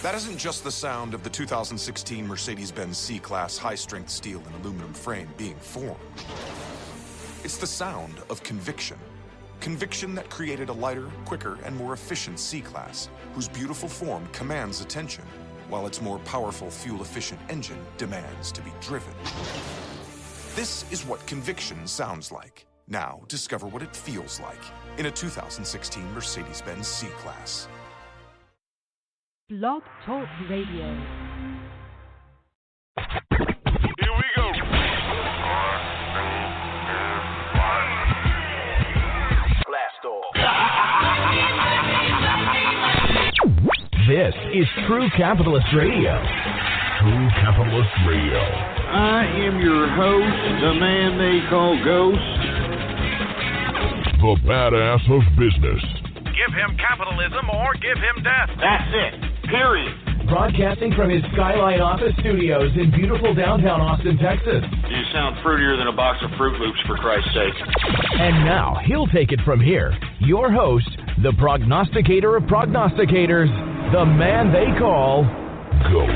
That isn't just the sound of the 2016 Mercedes-Benz C-Class high-strength steel and aluminum frame being formed. It's the sound of conviction. Conviction that created a lighter, quicker, and more efficient C-Class, whose beautiful form commands attention, while its more powerful, fuel-efficient engine demands to be driven. This is what conviction sounds like. Now, discover what it feels like in a 2016 Mercedes-Benz C-Class. Blog Talk Radio. Here we go. Glass door. This is True Capitalist Radio. True Capitalist Radio. I am your host, the man they call Ghost. The badass of business. Give him capitalism or give him death. That's it. Period. Broadcasting from his Skyline office studios in beautiful downtown Austin, Texas. You sound fruitier than a box of Fruit Loops, for Christ's sake. And now, he'll take it from here. Your host, the prognosticator of prognosticators, the man they call Ghost.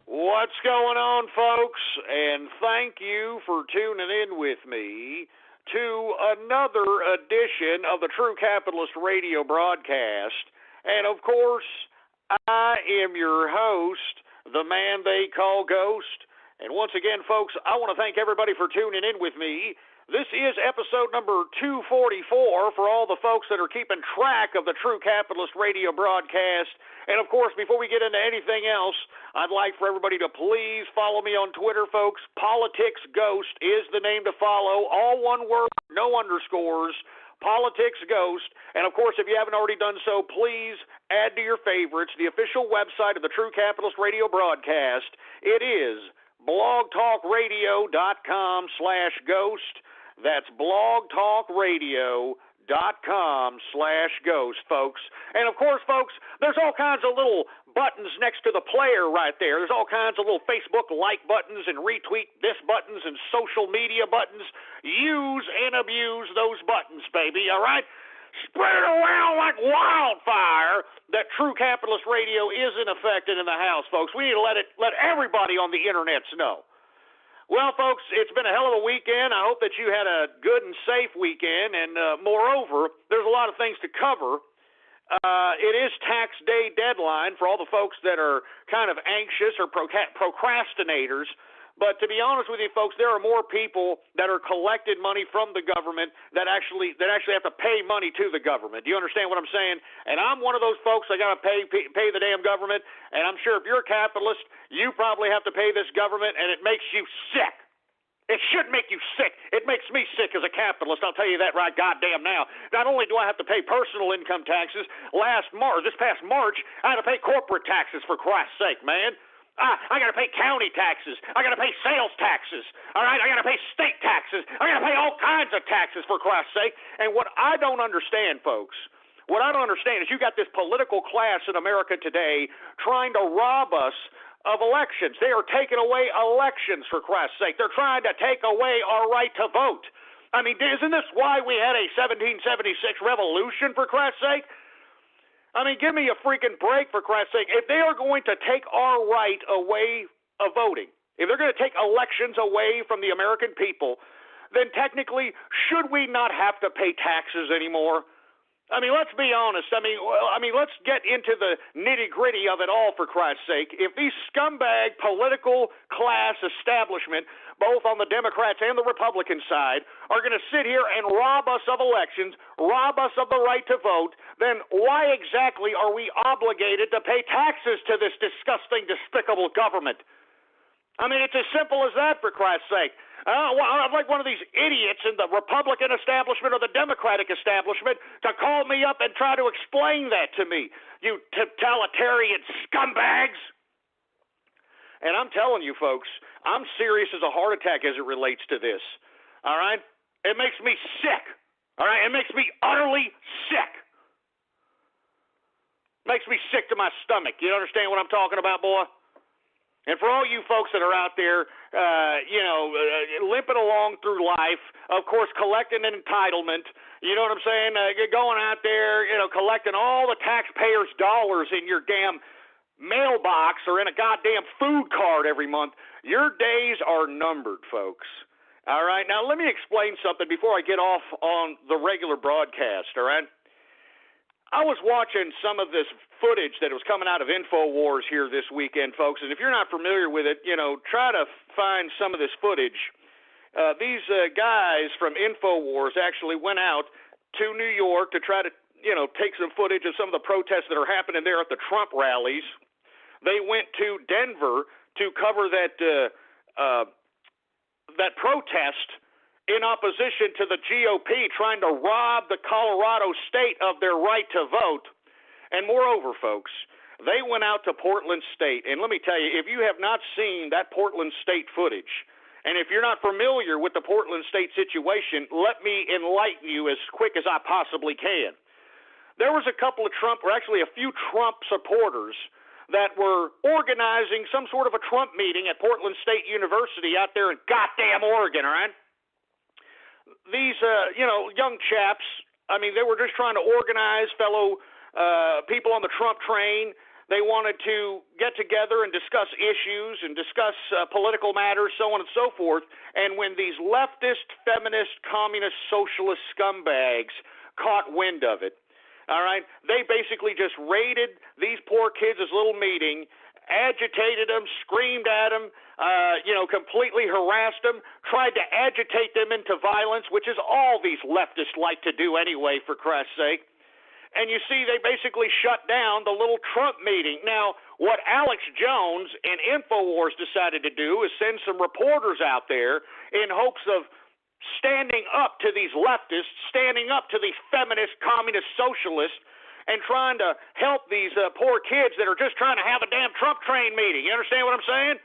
What's going on, folks? And thank you for tuning in with me to another edition of the True Capitalist Radio broadcast. And, of course, I am your host, the man they call Ghost. And once again, folks, I want to thank everybody for tuning in with me. This is episode number 244 for all the folks that are keeping track of the True Capitalist Radio broadcast. And, of course, before we get into anything else, I'd like for everybody to please follow me on Twitter, folks. Politics Ghost is the name to follow. All one word, no underscores. Politics Ghost. And, of course, if you haven't already done so, please add to your favorites the official website of the True Capitalist Radio broadcast. It is blogtalkradio.com/ghost. That's blogtalkradio.com/ghost, folks. And, of course, folks, there's all kinds of little buttons next to the player right there. There's all kinds of little Facebook like buttons and retweet this buttons and social media buttons. Use and abuse those buttons, baby, all right? Spread it around like wildfire that True Capitalist Radio is in effect and in the house, folks. We need to let everybody on the internets know. Well, folks, it's been a hell of a weekend. I hope that you had a good and safe weekend. And moreover, there's a lot of things to cover. It is tax day deadline for all the folks that are kind of anxious or procrastinators. But to be honest with you, folks, there are more people that are collecting money from the government that actually have to pay money to the government. Do you understand what I'm saying? And I'm one of those folks that got to pay the damn government. And I'm sure if you're a capitalist, you probably have to pay this government, and it makes you sick. It should make you sick. It makes me sick as a capitalist. I'll tell you that right goddamn now. Not only do I have to pay personal income taxes, this past March, I had to pay corporate taxes, for Christ's sake, man. I got to pay county taxes. I got to pay sales taxes. All right, I got to pay state taxes. I got to pay all kinds of taxes, for Christ's sake. And what I don't understand, folks, is you got this political class in America today trying to rob us of elections. They are taking away elections, for Christ's sake. They're trying to take away our right to vote. I mean, isn't this why we had a 1776 revolution, for Christ's sake? I mean, give me a freaking break, for Christ's sake. If they are going to take our right away of voting, if they're going to take elections away from the American people, then technically, should we not have to pay taxes anymore? I mean, let's be honest. I mean, let's get into the nitty-gritty of it all, for Christ's sake. If these scumbag political class establishment, both on the Democrats and the Republican side, are going to sit here and rob us of elections, rob us of the right to vote, then why exactly are we obligated to pay taxes to this disgusting, despicable government? I mean, it's as simple as that, for Christ's sake. I'd like one of these idiots in the Republican establishment or the Democratic establishment to call me up and try to explain that to me, you totalitarian scumbags. And I'm telling you, folks, I'm serious as a heart attack as it relates to this, all right? It makes me sick, all right? It makes me utterly sick. makes me sick to my stomach. You understand what I'm talking about, boy? And for all you folks that are out there, limping along through life, of course, collecting an entitlement, you know what I'm saying? Going out there, collecting all the taxpayers' dollars in your damn mailbox or in a goddamn food cart every month. Your days are numbered, folks. All right? Now, let me explain something before I get off on the regular broadcast, all right? I was watching some of this footage that was coming out of InfoWars here this weekend, folks, and if you're not familiar with it, try to find some of this footage. These guys from InfoWars actually went out to New York to try to, take some footage of some of the protests that are happening there at the Trump rallies. They went to Denver to cover that protest in opposition to the GOP trying to rob the Colorado state of their right to vote. And moreover, folks, they went out to Portland State. And let me tell you, if you have not seen that Portland State footage, and if you're not familiar with the Portland State situation, let me enlighten you as quick as I possibly can. There was a few Trump supporters that were organizing some sort of a Trump meeting at Portland State University out there in goddamn Oregon, all right? These, young chaps, they were just trying to organize fellow people on the Trump train. They wanted to get together and discuss issues and discuss political matters, so on and so forth. And when these leftist, feminist, communist, socialist scumbags caught wind of it, all right, they basically just raided these poor kids' little meeting, agitated them, screamed at them, completely harassed them, tried to agitate them into violence, which is all these leftists like to do anyway, for Christ's sake. And you see, they basically shut down the little Trump meeting. Now, what Alex Jones and InfoWars decided to do is send some reporters out there in hopes of standing up to these leftists, standing up to these feminist, communist, socialists, and trying to help these poor kids that are just trying to have a damn Trump train meeting. You understand what I'm saying?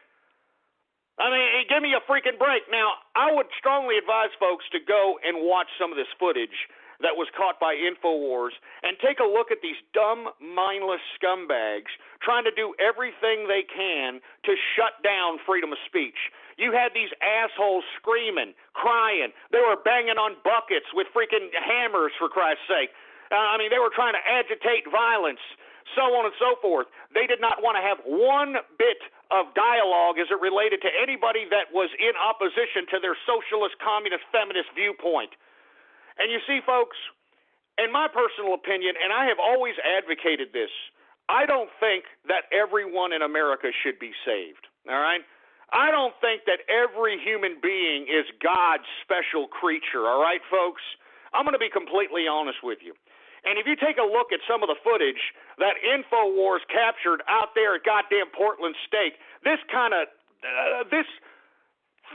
Give me a freaking break. Now, I would strongly advise folks to go and watch some of this footage that was caught by InfoWars and take a look at these dumb, mindless scumbags trying to do everything they can to shut down freedom of speech. You had these assholes screaming, crying. They were banging on buckets with freaking hammers, for Christ's sake. They were trying to agitate violence, so on and so forth. They did not want to have one bit of dialogue as it related to anybody that was in opposition to their socialist, communist, feminist viewpoint. And you see, folks, in my personal opinion, and I have always advocated this, I don't think that everyone in America should be saved, all right? I don't think that every human being is God's special creature, all right, folks? I'm going to be completely honest with you. And if you take a look at some of the footage that InfoWars captured out there at goddamn Portland State, this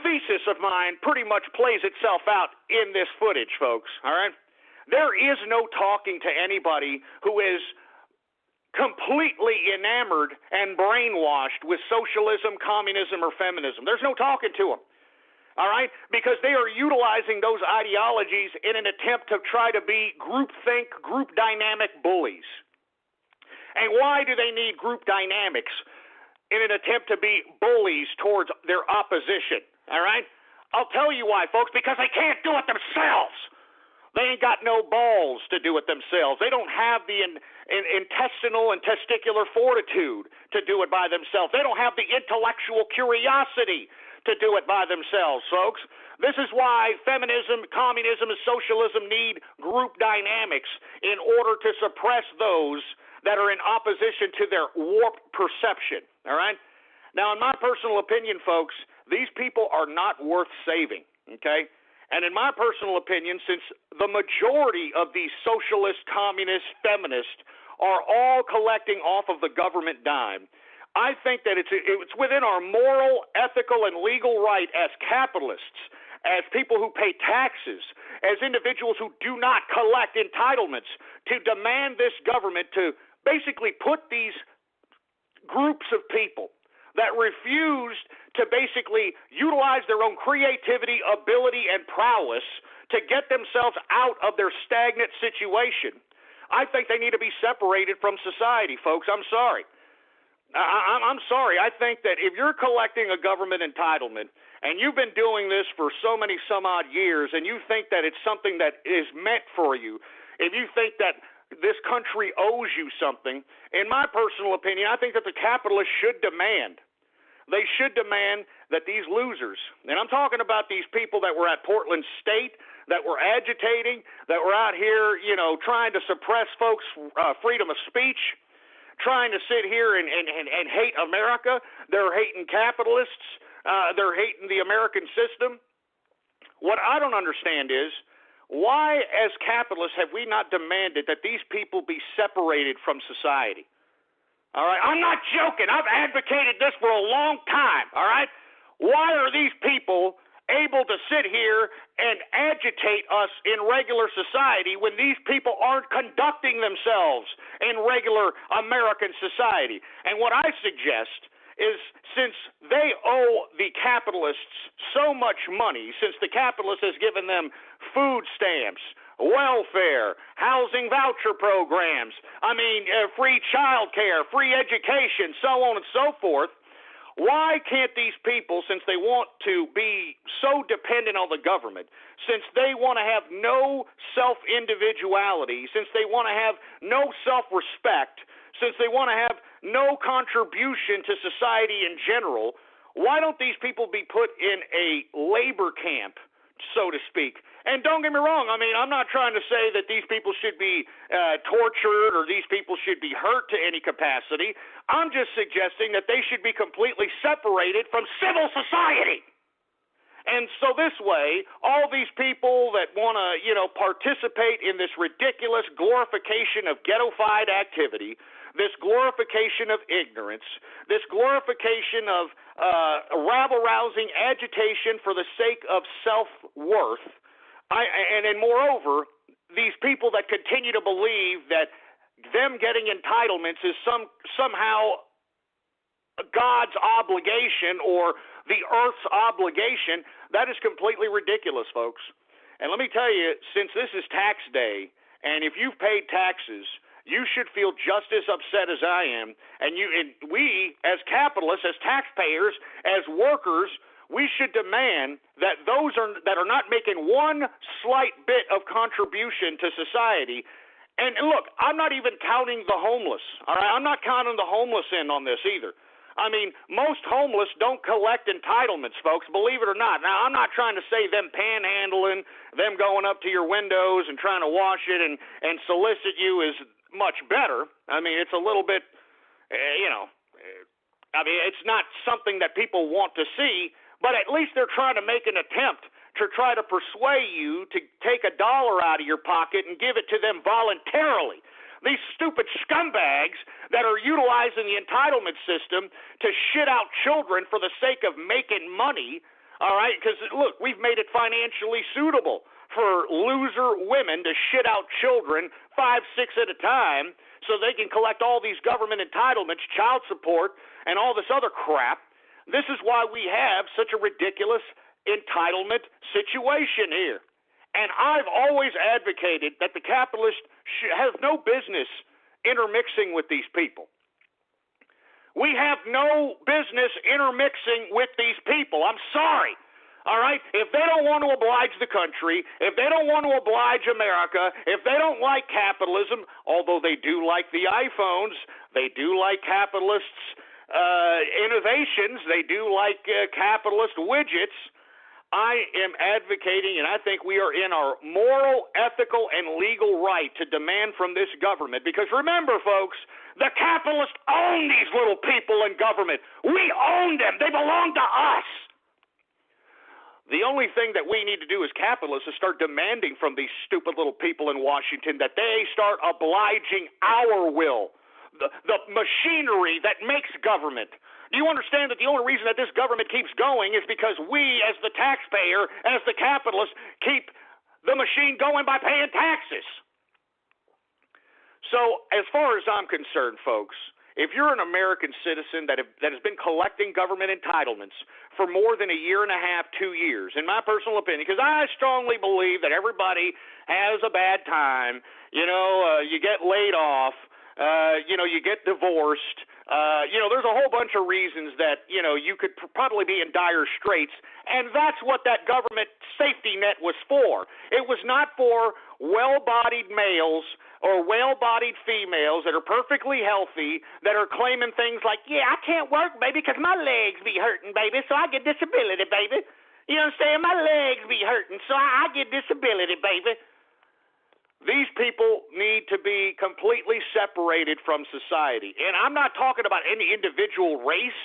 thesis of mine pretty much plays itself out in this footage, folks, all right? There is no talking to anybody who is completely enamored and brainwashed with socialism, communism, or feminism. There's no talking to them. All right? Because they are utilizing those ideologies in an attempt to try to be groupthink, group dynamic bullies. And why do they need group dynamics in an attempt to be bullies towards their opposition? All right? I'll tell you why, folks, because they can't do it themselves. They ain't got no balls to do it themselves. They don't have the intestinal and testicular fortitude to do it by themselves. They don't have the intellectual curiosity to do it by themselves, folks. This is why feminism, communism, and socialism need group dynamics in order to suppress those that are in opposition to their warped perception, all right? Now, in my personal opinion, folks, these people are not worth saving, okay? And in my personal opinion, since the majority of these socialist, communist, feminists are all collecting off of the government dime, I think that it's within our moral, ethical, and legal right as capitalists, as people who pay taxes, as individuals who do not collect entitlements, to demand this government to basically put these groups of people that refused to basically utilize their own creativity, ability, and prowess to get themselves out of their stagnant situation. I think they need to be separated from society, folks. I'm sorry. I'm sorry. I think that if you're collecting a government entitlement and you've been doing this for so many some odd years and you think that it's something that is meant for you, if you think that this country owes you something, in my personal opinion, I think that the capitalists should demand. They should demand that these losers, and I'm talking about these people that were at Portland State, that were agitating, that were out here, trying to suppress folks' freedom of speech, trying to sit here and hate America. They're hating capitalists. They're hating the American system. What I don't understand is, why, as capitalists, have we not demanded that these people be separated from society? All right? I'm not joking. I've advocated this for a long time, all right? Why are these people able to sit here and agitate us in regular society when these people aren't conducting themselves in regular American society? And what I suggest is, since they owe the capitalists so much money, since the capitalist has given them food stamps, welfare, housing voucher programs, free child care, free education, so on and so forth, why can't these people, since they want to be so dependent on the government, since they want to have no self-individuality, since they want to have no self-respect, since they want to have no contribution to society in general, why don't these people be put in a labor camp, so to speak? And don't get me wrong, I'm not trying to say that these people should be tortured or these people should be hurt to any capacity. I'm just suggesting that they should be completely separated from civil society. And so this way, all these people that want to, participate in this ridiculous glorification of ghettofied activity, this glorification of ignorance, this glorification of rabble-rousing agitation for the sake of self-worth, and moreover, these people that continue to believe that them getting entitlements is somehow God's obligation or the earth's obligation, that is completely ridiculous, folks. And let me tell you, since this is tax day, and if you've paid taxes, you should feel just as upset as I am. And we, as capitalists, as taxpayers, as workers, we should demand that those that are not making one slight bit of contribution to society. And look, I'm not even counting the homeless. All right, I'm not counting the homeless in on this either. Most homeless don't collect entitlements, folks, believe it or not. Now, I'm not trying to say them panhandling, them going up to your windows and trying to wash it and solicit you is much better. It's a little bit, it's not something that people want to see, but at least they're trying to make an attempt to try to persuade you to take $1 out of your pocket and give it to them voluntarily. These stupid scumbags that are utilizing the entitlement system to shit out children for the sake of making money, all right? Because, look, we've made it financially suitable for loser women to shit out children 5, 6 at a time so they can collect all these government entitlements, child support, and all this other crap. This is why we have such a ridiculous entitlement situation here. And I've always advocated that the capitalist has no business intermixing with these people. We have no business intermixing with these people. I'm sorry. All right? If they don't want to oblige the country, if they don't want to oblige America, if they don't like capitalism, although they do like the iPhones, they do like capitalists' innovations, they do like capitalist widgets, I am advocating, and I think we are in our moral, ethical, and legal right to demand from this government. Because remember, folks, the capitalists own these little people in government. We own them. They belong to us. The only thing that we need to do as capitalists is start demanding from these stupid little people in Washington that they start obliging our will, the machinery that makes government. Do you understand that the only reason that this government keeps going is because we, as the taxpayer, as the capitalist, keep the machine going by paying taxes? So, as far as I'm concerned, folks, if you're an American citizen that has been collecting government entitlements for more than a year and a half, 2 years, in my personal opinion, because I strongly believe that everybody has a bad time, you get laid off, you get divorced, there's a whole bunch of reasons that, you could probably be in dire straits, and that's what that government safety net was for. It was not for well-bodied males or well-bodied females that are perfectly healthy that are claiming things like, yeah, I can't work, baby, because my legs be hurting, baby, so I get disability, baby. You understand? My legs be hurting, so I get disability, baby. These people need to be completely separated from society. And I'm not talking about any individual race,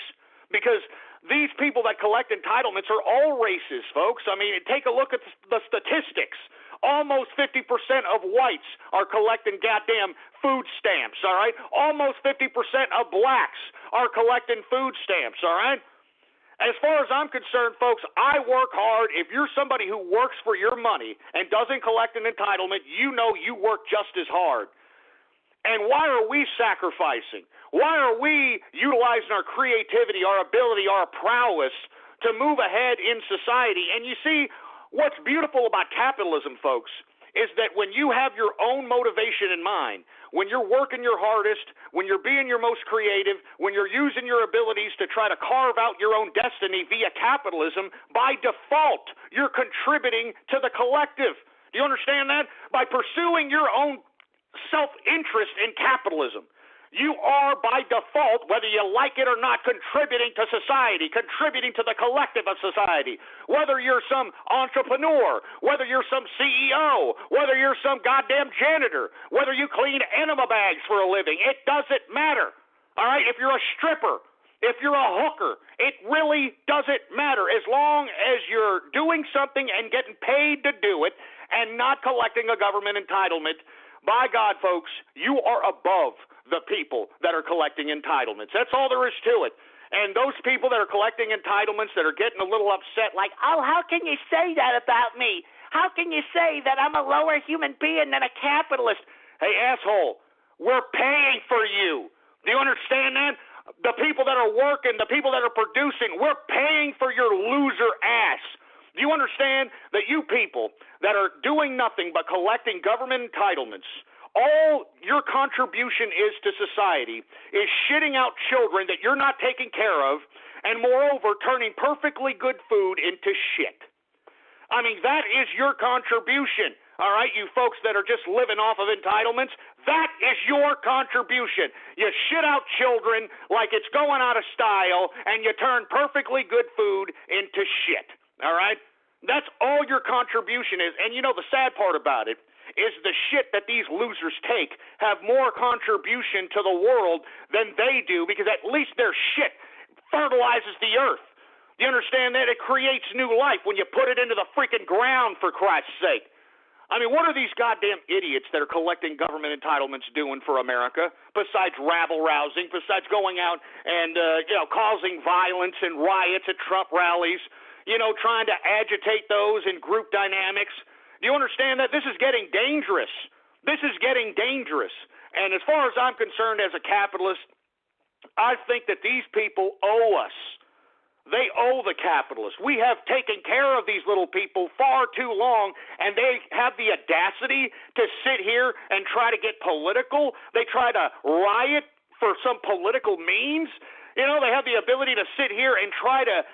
because these people that collect entitlements are all races, folks. I mean, take a look at the statistics. Almost 50% of whites are collecting goddamn food stamps, all right? Almost 50% of blacks are collecting food stamps, all right? As far as I'm concerned, folks, I work hard. If you're somebody who works for your money and doesn't collect an entitlement, you know you work just as hard. And why are we sacrificing? Why are we utilizing our creativity, our ability, our prowess to move ahead in society? And you see, what's beautiful about capitalism, folks, is that when you have your own motivation in mind, when you're working your hardest, when you're being your most creative, when you're using your abilities to try to carve out your own destiny via capitalism, by default, you're contributing to the collective. Do you understand that? By pursuing your own self-interest in capitalism, you are, by default, whether you like it or not, contributing to society, contributing to the collective of society. Whether you're some entrepreneur, whether you're some CEO, whether you're some goddamn janitor, whether you clean enema bags for a living, it doesn't matter. All right? If you're a stripper, if you're a hooker, it really doesn't matter. As long as you're doing something and getting paid to do it and not collecting a government entitlement, by God, folks, you are above the people that are collecting entitlements. That's all there is to it. And those people that are collecting entitlements that are getting a little upset, like, oh, how can you say that about me? How can you say that I'm a lower human being than a capitalist? Hey, asshole, we're paying for you. Do you understand that? The people that are working, the people that are producing, we're paying for your loser ass. Do you understand that you people that are doing nothing but collecting government entitlements, all your contribution is to society is shitting out children that you're not taking care of, and moreover, turning perfectly good food into shit. I mean, that is your contribution, all right, you folks that are just living off of entitlements. That is your contribution. You shit out children like it's going out of style, and you turn perfectly good food into shit, all right? That's all your contribution is. And you know, the sad part about it is the shit that these losers take have more contribution to the world than they do, because at least their shit fertilizes the earth. You understand that? It creates new life when you put it into the freaking ground, for Christ's sake. I mean, what are these goddamn idiots that are collecting government entitlements doing for America, besides rabble-rousing, besides going out and, causing violence and riots at Trump rallies, trying to agitate those in group dynamics? Do you understand that? This is getting dangerous. This is getting dangerous. And as far as I'm concerned as a capitalist, I think that these people owe us. They owe the capitalists. We have taken care of these little people far too long, and they have the audacity to sit here and try to get political. They try to riot for some political means. They have the ability to sit here and try to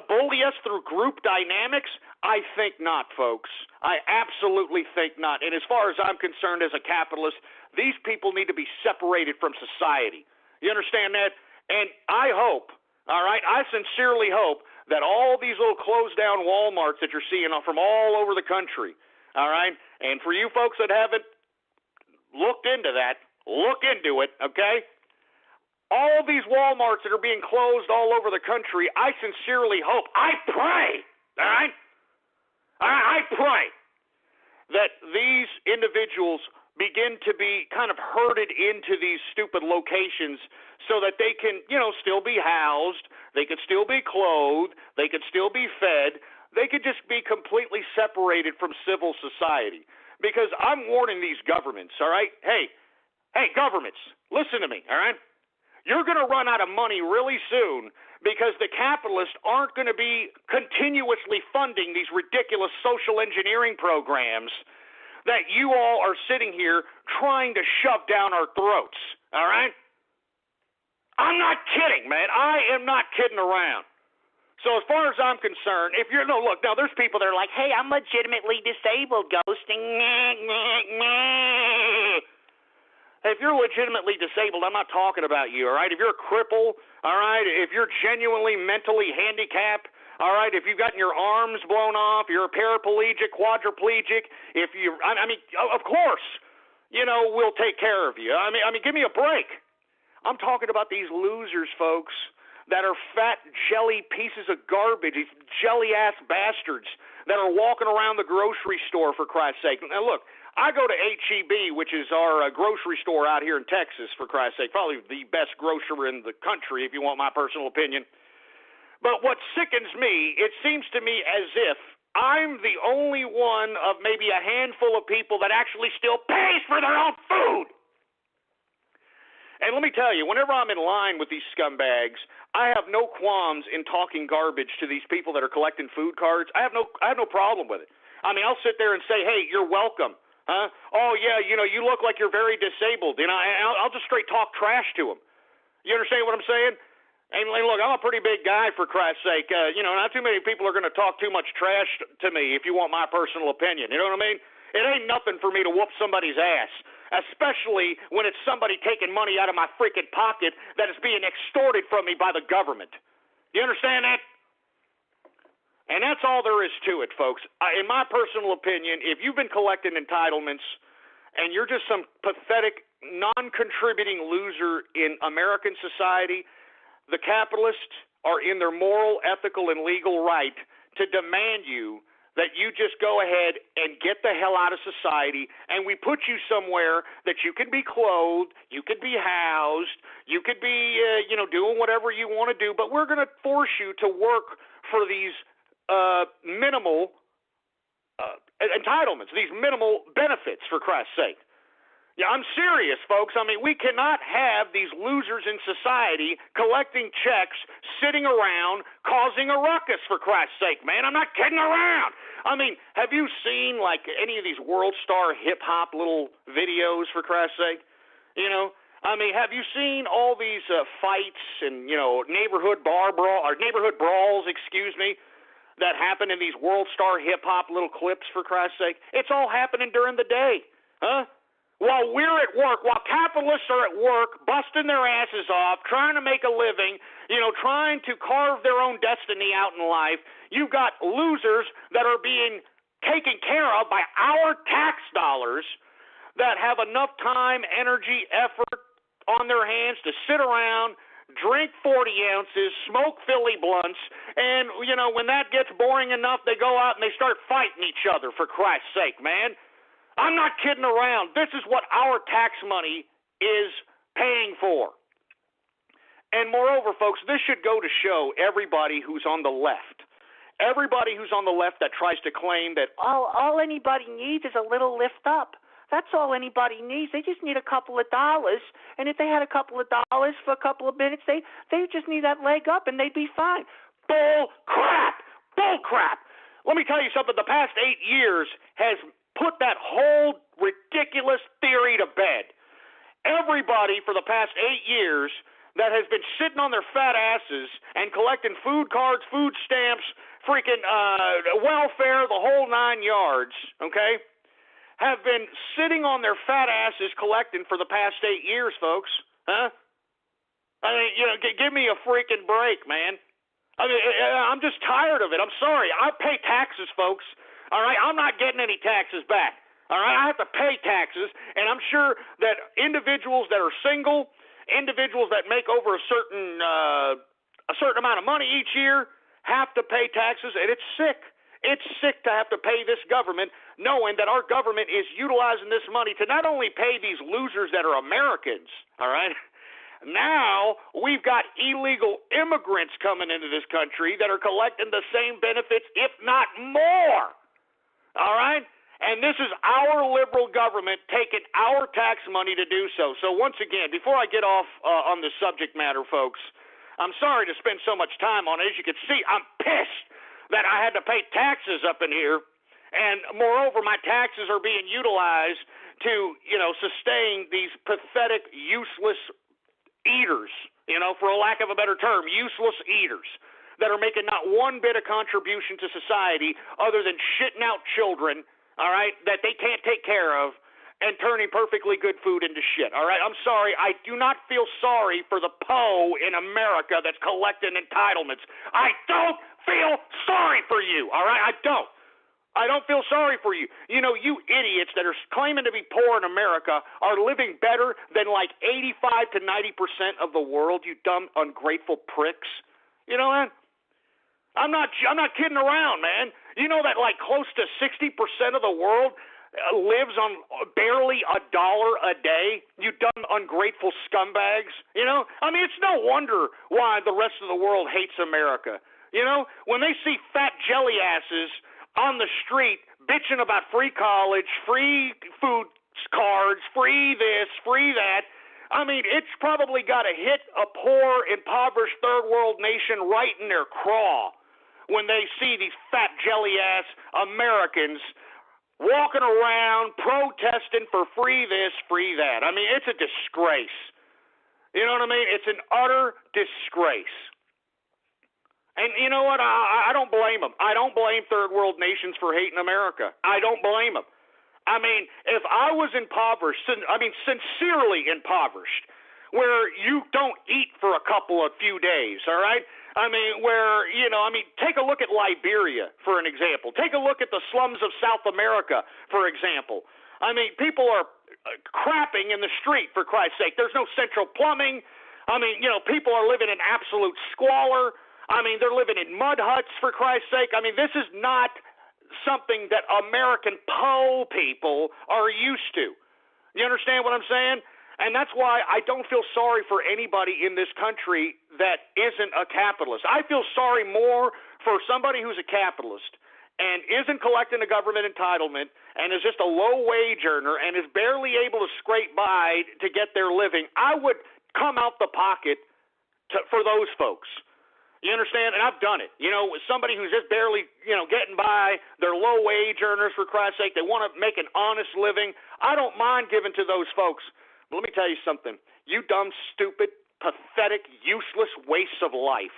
bully us through group dynamics. I think not, folks. I absolutely think not. And as far as I'm concerned as a capitalist, these people need to be separated from society. You understand that? And I hope, all right, I sincerely hope that all these little closed-down Walmarts that you're seeing from all over the country, all right, and for you folks that haven't looked into that, look into it, okay? All these Walmarts that are being closed all over the country, I sincerely hope, I pray, all right? I pray that these individuals begin to be kind of herded into these stupid locations so that they can, still be housed, they could still be clothed, they could still be fed, they could just be completely separated from civil society. Because I'm warning these governments, all right? Hey, governments, listen to me, all right? You're going to run out of money really soon because the capitalists aren't going to be continuously funding these ridiculous social engineering programs that you all are sitting here trying to shove down our throats, all right? I'm not kidding, man. I am not kidding around. So as far as I'm concerned, if you're, no, look, now there's people that are like, hey, I'm legitimately disabled, ghosting. If you're legitimately disabled, I'm not talking about you, all right? If you're a cripple, all right? If you're genuinely mentally handicapped, all right? If you've gotten your arms blown off, you're a paraplegic, quadriplegic, if you, I mean, of course, you know, we'll take care of you. I mean, give me a break. I'm talking about these losers, folks, that are fat jelly pieces of garbage, these jelly-ass bastards that are walking around the grocery store, for Christ's sake. Now, look, I go to H-E-B, which is our grocery store out here in Texas, for Christ's sake, probably the best grocer in the country, if you want my personal opinion. But what sickens me, it seems to me as if I'm the only one of maybe a handful of people that actually still pays for their own food. And let me tell you, whenever I'm in line with these scumbags, I have no qualms in talking garbage to these people that are collecting food cards. I have no problem with it. I mean, I'll sit there and say, hey, you're welcome. Huh? Oh, yeah, you know, you look like you're very disabled. You know, I'll just straight talk trash to them. You understand what I'm saying? And look, I'm a pretty big guy, for Christ's sake. You know, not too many people are going to talk too much trash to me, if you want my personal opinion. You know what I mean? It ain't nothing for me to whoop somebody's ass, especially when it's somebody taking money out of my freaking pocket that is being extorted from me by the government. You understand that? And that's all there is to it, folks. In my personal opinion, if you've been collecting entitlements and you're just some pathetic, non-contributing loser in American society, the capitalists are in their moral, ethical, and legal right to demand you that you just go ahead and get the hell out of society, and we put you somewhere that you can be clothed, you could be housed, you could be, doing whatever you want to do, but we're going to force you to work for these minimal entitlements, these minimal benefits, for Christ's sake. Yeah, I'm serious, folks. I mean, we cannot have these losers in society collecting checks, sitting around, causing a ruckus, for Christ's sake, man. I'm not kidding around. I mean, have you seen, like, any of these world star hip-hop little videos, for Christ's sake? You know, I mean, have you seen all these fights and, you know, neighborhood brawls, that happen in these world star hip-hop little clips, for Christ's sake? It's all happening during the day, huh? While we're at work, while capitalists are at work, busting their asses off, trying to make a living, you know, trying to carve their own destiny out in life, you've got losers that are being taken care of by our tax dollars that have enough time, energy, effort on their hands to sit around, drink 40 ounces, smoke Philly blunts, and, you know, when that gets boring enough, they go out and they start fighting each other, for Christ's sake, man. I'm not kidding around. This is what our tax money is paying for. And moreover, folks, this should go to show everybody who's on the left. Everybody who's on the left that tries to claim that all anybody needs is a little lift up. That's all anybody needs. They just need a couple of dollars. And if they had a couple of dollars for a couple of minutes, they just need that leg up and they'd be fine. Bull crap. Bull crap. Let me tell you something. The past 8 years has put that whole ridiculous theory to bed. Everybody for the past 8 years that has been sitting on their fat asses and collecting food cards, food stamps, freaking welfare, the whole 9 yards, okay, have been sitting on their fat asses collecting for the past 8 years, folks. Huh? I mean, you know, give me a freaking break, man. I mean, I'm just tired of it. I'm sorry. I pay taxes, folks. All right, I'm not getting any taxes back. All right, I have to pay taxes, and I'm sure that individuals that are single, individuals that make over a certain amount of money each year have to pay taxes, and it's sick. It's sick to have to pay this government, knowing that our government is utilizing this money to not only pay these losers that are Americans, all right? Now we've got illegal immigrants coming into this country that are collecting the same benefits, if not more. All right? And this is our liberal government taking our tax money to do so. So once again, before I get off on this subject matter, folks, I'm sorry to spend so much time on it. As you can see, I'm pissed that I had to pay taxes up in here. And moreover, my taxes are being utilized to, sustain these pathetic, useless eaters, for a lack of a better term, useless eaters that are making not one bit of contribution to society other than shitting out children, all right, that they can't take care of and turning perfectly good food into shit, all right? I'm sorry. I do not feel sorry for the Poe in America that's collecting entitlements. I don't feel sorry for you, all right? I don't feel sorry for you. You idiots that are claiming to be poor in America are living better than like 85 to 90% of the world, you dumb, ungrateful pricks. You know that? I'm not kidding around, man. You know that like close to 60% of the world lives on barely $1 a day? You dumb, ungrateful scumbags. It's no wonder why the rest of the world hates America. When they see fat jelly asses on the street bitching about free college, free food cards, free this, free that, it's probably got to hit a poor, impoverished third world nation right in their craw when they see these fat jelly-ass Americans walking around protesting for free this, free that. It's a disgrace. You know what I mean? It's an utter disgrace. And you know what? I don't blame them. I don't blame third world nations for hating America. I don't blame them. If I was impoverished, sincerely impoverished, where you don't eat for a few days, all right? Take a look at Liberia, for an example. Take a look at the slums of South America, for example. People are crapping in the street, for Christ's sake. There's no central plumbing. People are living in absolute squalor. They're living in mud huts, for Christ's sake. This is not something that American Poe people are used to. You understand what I'm saying? And that's why I don't feel sorry for anybody in this country that isn't a capitalist. I feel sorry more for somebody who's a capitalist and isn't collecting a government entitlement and is just a low-wage earner and is barely able to scrape by to get their living. I would come out the pocket for those folks. You understand? And I've done it. Somebody who's just barely, getting by, they're low-wage earners, for Christ's sake. They want to make an honest living. I don't mind giving to those folks. But let me tell you something. You dumb, stupid, pathetic, useless wastes of life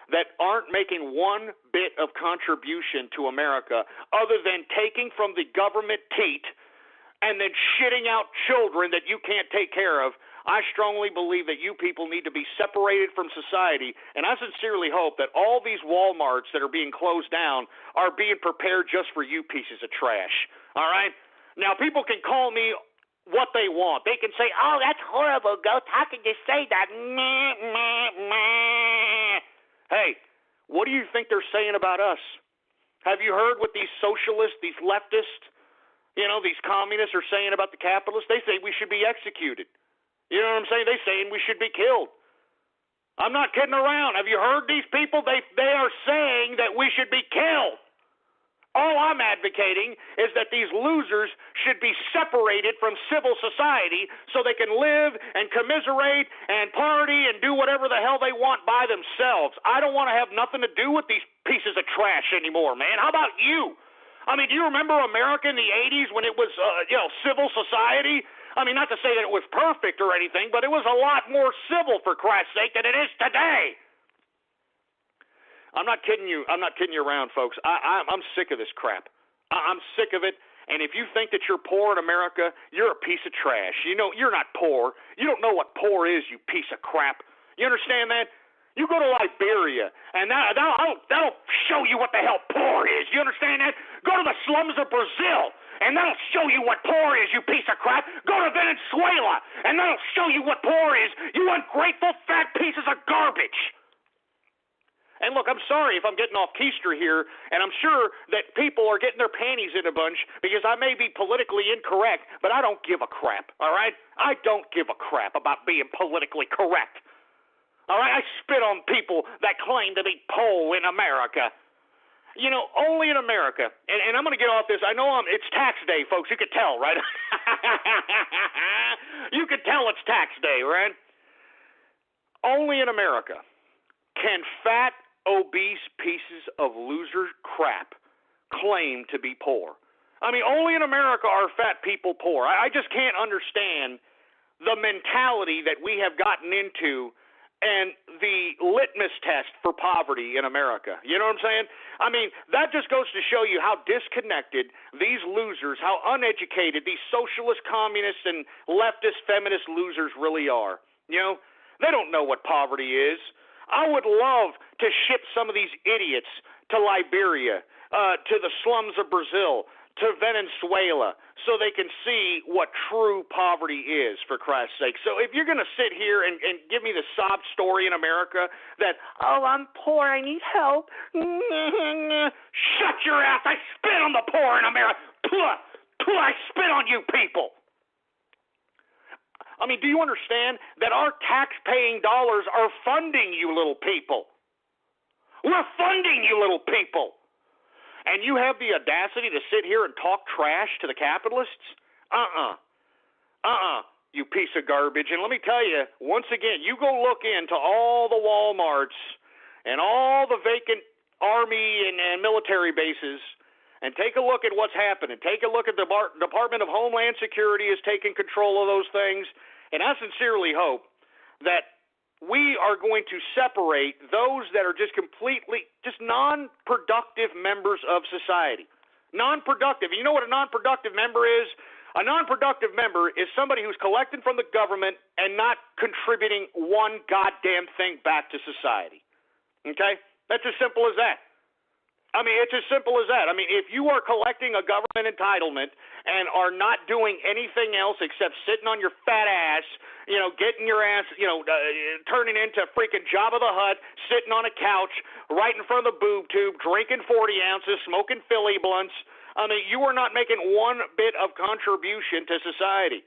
that aren't making one bit of contribution to America other than taking from the government teat and then shitting out children that you can't take care of, I strongly believe that you people need to be separated from society, and I sincerely hope that all these Walmarts that are being closed down are being prepared just for you pieces of trash, all right? Now, people can call me what they want. They can say, oh, that's horrible, Ghost. How can you say that? Hey, what do you think they're saying about us? Have you heard what these socialists, these leftists, these communists are saying about the capitalists? They say we should be executed. You know what I'm saying? They're saying we should be killed. I'm not kidding around. Have you heard these people? They are saying that we should be killed. All I'm advocating is that these losers should be separated from civil society so they can live and commiserate and party and do whatever the hell they want by themselves. I don't want to have nothing to do with these pieces of trash anymore, man. How about you? Do you remember America in the 80s when it was, civil society? Not to say that it was perfect or anything, but it was a lot more civil, for Christ's sake, than it is today. I'm not kidding you. I'm not kidding you around, folks. I'm sick of this crap. I'm sick of it. And if you think that you're poor in America, you're a piece of trash. You're not poor. You don't know what poor is, you piece of crap. You understand that? You go to Liberia, and that'll show you what the hell poor is. You understand that? Go to the slums of Brazil, and that'll show you what poor is, you piece of crap. Go to Venezuela, and that'll show you what poor is, you ungrateful fat pieces of garbage. And look, I'm sorry if I'm getting off keister here, and I'm sure that people are getting their panties in a bunch because I may be politically incorrect, but I don't give a crap, all right? I don't give a crap about being politically correct. All right, I spit on people that claim to be Poe in America. You know, only in America, and I'm going to get off this. I know it's tax day, folks. You could tell, right? You could tell it's tax day, right? Only in America can fat, obese pieces of loser crap claim to be poor. I mean, only in America are fat people poor. I just can't understand the mentality that we have gotten into and the litmus test for poverty in America. You know what I'm saying? I mean, that just goes to show you how disconnected these losers, how uneducated these socialist, communist, and leftist, feminist losers really are. You know, they don't know what poverty is. I would love to ship some of these idiots to Liberia, to the slums of Brazil, to Venezuela, so they can see what true poverty is, for Christ's sake. So if you're going to sit here and give me the sob story in America that, oh, I'm poor, I need help, shut your ass. I spit on the poor in America. I spit on you people. I mean, do you understand that our tax-paying dollars are funding you little people? We're funding you little people. And you have the audacity to sit here and talk trash to the capitalists? You piece of garbage. And let me tell you, once again, you go look into all the Walmarts and all the vacant Army and military bases and take a look at what's happening. Take a look at the Department of Homeland Security is taking control of those things. And I sincerely hope that we are going to separate those that are just non-productive members of society. Non-productive. You know what a non-productive member is? A non-productive member is somebody who's collecting from the government and not contributing one goddamn thing back to society. Okay? That's as simple as that. I mean, it's as simple as that. I mean, if you are collecting a government entitlement and are not doing anything else except sitting on your fat ass, you know, getting your ass, you know, turning into freaking Jabba the Hutt, sitting on a couch right in front of the boob tube, drinking 40 ounces, smoking Philly blunts, I mean, you are not making one bit of contribution to society.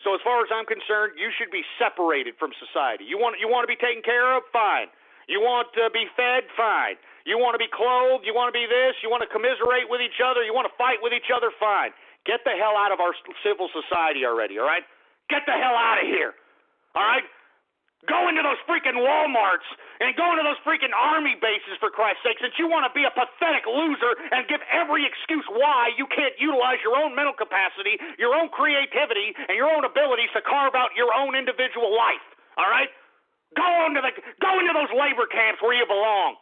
So as far as I'm concerned, you should be separated from society. You want to be taken care of? Fine. You want to be fed? Fine. You want to be clothed? You want to be this? You want to commiserate with each other? You want to fight with each other? Fine. Get the hell out of our civil society already, all right? Get the hell out of here, all right? Go into those freaking Walmarts and go into those freaking Army bases, for Christ's sake, since you want to be a pathetic loser and give every excuse why you can't utilize your own mental capacity, your own creativity, and your own abilities to carve out your own individual life, all right? Go into those labor camps where you belong.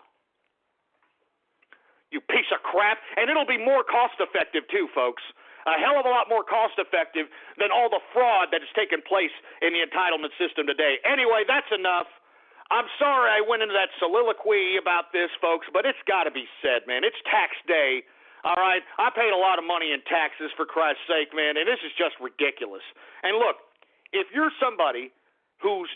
You piece of crap. And it'll be more cost-effective, too, folks. A hell of a lot more cost-effective than all the fraud that has taken place in the entitlement system today. Anyway, that's enough. I'm sorry I went into that soliloquy about this, folks, but it's got to be said, man. It's tax day, all right? I paid a lot of money in taxes, for Christ's sake, man, and this is just ridiculous. And look, if you're somebody who's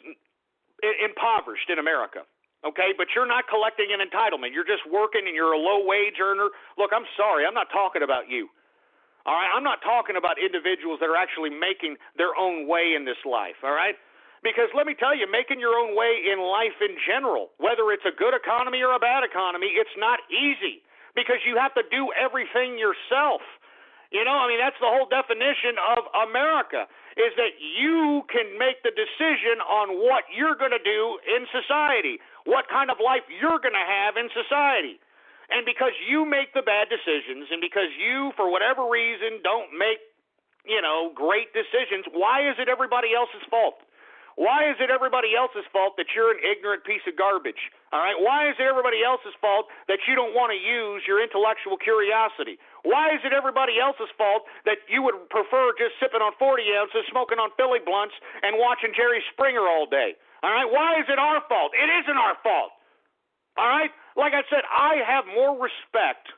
impoverished in America, okay, but you're not collecting an entitlement. You're just working and you're a low-wage earner. Look, I'm sorry. I'm not talking about you. All right? I'm not talking about individuals that are actually making their own way in this life, all right? Because let me tell you, making your own way in life in general, whether it's a good economy or a bad economy, it's not easy because you have to do everything yourself. You know, I mean, that's the whole definition of America, is that you can make the decision on what you're going to do in society, what kind of life you're going to have in society. And because you make the bad decisions and because you, for whatever reason, don't make, you know, great decisions, why is it everybody else's fault? Why is it everybody else's fault that you're an ignorant piece of garbage? All right? Why is it everybody else's fault that you don't want to use your intellectual curiosity? Why is it everybody else's fault that you would prefer just sipping on 40 ounces, smoking on Philly blunts, and watching Jerry Springer all day? All right? Why is it our fault? It isn't our fault. All right? Like I said, I have more respect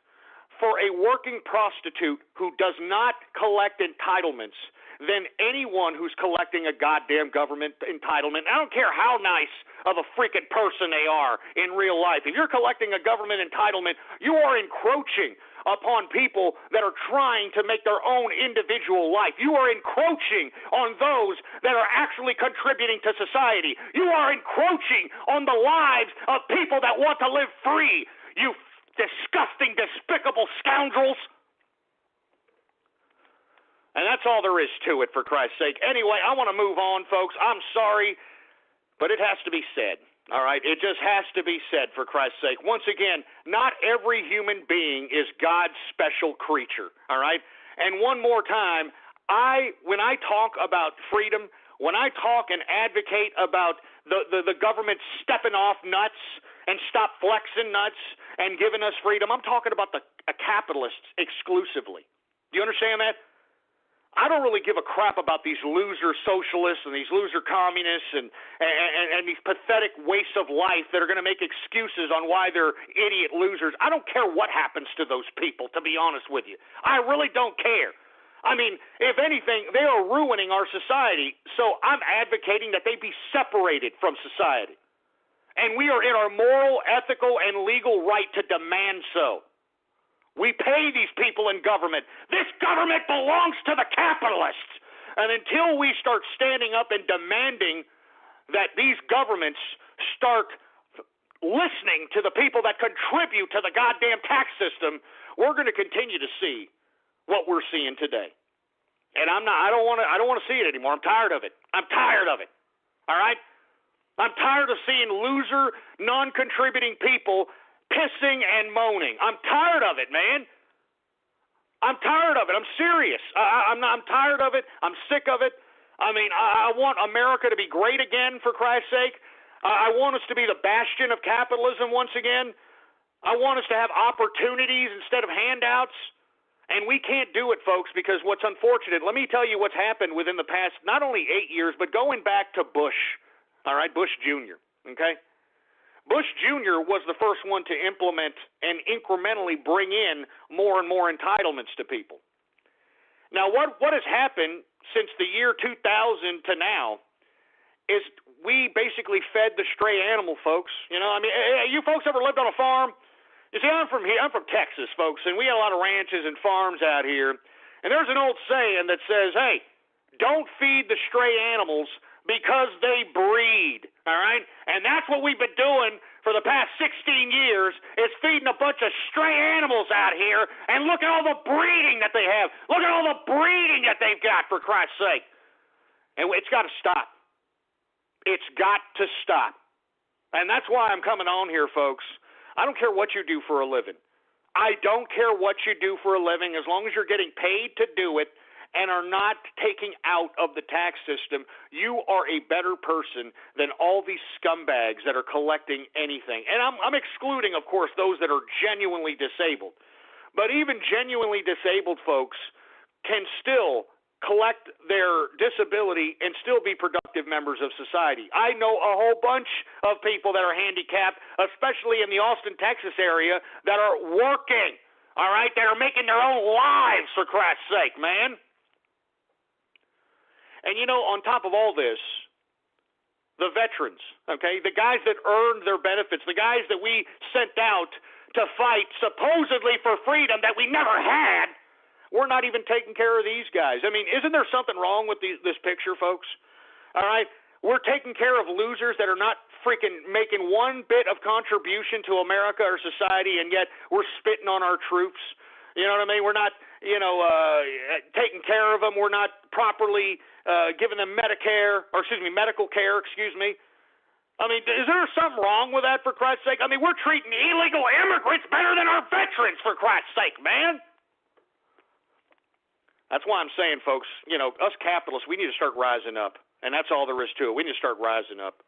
for a working prostitute who does not collect entitlements than anyone who's collecting a goddamn government entitlement. I don't care how nice of a freaking person they are in real life. If you're collecting a government entitlement, you are encroaching upon people that are trying to make their own individual life. You are encroaching on those that are actually contributing to society. You are encroaching on the lives of people that want to live free. You Disgusting, despicable scoundrels. And that's all there is to it, for Christ's sake. Anyway, I want to move on, folks. I'm sorry, but it has to be said. All right? It just has to be said, for Christ's sake. Once again, not every human being is God's special creature. All right? And one more time, when I talk about freedom, when I talk and advocate about the government stepping off nuts and stop flexing nuts and giving us freedom, I'm talking about the capitalists exclusively. Do you understand that? I don't really give a crap about these loser socialists and these loser communists and these pathetic wastes of life that are going to make excuses on why they're idiot losers. I don't care what happens to those people, to be honest with you. I really don't care. I mean, if anything, they are ruining our society, so I'm advocating that they be separated from society. And we are in our moral, ethical, and legal right to demand so. We pay these people in government. This government belongs to the capitalists. And until we start standing up and demanding that these governments start listening to the people that contribute to the goddamn tax system, we're going to continue to see what we're seeing today. And I don't want to see it anymore. I'm tired of it. I'm tired of it. All right? I'm tired of seeing loser, non-contributing people pissing and moaning. I'm tired of it, man. I'm tired of it. I'm serious. I'm tired of it. I'm sick of it. I mean, I want America to be great again, for Christ's sake. I want us to be the bastion of capitalism once again. I want us to have opportunities instead of handouts. And we can't do it, folks, because what's unfortunate, let me tell you what's happened within the past not only 8 years, but going back to Bush, all right, Bush Jr., okay? Bush Jr. was the first one to implement and incrementally bring in more and more entitlements to people. Now, what has happened since the year 2000 to now is we basically fed the stray animal, folks. You know, I mean, you folks ever lived on a farm? You see, I'm from here. I'm from Texas, folks, and we got a lot of ranches and farms out here. And there's an old saying that says, hey, don't feed the stray animals because they breed, all right? And that's what we've been doing for the past 16 years is feeding a bunch of stray animals out here, and look at all the breeding that they have. Look at all the breeding that they've got, for Christ's sake. And it's got to stop. It's got to stop. And that's why I'm coming on here, folks. I don't care what you do for a living. I don't care what you do for a living as long as you're getting paid to do it and are not taking out of the tax system. You are a better person than all these scumbags that are collecting anything. And I'm excluding, of course, those that are genuinely disabled. But even genuinely disabled folks can still collect their disability and still be productive members of society. I know a whole bunch of people that are handicapped, especially in the Austin, Texas area, that are working, all right, that are making their own lives, for Christ's sake, man. And, you know, on top of all this, the veterans, okay, the guys that earned their benefits, the guys that we sent out to fight supposedly for freedom that we never had, we're not even taking care of these guys. I mean, isn't there something wrong with this picture, folks? All right? We're taking care of losers that are not freaking making one bit of contribution to America or society, and yet we're spitting on our troops. You know what I mean? We're not, taking care of them. We're not properly giving them medical care. I mean, is there something wrong with that, for Christ's sake? I mean, we're treating illegal immigrants better than our veterans, for Christ's sake, man. That's why I'm saying, folks, you know, us capitalists, we need to start rising up. And that's all there is to it. We need to start rising up.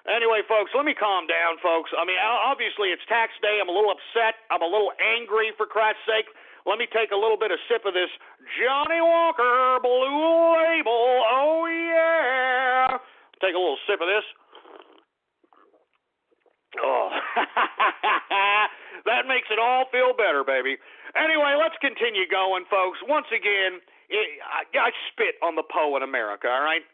Anyway, folks, let me calm down, folks. I mean, obviously it's tax day. I'm a little upset. I'm a little angry, for Christ's sake. Let me take a little bit of sip of this Johnny Walker Blue Label. Oh, yeah. Take a little sip of this. Oh, that makes it all feel better, baby. Anyway, let's continue going, folks. Once again, I spit on the Poe in America, all right?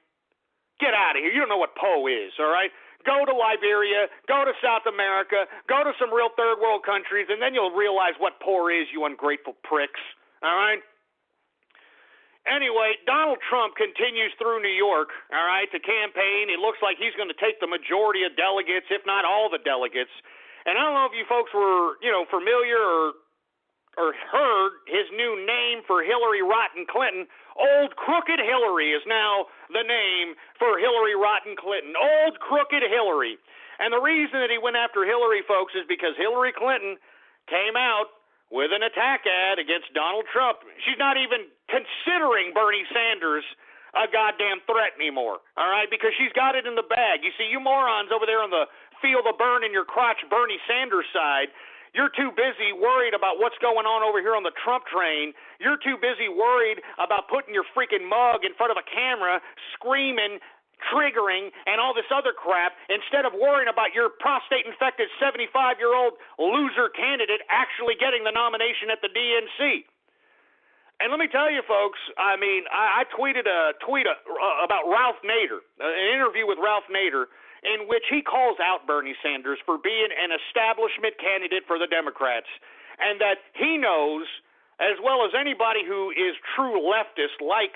Get out of here. You don't know what Poe is, all right? Go to Liberia, go to South America, go to some real third world countries, and then you'll realize what poor is, you ungrateful pricks, all right? Anyway, Donald Trump continues through New York, all right, to campaign. It looks like he's going to take the majority of delegates, if not all the delegates. And I don't know if you folks were, familiar or heard his new name for Hillary Rotten Clinton. Old Crooked Hillary is now the name for Hillary Rotten Clinton. Old Crooked Hillary. And the reason that he went after Hillary, folks, is because Hillary Clinton came out with an attack ad against Donald Trump. She's not even considering Bernie Sanders a goddamn threat anymore, all right, because she's got it in the bag. You see, you morons over there on the feel the burn in your crotch Bernie Sanders side, you're too busy worried about what's going on over here on the Trump train. You're too busy worried about putting your freaking mug in front of a camera, screaming, triggering, and all this other crap, instead of worrying about your prostate-infected 75-year-old loser candidate actually getting the nomination at the DNC. And let me tell you, folks, I tweeted a tweet about Ralph Nader, an interview with Ralph Nader, in which he calls out Bernie Sanders for being an establishment candidate for the Democrats, and that he knows, as well as anybody who is true leftist like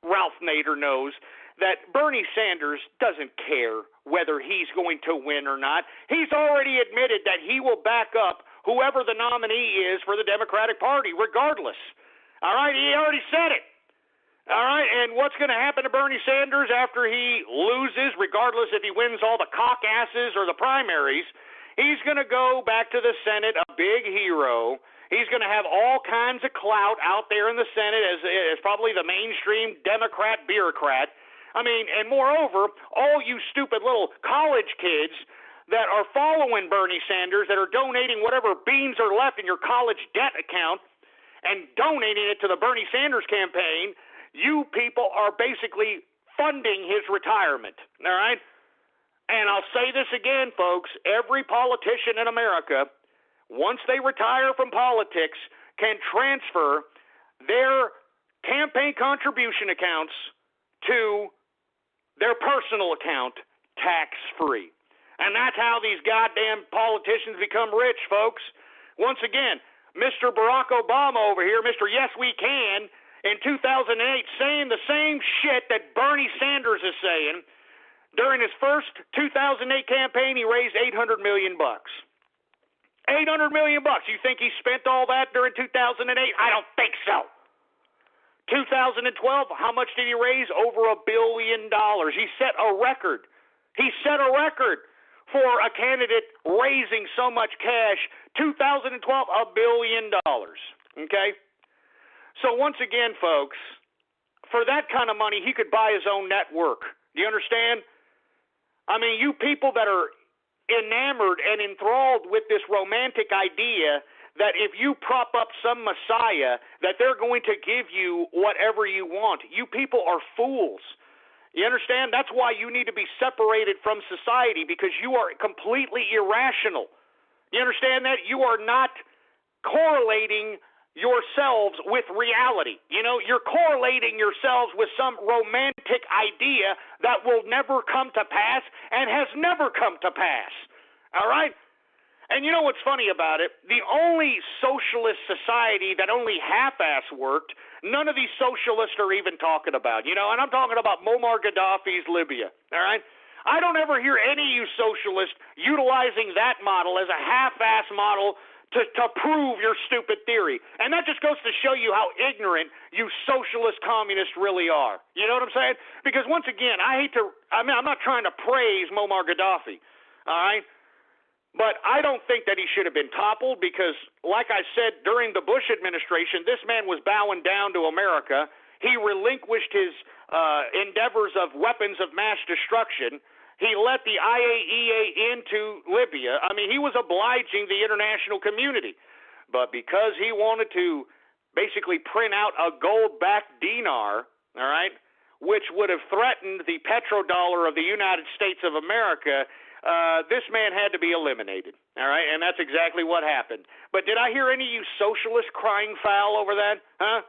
Ralph Nader knows, that Bernie Sanders doesn't care whether he's going to win or not. He's already admitted that he will back up whoever the nominee is for the Democratic Party, regardless. All right, he already said it. All right, and what's going to happen to Bernie Sanders after he loses, regardless if he wins all the caucuses or the primaries? He's going to go back to the Senate a big hero. He's going to have all kinds of clout out there in the Senate as probably the mainstream Democrat bureaucrat. And moreover, all you stupid little college kids that are following Bernie Sanders, that are donating whatever beans are left in your college debt account and donating it to the Bernie Sanders campaign, you people are basically funding his retirement, all right? And I'll say this again, folks, every politician in America, once they retire from politics, can transfer their campaign contribution accounts to their personal account tax-free. And that's how these goddamn politicians become rich, folks. Once again, Mr. Barack Obama over here, Mr. Yes We Can, in 2008, saying the same shit that Bernie Sanders is saying. During his first 2008 campaign, he raised $800 million. $800 million. You think he spent all that during 2008? I don't think so. 2012, how much did he raise? Over $1 billion. He set a record. He set a record for a candidate raising so much cash. 2012, $1 billion. Okay? So once again, folks, for that kind of money, he could buy his own network. Do you understand? You people that are enamored and enthralled with this romantic idea that if you prop up some messiah, that they're going to give you whatever you want. You people are fools. You understand? That's why you need to be separated from society, because you are completely irrational. You understand that? You are not correlating yourselves with reality. You're correlating yourselves with some romantic idea that will never come to pass and has never come to pass. All right? And you know what's funny about it? The only socialist society that only half-ass worked, none of these socialists are even talking about, and I'm talking about Muammar Gaddafi's Libya, all right? I don't ever hear any of you socialists utilizing that model as a half-ass model to prove your stupid theory. And that just goes to show you how ignorant you socialist communists really are. You know what I'm saying? Because once again, I'm not trying to praise Muammar Gaddafi, all right? But I don't think that he should have been toppled because, like I said, during the Bush administration, this man was bowing down to America. He relinquished his endeavors of weapons of mass destruction. He let the IAEA into Libya. He was obliging the international community. But because he wanted to basically print out a gold-backed dinar, all right, which would have threatened the petrodollar of the United States of America, this man had to be eliminated, all right? And that's exactly what happened. But did I hear any of you socialists crying foul over that, huh?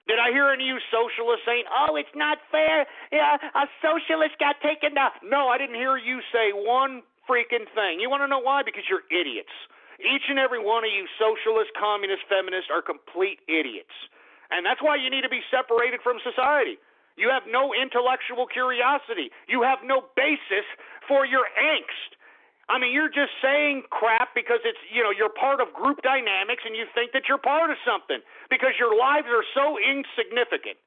Did I hear any of you socialists saying, oh, it's not fair, a socialist got taken down? No, I didn't hear you say one freaking thing. You want to know why? Because you're idiots. Each and every one of you socialist, communist, feminists are complete idiots. And that's why you need to be separated from society. You have no intellectual curiosity. You have no basis for your angst. I mean, you're just saying crap because it's, you're part of group dynamics and you think that you're part of something because your lives are so insignificant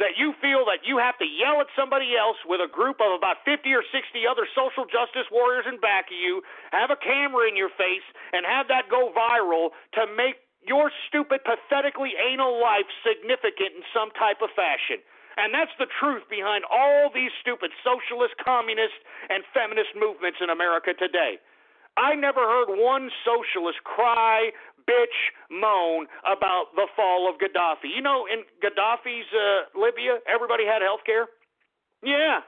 that you feel that you have to yell at somebody else with a group of about 50 or 60 other social justice warriors in back of you, have a camera in your face, and have that go viral to make your stupid, pathetically anal life significant in some type of fashion. And that's the truth behind all these stupid socialist, communist, and feminist movements in America today. I never heard one socialist cry, bitch, moan about the fall of Gaddafi. You know, in Gaddafi's Libya, everybody had health care? Yeah.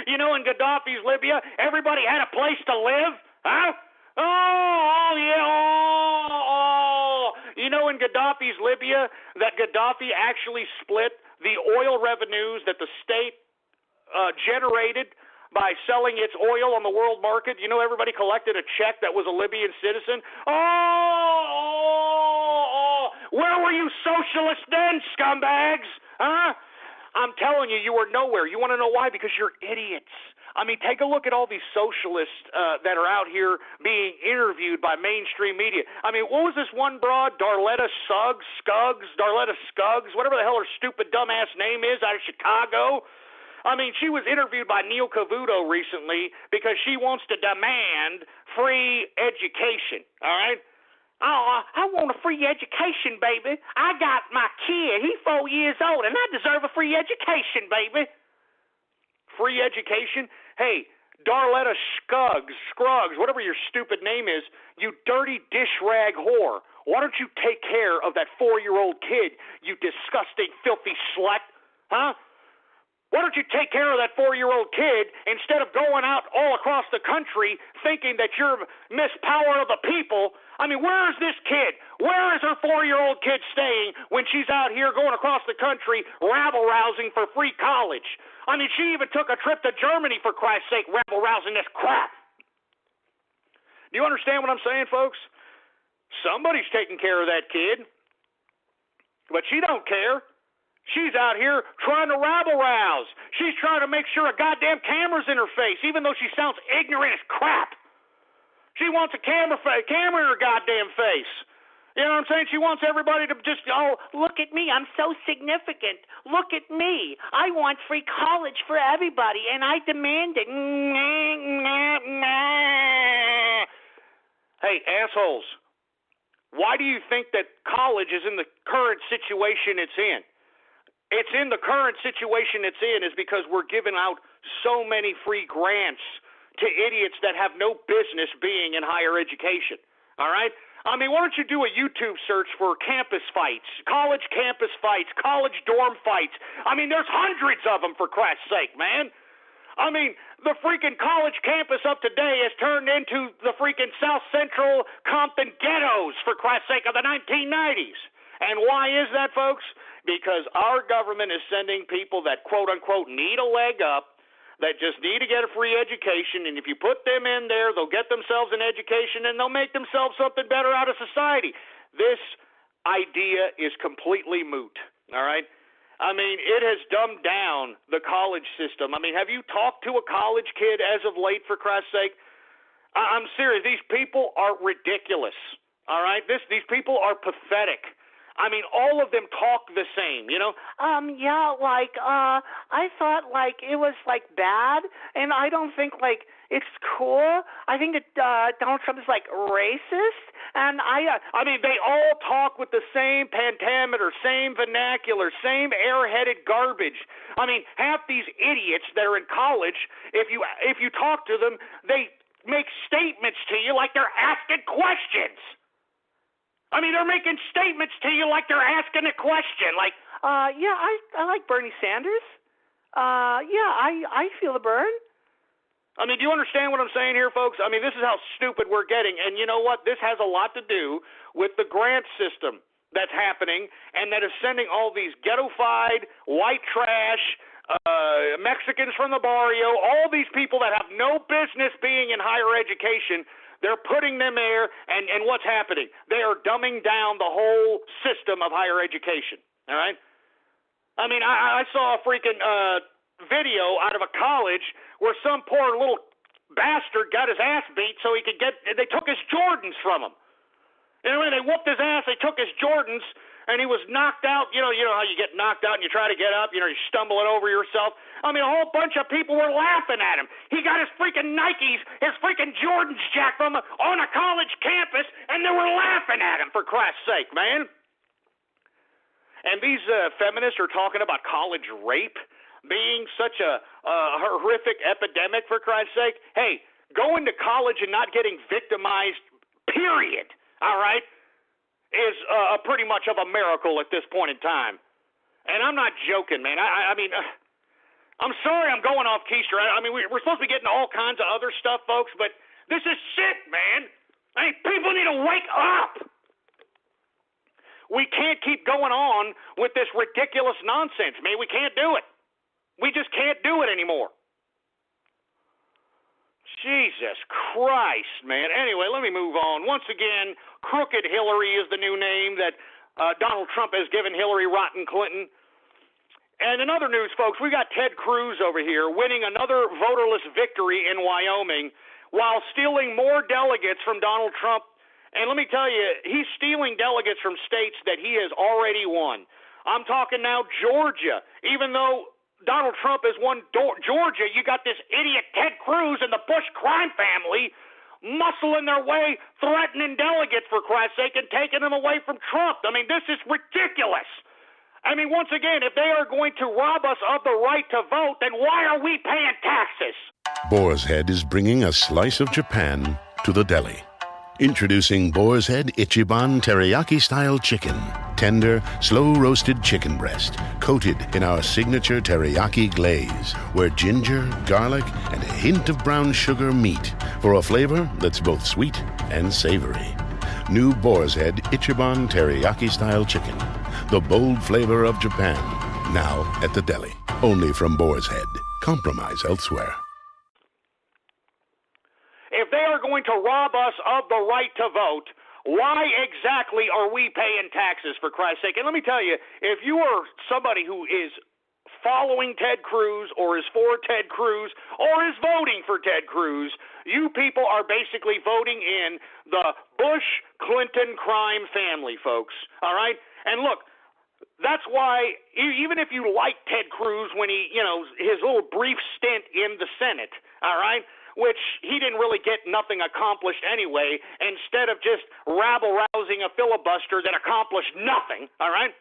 You know, in Gaddafi's Libya, everybody had a place to live? Huh? Oh, yeah. Oh. You know, in Gaddafi's Libya, that Gaddafi actually split the oil revenues that the state generated by selling its oil on the world market. You know, everybody collected a check that was a Libyan citizen. Where were you socialists then, scumbags? Huh? I'm telling you, you were nowhere. You want to know why? Because you're idiots. I mean, take a look at all these socialists that are out here being interviewed by mainstream media. I mean, what was this one broad, Darletta Scuggs, whatever the hell her stupid dumbass name is, out of Chicago? I mean, she was interviewed by Neil Cavuto recently because she wants to demand free education, all right? Oh, I want a free education, baby. I got my kid. He's 4 years old, and I deserve a free education, baby. Free education? Hey, Darletta Scruggs, whatever your stupid name is, you dirty dish rag whore. Why don't you take care of that 4-year-old kid, you disgusting, filthy slut? Huh? Why don't you take care of that 4-year-old kid instead of going out all across the country thinking that you're Miss Power of the People? I mean, where is this kid? Where is her 4-year-old kid staying when she's out here going across the country rabble-rousing for free college? I mean, she even took a trip to Germany, for Christ's sake, rabble-rousing this crap. Do you understand what I'm saying, folks? Somebody's taking care of that kid, but she don't care. She's out here trying to rabble-rouse. She's trying to make sure a goddamn camera's in her face, even though she sounds ignorant as crap. She wants a camera in her goddamn face. You know what I'm saying? She wants everybody to just, look at me. I'm so significant. Look at me. I want free college for everybody, and I demand it. Hey, assholes, why do you think that college is in the current situation it's in? It's in the current situation it's in is because we're giving out so many free grants to idiots that have no business being in higher education. All right? I mean, why don't you do a YouTube search for campus fights, college campus fights, college dorm fights? I mean, there's hundreds of them, for Christ's sake, man. I mean, the freaking college campus of today has turned into the freaking South Central Compton ghettos, for Christ's sake, of the 1990s. And why is that, folks? Because our government is sending people that, quote-unquote, need a leg up, that just need to get a free education, and if you put them in there, they'll get themselves an education, and they'll make themselves something better out of society. This idea is completely moot, all right? I mean, it has dumbed down the college system. I mean, have you talked to a college kid as of late, for Christ's sake? I'm serious. These people are ridiculous, all right? These people are pathetic. I mean, all of them talk the same, you know? I thought, it was, bad, and I don't think, it's cool. I think that Donald Trump is, racist, and I mean, they all talk with the same pentameter, same vernacular, same airheaded garbage. I mean, half these idiots that are in college, if you talk to them, they make statements to you like they're asking questions. I mean, they're making statements to you like they're asking a question. I like Bernie Sanders. I feel the burn. I mean, do you understand what I'm saying here, folks? I mean, this is how stupid we're getting. And you know what? This has a lot to do with the grant system that's happening and that is sending all these ghetto-fied, white trash, Mexicans from the barrio, all these people that have no business being in higher education. They're putting them there, and what's happening? They are dumbing down the whole system of higher education, all right? I mean, I saw a freaking video out of a college where some poor little bastard got his ass beat so he could they took his Jordans from him. Anyway, they whooped his ass, they took his Jordans, and he was knocked out. You know how you get knocked out and you try to get up, you're stumbling over yourself. I mean, a whole bunch of people were laughing at him. He got his freaking Nikes, his freaking Jordans jacked from him on a college campus, and they were laughing at him, for Christ's sake, man. And these feminists are talking about college rape being such a horrific epidemic, for Christ's sake. Hey, going to college and not getting victimized, period, all right, is pretty much of a miracle at this point in time. And I'm not joking, man. I mean, I'm sorry I'm going off keister. I mean, we're supposed to be getting all kinds of other stuff, folks, but this is shit, man. I mean, people need to wake up. We can't keep going on with this ridiculous nonsense, man. We can't do it. We just can't do it anymore. Jesus Christ, man. Anyway, let me move on. Once again, Crooked Hillary is the new name that Donald Trump has given Hillary Rotten Clinton. And in other news, folks, we got Ted Cruz over here winning another voterless victory in Wyoming while stealing more delegates from Donald Trump. And let me tell you, he's stealing delegates from states that he has already won. I'm talking now Georgia. Even though Donald Trump has won Georgia, you got this idiot Ted Cruz and the Bush crime family muscling their way, threatening delegates, for Christ's sake, and taking them away from Trump. I mean, this is ridiculous. I mean, once again, if they are going to rob us of the right to vote, then why are we paying taxes? Boar's Head is bringing a slice of Japan to the deli. Introducing Boar's Head Ichiban Teriyaki-style chicken. Tender, slow-roasted chicken breast, coated in our signature teriyaki glaze, where ginger, garlic, and a hint of brown sugar meet for a flavor that's both sweet and savory. New Boar's Head Ichiban Teriyaki-style chicken. The bold flavor of Japan. Now at the deli. Only from Boar's Head. Compromise elsewhere. If they are going to rob us of the right to vote, why exactly are we paying taxes, for Christ's sake? And let me tell you, if you are somebody who is following Ted Cruz or is for Ted Cruz or is voting for Ted Cruz, you people are basically voting in the Bush-Clinton crime family, folks, all right? And look, that's why, even if you like Ted Cruz when he, his little brief stint in the Senate, all right, which he didn't really get nothing accomplished anyway, instead of just rabble-rousing a filibuster that accomplished nothing, all right?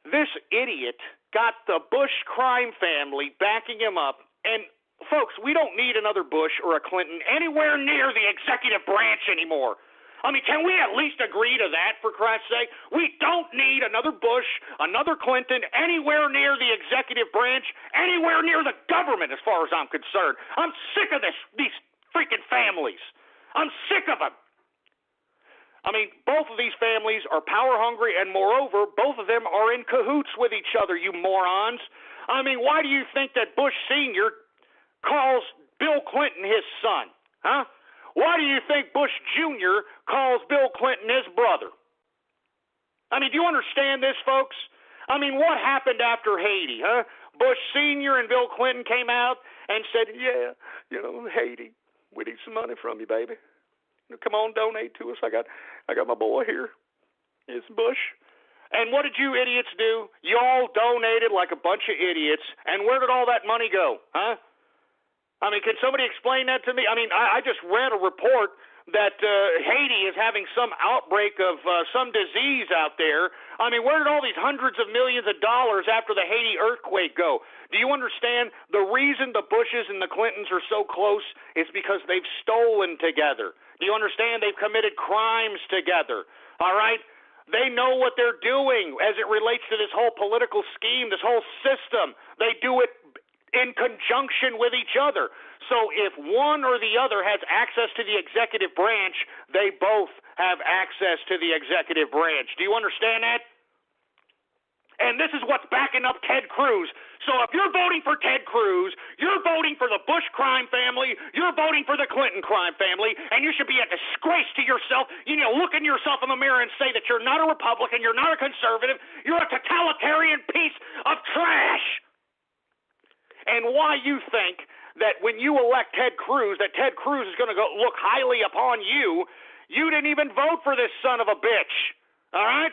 This idiot got the Bush crime family backing him up, and folks, we don't need another Bush or a Clinton anywhere near the executive branch anymore. I mean, can we at least agree to that, for Christ's sake? We don't need another Bush, another Clinton, anywhere near the executive branch, anywhere near the government, as far as I'm concerned. I'm sick of these freaking families. I'm sick of them. I mean, both of these families are power hungry, and moreover, both of them are in cahoots with each other, you morons. I mean, why do you think that Bush Sr. calls Bill Clinton his son, huh? Why do you think Bush Jr. calls Bill Clinton his brother? I mean, do you understand this, folks? I mean, what happened after Haiti, huh? Bush Sr. and Bill Clinton came out and said, yeah, Haiti, we need some money from you, baby. Come on, donate to us. I got my boy here. It's Bush. And what did you idiots do? You all donated like a bunch of idiots. And where did all that money go, huh? I mean, can somebody explain that to me? I mean, I just read a report that Haiti is having some outbreak of some disease out there. I mean, where did all these hundreds of millions of dollars after the Haiti earthquake go? Do you understand the reason the Bushes and the Clintons are so close is because they've stolen together? Do you understand? They've committed crimes together, all right? They know what they're doing as it relates to this whole political scheme, this whole system. They do it in conjunction with each other. So if one or the other has access to the executive branch, they both have access to the executive branch. Do you understand that? And this is what's backing up Ted Cruz. So if you're voting for Ted Cruz, you're voting for the Bush crime family, you're voting for the Clinton crime family, and you should be a disgrace to yourself. You need to look in yourself in the mirror and say that you're not a Republican, you're not a conservative, you're a totalitarian piece of trash. And why you think that when you elect Ted Cruz, that Ted Cruz is going to look highly upon you. You didn't even vote for this son of a bitch, all right?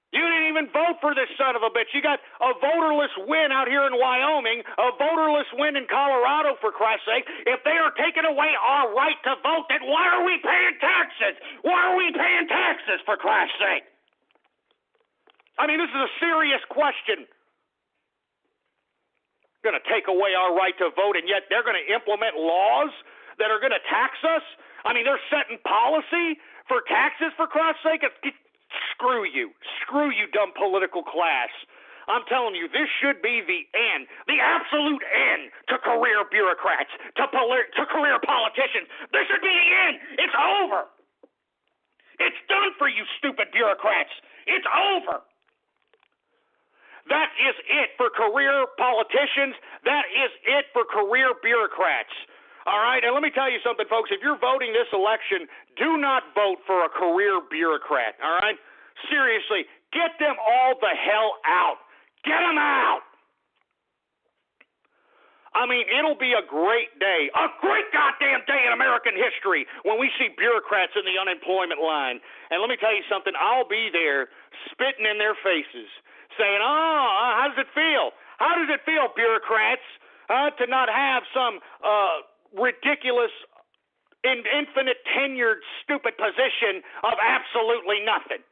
You didn't even vote for this son of a bitch. You got a voterless win out here in Wyoming, a voterless win in Colorado, for Christ's sake. If they are taking away our right to vote, then why are we paying taxes? Why are we paying taxes, for Christ's sake? I mean, this is a serious question. Going to take away our right to vote, and yet they're going to implement laws that are going to tax us? I mean, they're setting policy for taxes, for Christ's sake. Screw you, dumb political class. I'm telling you, this should be the end, the absolute end to career bureaucrats, to career politicians. This should be the end. It's over. It's done for you, stupid bureaucrats. It's over. That is it for career politicians. That is it for career bureaucrats. All right, and let me tell you something, folks. If you're voting this election, do not vote for a career bureaucrat, all right? Seriously, get them all the hell out. Get them out. I mean, it'll be a great day, a great goddamn day in American history when we see bureaucrats in the unemployment line. And let me tell you something, I'll be there spitting in their faces, saying, how does it feel? How does it feel, bureaucrats, to not have some ridiculous, infinite tenured, stupid position of absolutely nothing?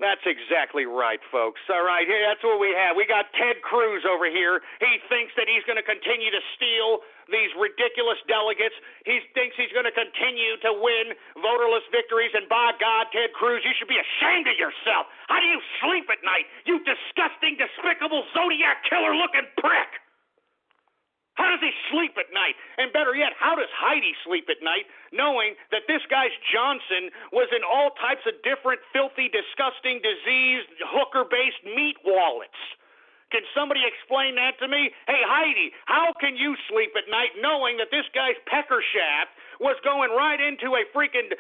That's exactly right, folks. All right, here, that's what we have. We got Ted Cruz over here. He thinks that he's going to continue to steal these ridiculous delegates. He thinks he's going to continue to win voterless victories. And by God, Ted Cruz, you should be ashamed of yourself. How do you sleep at night, you disgusting, despicable, Zodiac killer-looking prick? How does he sleep at night? And better yet, how does Heidi sleep at night knowing that this guy's Johnson was in all types of different filthy, disgusting, diseased, hooker-based meat wallets? Can somebody explain that to me? Hey, Heidi, how can you sleep at night knowing that this guy's pecker shaft was going right into a freaking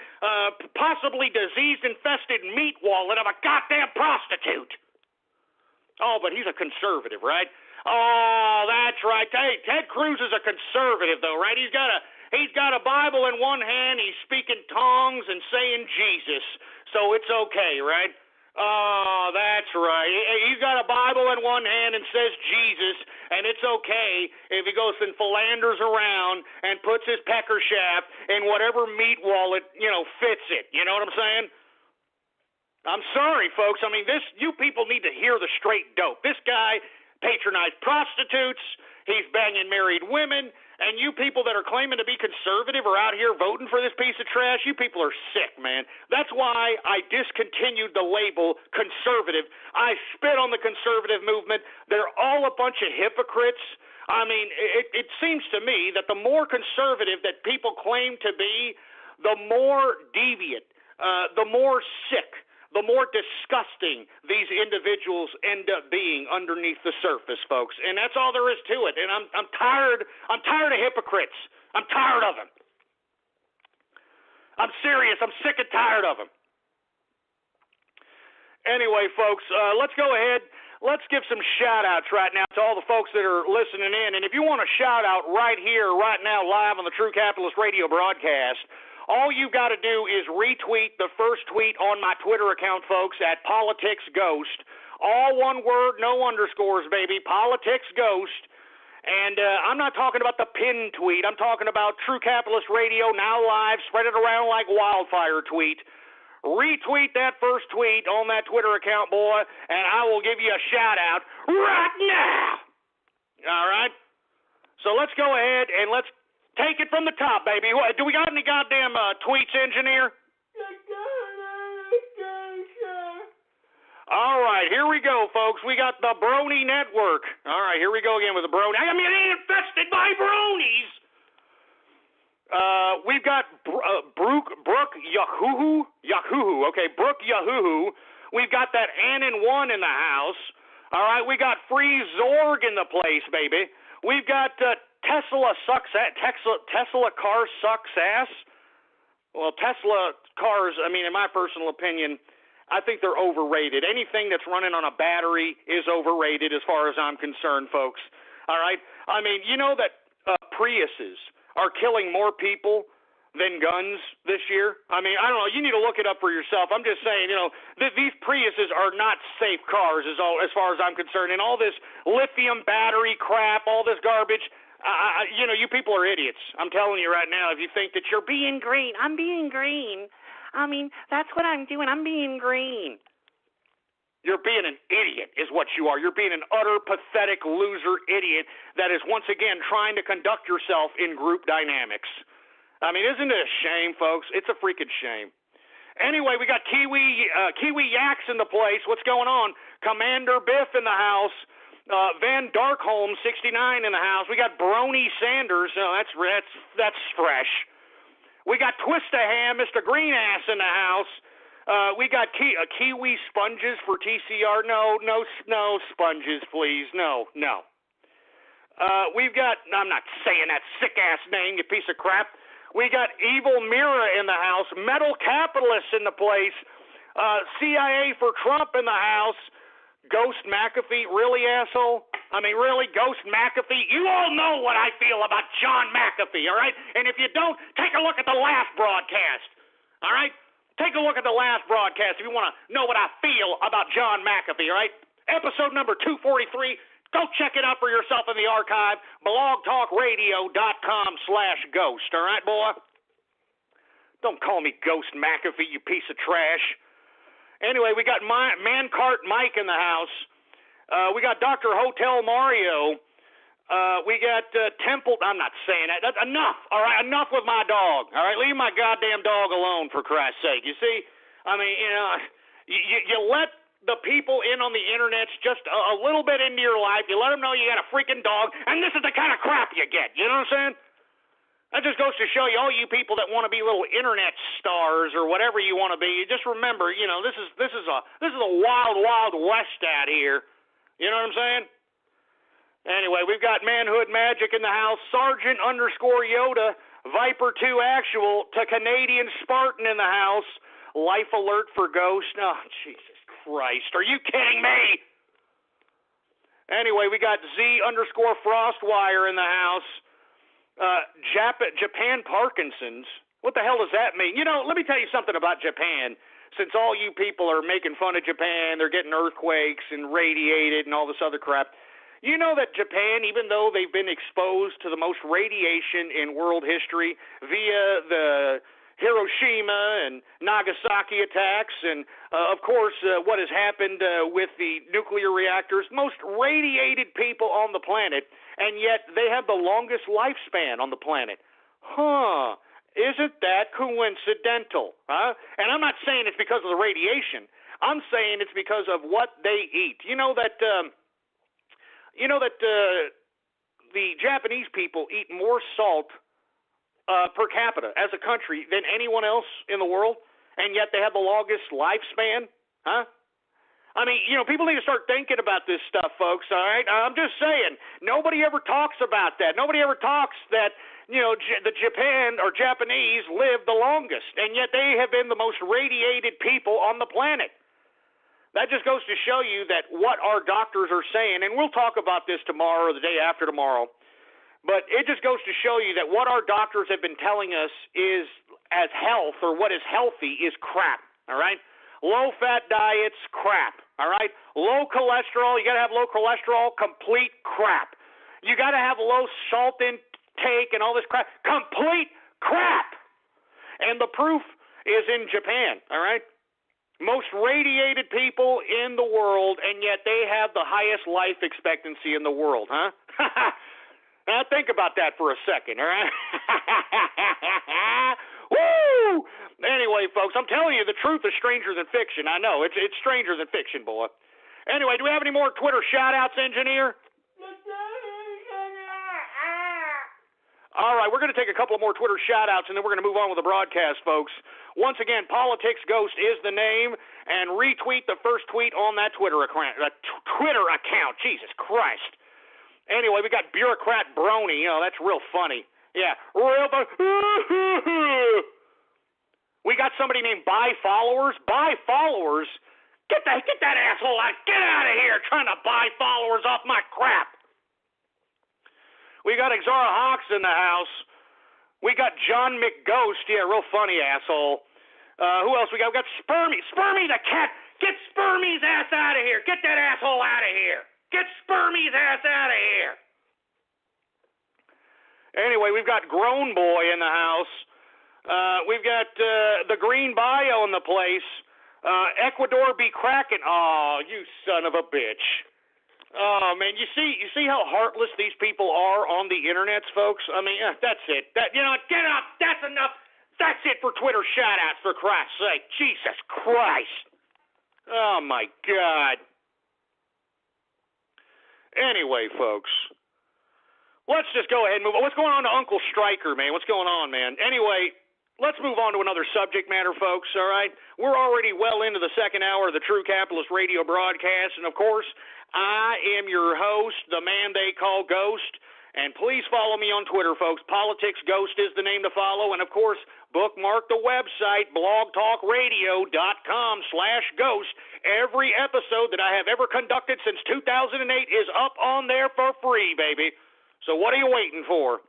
possibly disease-infested meat wallet of a goddamn prostitute? Oh, but he's a conservative, right? Oh, that's right. Hey, Ted Cruz is a conservative, though, right? He's got a Bible in one hand. He's speaking tongues and saying Jesus, so it's okay, right? Oh, that's right. He's got a Bible in one hand and says Jesus, and it's okay if he goes and philanders around and puts his pecker shaft in whatever meat wallet, fits it. You know what I'm saying? I'm sorry, folks. I mean, you people need to hear the straight dope. This guy patronized prostitutes, he's banging married women, and you people that are claiming to be conservative are out here voting for this piece of trash. You people are sick, man. That's why I discontinued the label conservative. I spit on the conservative movement. They're all a bunch of hypocrites. I mean, it seems to me that the more conservative that people claim to be, the more deviant, the more sick, the more disgusting these individuals end up being underneath the surface, folks. And that's all there is to it. And I'm tired of hypocrites. I'm tired of them. I'm serious. I'm sick and tired of them. Anyway, folks, let's go ahead. Let's give some shout-outs right now to all the folks that are listening in. And if you want a shout-out right here, right now, live on the True Capitalist Radio broadcast, all you've got to do is retweet the first tweet on my Twitter account, folks, at PoliticsGhost. All one word, no underscores, baby, PoliticsGhost. And I'm not talking about the pinned tweet. I'm talking about True Capitalist Radio, now live, spread it around like wildfire tweet. Retweet that first tweet on that Twitter account, boy, and I will give you a shout-out right now. All right? So let's go ahead and let's take it from the top, baby. Do we got any goddamn tweets, engineer? All right, here we go, folks. We got the Brony Network. All right, here we go again with the Brony. I mean, it ain't infested by bronies. We've got Brooke Yahoo. Okay, Brooke Yahoo. We've got that N1 in the house. All right, we got Free Zorg in the place, baby. We've got Tesla car sucks ass. Well, Tesla cars, I mean, in my personal opinion, I think they're overrated. Anything that's running on a battery is overrated as far as I'm concerned, folks. all right? I mean, you know that Priuses are killing more people than guns this year? I mean, I don't know. You need to look it up for yourself. I'm just saying, you know, these Priuses are not safe cars as far as I'm concerned. And all this lithium battery crap, all this garbage, you know, you people are idiots. I'm telling you right now, if you think that you're being green, I'm being green. I mean, that's what I'm doing. I'm being green. You're being an idiot is what you are. You're being an utter, pathetic, loser idiot that is once again trying to conduct yourself in group dynamics. I mean, isn't it a shame, folks? It's a freaking shame. Anyway, we got Kiwi Yaks in the place. What's going on? Commander Biff in the house. Van Darkholm 69 in the house. We got Brony Sanders. Oh, that's fresh. We got Twist-A-Ham, Mr. Green Ass in the house. We got Kiwi Sponges for TCR. No sponges, please. No. We've got, I'm not saying that sick-ass name, you piece of crap. We got Evil Mira in the house. Metal Capitalists in the place. CIA for Trump in the house. Ghost McAfee, really, asshole? I mean, really, Ghost McAfee? You all know what I feel about John McAfee, all right? And if you don't, take a look at the last broadcast, all right? Take a look at the last broadcast if you want to know what I feel about John McAfee, all right? Episode number 243. Go check it out for yourself in the archive, blogtalkradio.com/ghost, all right, boy? Don't call me Ghost McAfee, you piece of trash. Anyway, we got Mancart Mike in the house. We got Dr. Hotel Mario. We got Temple. I'm not saying that. That's enough. All right, enough with my dog. All right, leave my goddamn dog alone, for Christ's sake. You see, I mean, you know, you let the people in on the internet just a little bit into your life. You let them know you got a freaking dog, and this is the kind of crap you get. You know what I'm saying? That just goes to show you, all you people that want to be little internet stars or whatever you want to be. You just remember, you know, this is a wild, wild west out here. You know what I'm saying? Anyway, we've got Manhood Magic in the house. Sergeant _Yoda, Viper 2 Actual, to Canadian Spartan in the house. Life alert for Ghost. Oh, Jesus Christ. Are you kidding me? Anyway, we got Z _Frostwire in the house. Japan Parkinson's. What the hell does that mean? You know, let me tell you something about Japan. Since all you people are making fun of Japan, they're getting earthquakes and radiated and all this other crap. You know that Japan, even though they've been exposed to the most radiation in world history via the Hiroshima and Nagasaki attacks and, of course, what has happened with the nuclear reactors, most radiated people on the planet, and yet they have the longest lifespan on the planet. Huh. Isn't that coincidental? Huh? And I'm not saying it's because of the radiation. I'm saying it's because of what they eat. You know that the Japanese people eat more salt per capita as a country than anyone else in the world, and yet they have the longest lifespan? Huh? I mean, you know, people need to start thinking about this stuff, folks, all right? I'm just saying, nobody ever talks about that. Nobody ever talks that, you know, the Japan or Japanese live the longest, and yet they have been the most radiated people on the planet. That just goes to show you that what our doctors are saying, and we'll talk about this tomorrow or the day after tomorrow, but it just goes to show you that what our doctors have been telling us is as health, or what is healthy, is crap, all right? Low-fat diets, crap, all right? Low cholesterol, you got to have low cholesterol, complete crap. You got to have low salt intake and all this crap, complete crap. And the proof is in Japan, all right? Most radiated people in the world, and yet they have the highest life expectancy in the world, huh? Now think about that for a second, all right? Woo! Anyway, folks, I'm telling you, the truth is stranger than fiction. I know, it's stranger than fiction, boy. Anyway, do we have any more Twitter shout-outs, engineer? All right, we're going to take a couple more Twitter shout-outs, and then we're going to move on with the broadcast, folks. Once again, Politics Ghost is the name, and retweet the first tweet on that Twitter account. Jesus Christ. Anyway, we got Bureaucrat Brony. Oh, that's real funny. Yeah, we got somebody named Buy Followers. Buy Followers? Get that asshole out. Get out of here trying to buy followers off my crap. We got Exara Hawks in the house. We got John McGhost. Yeah, real funny asshole. Who else we got? We got Spermy. Spermy the cat. Get Spermy's ass out of here. Get that asshole out of here. Get Spermy's ass out of here. Anyway, we've got Grown Boy in the house. We've got the Green Bio in the place. Ecuador be cracking. Oh, you son of a bitch. Oh, man, you see how heartless these people are on the internets, folks? I mean, that's it. Get up. That's enough. That's it for Twitter shout-outs, for Christ's sake. Jesus Christ. Oh, my God. Anyway, folks, let's just go ahead and move on. What's going on to Uncle Stryker, man? What's going on, man? Anyway, let's move on to another subject matter, folks, all right? We're already well into the second hour of the True Capitalist Radio broadcast, and, of course, I am your host, the man they call Ghost, and please follow me on Twitter, folks. Politics Ghost is the name to follow, and, of course, bookmark the website, blogtalkradio.com/ghost. Every episode that I have ever conducted since 2008 is up on there for free, baby. So what are you waiting for?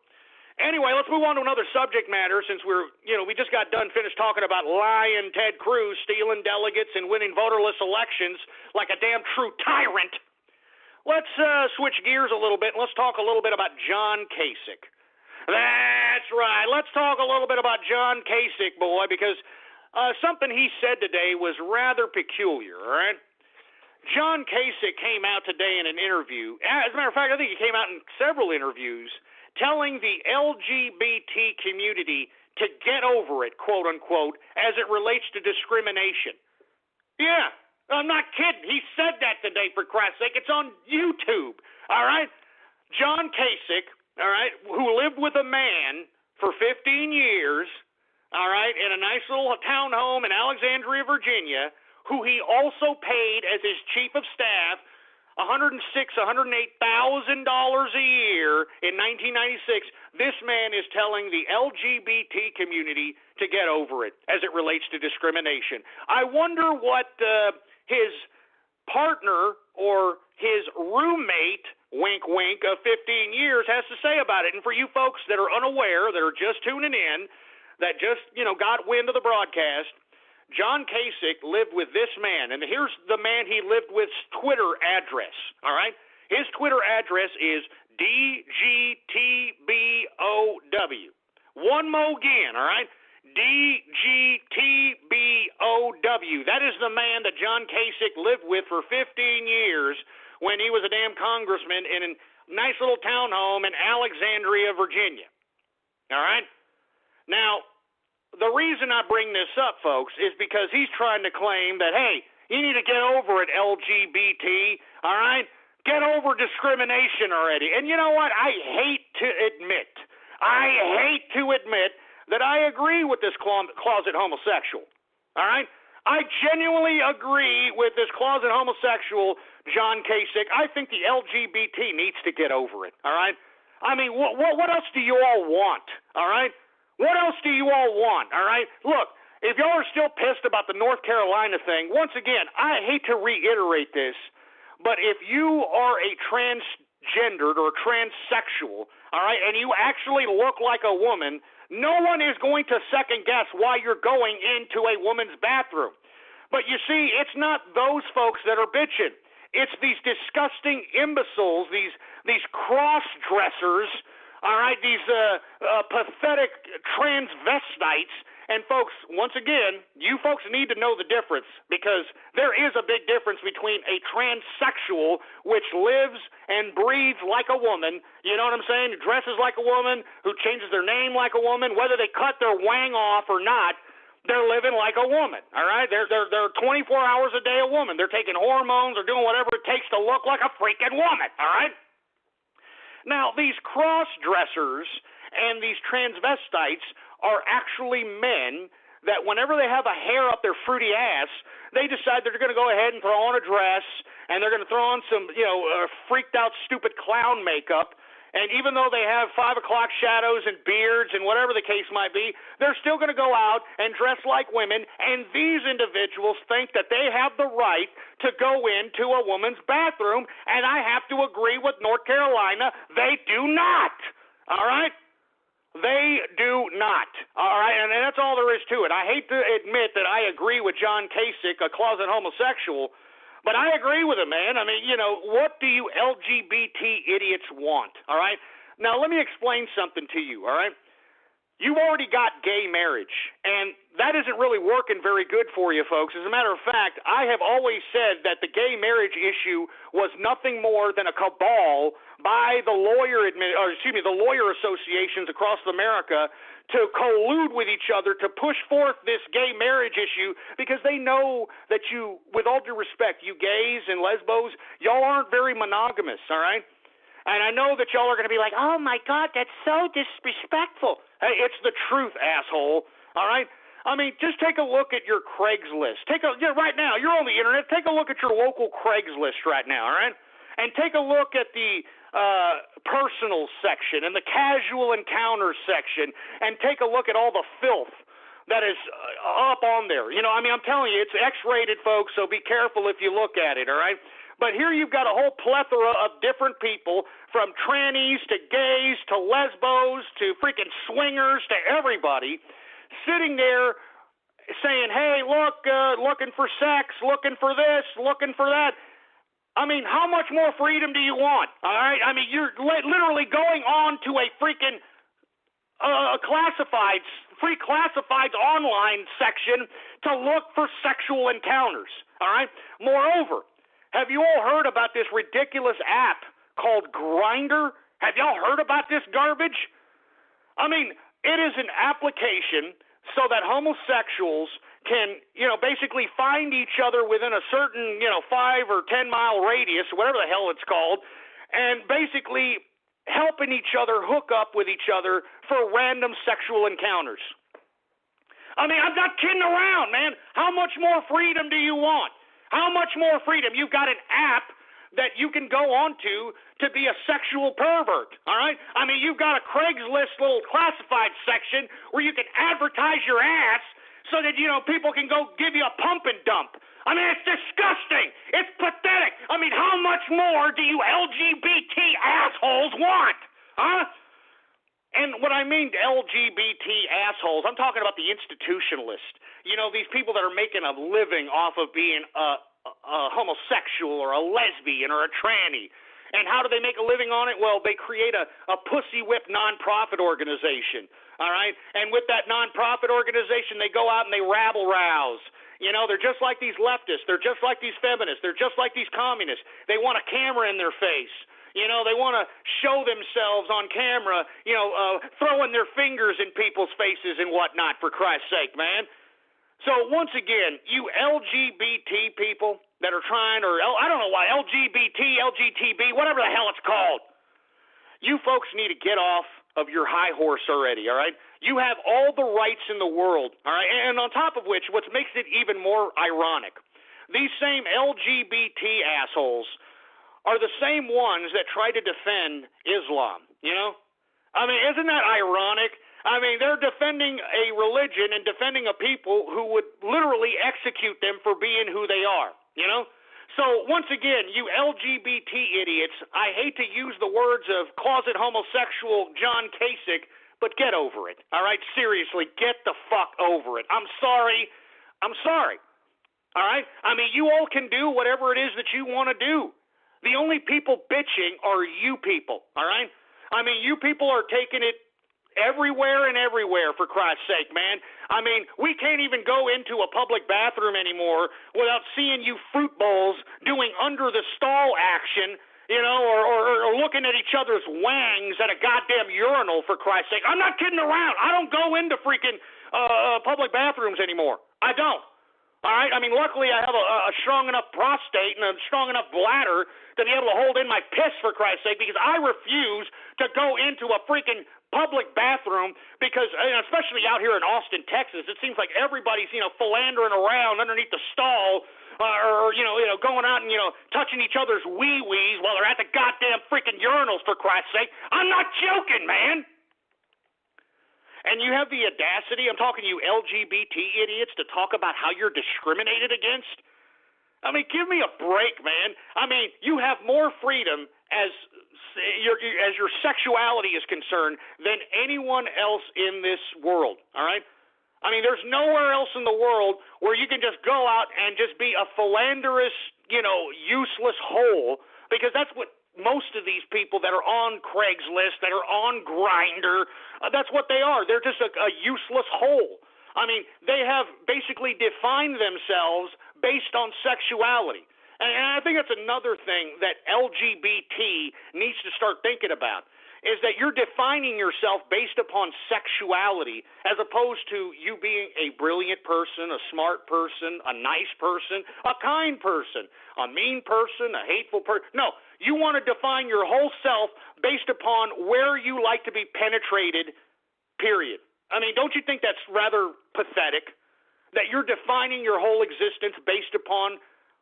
Anyway, let's move on to another subject matter since we just got done finished talking about lying Ted Cruz, stealing delegates, and winning voterless elections like a damn true tyrant. Let's switch gears a little bit and let's talk a little bit about John Kasich. That's right. Let's talk a little bit about John Kasich, boy, because something he said today was rather peculiar, all right? John Kasich came out today in an interview. As a matter of fact, I think he came out in several interviews telling the LGBT community to get over it, quote unquote, as it relates to discrimination. Yeah, I'm not kidding. He said that today, for Christ's sake. It's on YouTube, all right? John Kasich, all right, who lived with a man for 15 years, all right, in a nice little townhome in Alexandria, Virginia, who he also paid as his chief of staff $106,000, $108,000 a year in 1996. This man is telling the LGBT community to get over it as it relates to discrimination. I wonder what his partner or his roommate, wink, wink, of 15 years has to say about it. And for you folks that are unaware, that are just tuning in, that just, got wind of the broadcast, John Kasich lived with this man, and here's the man he lived with's Twitter address, all right? His Twitter address is DGTBOW. One more again, all right? DGTBOW. That is the man that John Kasich lived with for 15 years when he was a damn congressman in a nice little townhome in Alexandria, Virginia, all right? Now, the reason I bring this up, folks, is because he's trying to claim that, hey, you need to get over it, LGBT, all right? Get over discrimination already. And you know what? I hate to admit that I agree with this closet homosexual, all right? I genuinely agree with this closet homosexual, John Kasich. I think the LGBT needs to get over it, all right? I mean, what else do you all want, all right? What else do you all want, all right? Look, if y'all are still pissed about the North Carolina thing, once again, I hate to reiterate this, but if you are a transgendered or transsexual, all right, and you actually look like a woman, no one is going to second-guess why you're going into a woman's bathroom. But you see, it's not those folks that are bitching. It's these disgusting imbeciles, these cross-dressers, all right, these pathetic transvestites. And, folks, once again, you folks need to know the difference, because there is a big difference between a transsexual, which lives and breathes like a woman, you know what I'm saying, who dresses like a woman, who changes their name like a woman, whether they cut their wang off or not, they're living like a woman, all right? They're 24 hours a day a woman. They're taking hormones or doing whatever it takes to look like a freaking woman, all right? Now, these cross-dressers and these transvestites are actually men that whenever they have a hair up their fruity ass, they decide they're going to go ahead and throw on a dress, and they're going to throw on some, freaked-out, stupid clown makeup. And even though they have 5 o'clock shadows and beards and whatever the case might be, they're still going to go out and dress like women And these individuals think that they have the right to go into a woman's bathroom, and I have to agree with North Carolina, they do not. All right? They do not. All right? And that's all there is to it. I hate to admit that I agree with John Kasich, a closet homosexual, but I agree with him, man. I mean, what do you LGBT idiots want? All right? Now, let me explain something to you, all right? You've already got gay marriage, and that isn't really working very good for you, folks. As a matter of fact, I have always said that the gay marriage issue was nothing more than a cabal by the lawyer associations across America to collude with each other to push forth this gay marriage issue because they know that you, with all due respect, you gays and lesbos, y'all aren't very monogamous, all right? And I know that y'all are going to be like, oh, my God, that's so disrespectful. Hey, it's the truth, asshole, all right? I mean, just take a look at your Craigslist. Right now, you're on the internet. Take a look at your local Craigslist right now, all right? And take a look at the personal section and the casual encounters section, and take a look at all the filth that is up on there. I'm telling you, it's X-rated, folks, so be careful if you look at it, all right? But here you've got a whole plethora of different people, from trannies to gays to lesbos to freaking swingers to everybody, sitting there saying, hey, look, looking for sex, looking for this, looking for that. I mean, how much more freedom do you want? All right? I mean, you're literally going on to a freaking free classifieds online section to look for sexual encounters. All right? Moreover, have you all heard about this ridiculous app called Grindr? Have y'all heard about this garbage? I mean, it is an application so that homosexuals can, basically find each other within a certain, 5 or 10 mile radius, whatever the hell it's called, and basically helping each other hook up with each other for random sexual encounters. I mean, I'm not kidding around, man. How much more freedom do you want? How much more freedom? You've got an app that you can go onto to be a sexual pervert, all right? I mean, you've got a Craigslist little classified section where you can advertise your ass so that, people can go give you a pump and dump. I mean, it's disgusting. It's pathetic. I mean, how much more do you LGBT assholes want, huh? And when I mean LGBT assholes, I'm talking about the institutionalists. These people that are making a living off of being a homosexual or a lesbian or a tranny. And how do they make a living on it? Well, they create a pussy whip nonprofit organization, all right? And with that nonprofit organization, they go out and they rabble-rouse. They're just like these leftists. They're just like these feminists. They're just like these communists. They want a camera in their face. They want to show themselves on camera, throwing their fingers in people's faces and whatnot, for Christ's sake, man. So once again, you LGBT people that are trying, or I don't know why, LGBT, LGTB, whatever the hell it's called, you folks need to get off of your high horse already, all right? You have all the rights in the world, all right? And on top of which, what makes it even more ironic, these same LGBT assholes are the same ones that try to defend Islam, I mean, isn't that ironic? I mean, they're defending a religion and defending a people who would literally execute them for being who they are, So once again, you LGBT idiots, I hate to use the words of closet homosexual John Kasich, but get over it, all right? Seriously, get the fuck over it. I'm sorry, all right? I mean, you all can do whatever it is that you want to do. The only people bitching are you people, all right? I mean, you people are taking it everywhere, for Christ's sake, man. I mean, we can't even go into a public bathroom anymore without seeing you fruit bowls doing under the stall action, or looking at each other's wangs at a goddamn urinal, for Christ's sake. I'm not kidding around. I don't go into freaking public bathrooms anymore. I don't. All right? I mean, luckily I have a strong enough prostate and a strong enough bladder to be able to hold in my piss, for Christ's sake, because I refuse to go into a freaking public bathroom because, especially out here in Austin, Texas, it seems like everybody's, philandering around underneath the stall or going out and, touching each other's wee-wees while they're at the goddamn freaking urinals, for Christ's sake. I'm not joking, man. And you have the audacity, I'm talking to you LGBT idiots, to talk about how you're discriminated against? I mean, give me a break, man. I mean, you have more freedom as your sexuality is concerned than anyone else in this world, all right? I mean, there's nowhere else in the world where you can just go out and just be a philanderous, useless hole, because that's what most of these people that are on Craigslist, that are on Grindr, that's what they are. They're just a useless hole. I mean, they have basically defined themselves based on sexuality. And I think that's another thing that LGBT needs to start thinking about, is that you're defining yourself based upon sexuality as opposed to you being a brilliant person, a smart person, a nice person, a kind person, a mean person, a hateful person. No, you want to define your whole self based upon where you like to be penetrated, period. I mean, don't you think that's rather pathetic, that you're defining your whole existence based upon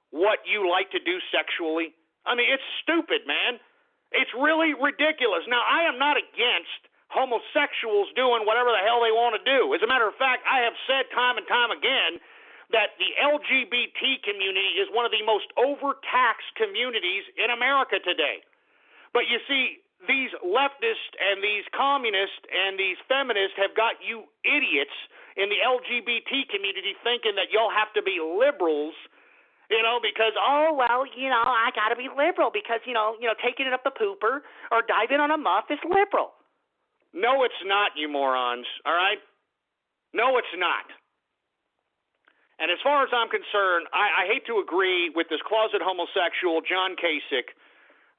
what you like to do sexually? I mean, it's stupid, man. It's really ridiculous. Now, I am not against homosexuals doing whatever the hell they want to do. As a matter of fact, I have said time and time again that the LGBT community is one of the most overtaxed communities in America today. But you see, these leftists and these communists and these feminists have got you idiots in the LGBT community thinking that y'all have to be liberals, because, I got to be liberal because, taking it up the pooper or diving on a muff is liberal. No, it's not, you morons, all right? No, it's not. And as far as I'm concerned, I hate to agree with this closet homosexual, John Kasich,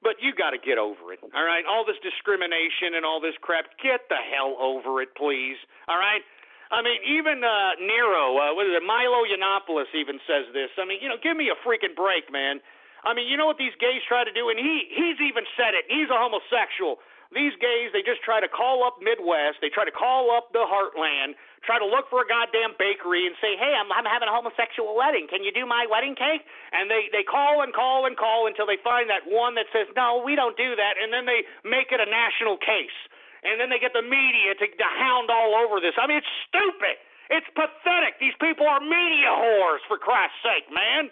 but you got to get over it, all right? All this discrimination and all this crap, get the hell over it, please, all right? I mean, even Nero, Milo Yiannopoulos even says this. I mean, give me a freaking break, man. I mean, you know what these gays try to do? And he's even said it. He's a homosexual. These gays, they just try to call up Midwest. They try to call up the Heartland, try to look for a goddamn bakery and say, hey, I'm having a homosexual wedding. Can you do my wedding cake? And they call and call and call until they find that one that says, no, we don't do that. And then they make it a national case. And then they get the media to hound all over this. I mean, it's stupid. It's pathetic. These people are media whores, for Christ's sake, man.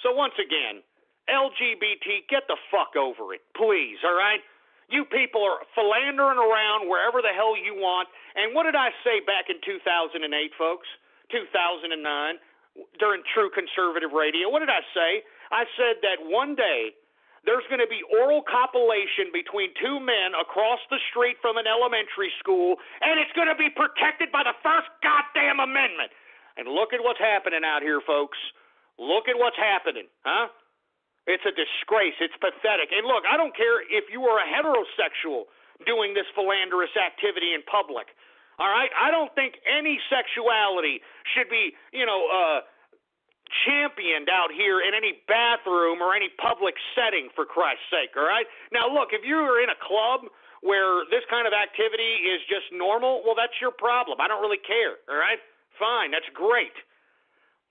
So once again, LGBT, get the fuck over it, please, all right? You people are philandering around wherever the hell you want. And what did I say back in 2008, folks? 2009, during True Conservative Radio. What did I say? I said that one day there's going to be oral copulation between two men across the street from an elementary school, and it's going to be protected by the First Goddamn Amendment. And look at what's happening out here, folks. Look at what's happening, huh? It's a disgrace. It's pathetic. And look, I don't care if you are a heterosexual doing this philanderous activity in public, all right? I don't think any sexuality should be, championed out here in any bathroom or any public setting, for Christ's sake, all right? Now, look, if you're in a club where this kind of activity is just normal, well, that's your problem. I don't really care, all right? Fine, that's great.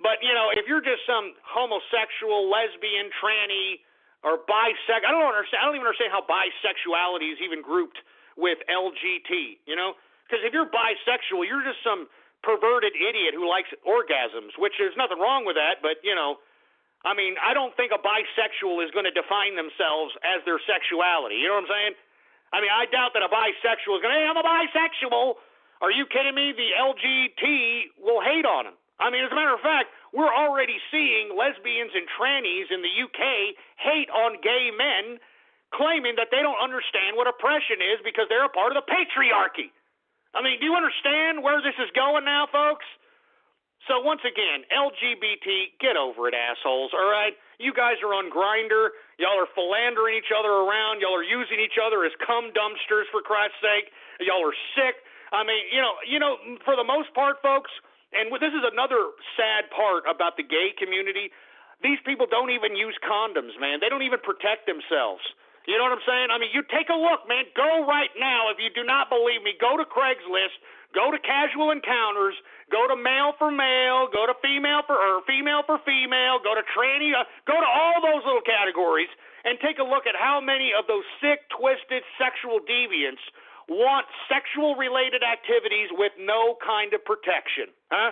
But, if you're just some homosexual, lesbian, tranny, or bisexual, I don't even understand how bisexuality is even grouped with LGBT, Because if you're bisexual, you're just some perverted idiot who likes orgasms, which there's nothing wrong with that, but, I don't think a bisexual is going to define themselves as their sexuality. You know what I'm saying? I doubt that a bisexual is going to, hey, I'm a bisexual. Are you kidding me? The LGBT will hate on him. As a matter of fact, we're already seeing lesbians and trannies in the UK hate on gay men, claiming that they don't understand what oppression is because they're a part of the patriarchy. Do you understand where this is going now, folks? So once again, LGBT, get over it, assholes, all right? You guys are on Grindr. Y'all are philandering each other around. Y'all are using each other as cum dumpsters, for Christ's sake. Y'all are sick. For the most part, folks, and this is another sad part about the gay community, these people don't even use condoms, man. They don't even protect themselves. You know what I'm saying? You take a look, man. Go right now. If you do not believe me, go to Craigslist, go to Casual Encounters, go to Male for Male, go to Female for Female, go to Tranny, go to all those little categories and take a look at how many of those sick, twisted sexual deviants want sexual-related activities with no kind of protection, huh?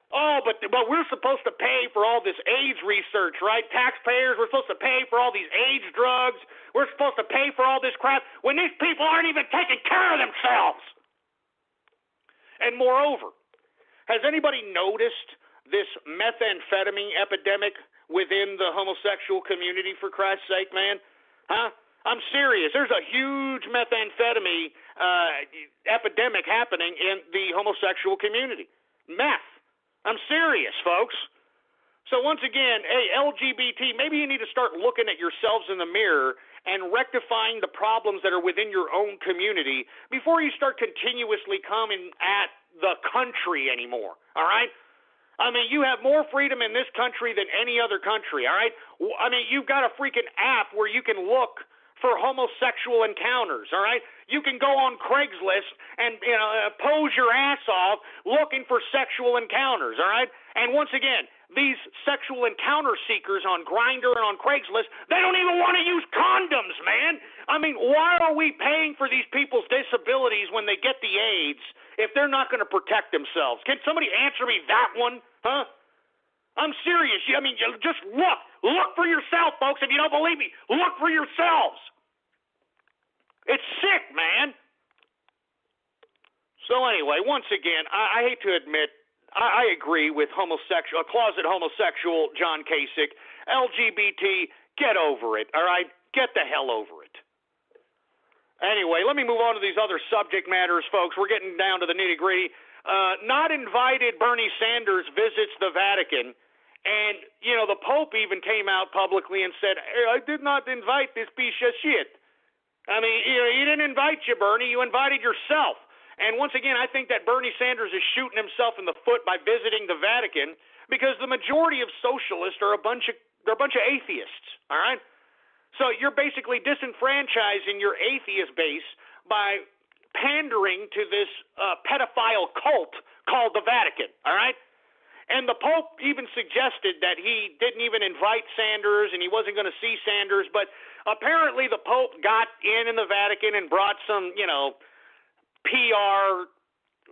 Oh, but we're supposed to pay for all this AIDS research, right? Taxpayers, we're supposed to pay for all these AIDS drugs. We're supposed to pay for all this crap when these people aren't even taking care of themselves. And moreover, has anybody noticed this methamphetamine epidemic within the homosexual community, for Christ's sake, man? Huh? I'm serious. There's a huge methamphetamine epidemic happening in the homosexual community. Meth. I'm serious, folks. So once again, hey, LGBT, maybe you need to start looking at yourselves in the mirror and rectifying the problems that are within your own community before you start continuously coming at the country anymore, all right? I mean, you have more freedom in this country than any other country, all right? I mean, you've got a freaking app where you can look for homosexual encounters, all right? You can go on Craigslist and pose your ass off looking for sexual encounters, all right? And once again, these sexual encounter seekers on Grindr and on Craigslist, they don't even want to use condoms, man. I mean, why are we paying for these people's disabilities when they get the AIDS if they're not going to protect themselves? Can somebody answer me that one, huh? I'm serious. I mean, just look. Look for yourself, folks. If you don't believe me, look for yourselves. It's sick, man. So anyway, once again, I hate to admit, I agree with closet homosexual John Kasich. LGBT, get over it, all right? Get the hell over it. Anyway, let me move on to these other subject matters, folks. We're getting down to the nitty-gritty. Not invited Bernie Sanders visits the Vatican. And, the Pope even came out publicly and said, hey, I did not invite this piece of shit. I mean, he didn't invite you, Bernie. You invited yourself. And once again, I think that Bernie Sanders is shooting himself in the foot by visiting the Vatican because the majority of socialists are a bunch of atheists, all right? So you're basically disenfranchising your atheist base by pandering to this pedophile cult called the Vatican, all right? And the Pope even suggested that he didn't even invite Sanders and he wasn't going to see Sanders, but apparently the Pope got in the Vatican and brought some, PR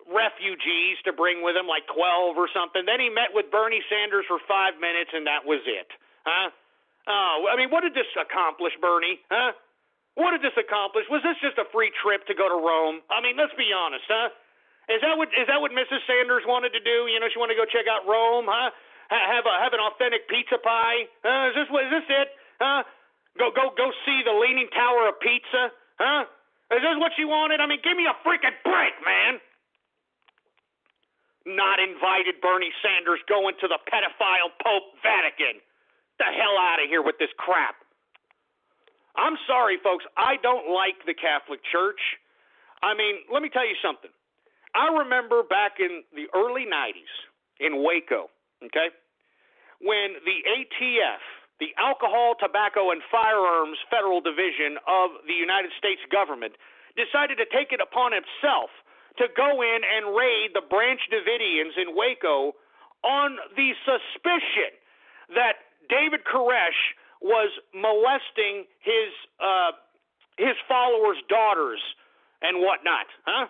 refugees to bring with him, like 12 or something. Then he met with Bernie Sanders for 5 minutes, and that was it. Huh? Oh, I mean, what did this accomplish, Bernie? Huh? What did this accomplish? Was this just a free trip to go to Rome? I mean, let's be honest, huh? Is that what Mrs. Sanders wanted to do? She wanted to go check out Rome, huh? Have an authentic pizza pie? Is this it? Huh? Go see the Leaning Tower of Pizza? Huh? Is this what she wanted? I mean, give me a freaking break, man. Not invited Bernie Sanders going to the pedophile Pope Vatican. The hell out of here with this crap. I'm sorry, folks. I don't like the Catholic Church. I mean, let me tell you something. I remember back in the early 90s in Waco, okay, when the ATF, the Alcohol, Tobacco, and Firearms Federal Division of the United States government, decided to take it upon itself to go in and raid the Branch Davidians in Waco on the suspicion that David Koresh was molesting his followers' daughters and whatnot, huh?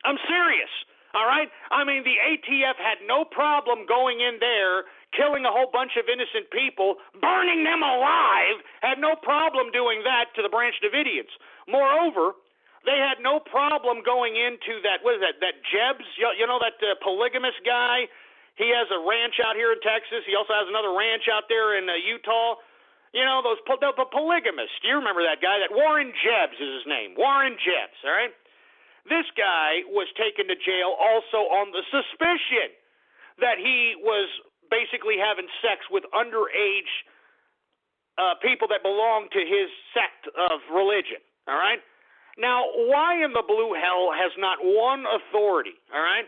I'm serious, all right? I mean, the ATF had no problem going in there, killing a whole bunch of innocent people, burning them alive, had no problem doing that to the Branch Davidians. Moreover, they had no problem going into that, what is that Jebs, that polygamous guy? He has a ranch out here in Texas. He also has another ranch out there in Utah. The polygamists. Do you remember that guy? That Warren Jebs is his name. Warren Jebs, all right? This guy was taken to jail also on the suspicion that he was basically having sex with underage people that belong to his sect of religion, all right? Now, why in the blue hell has not one authority, all right?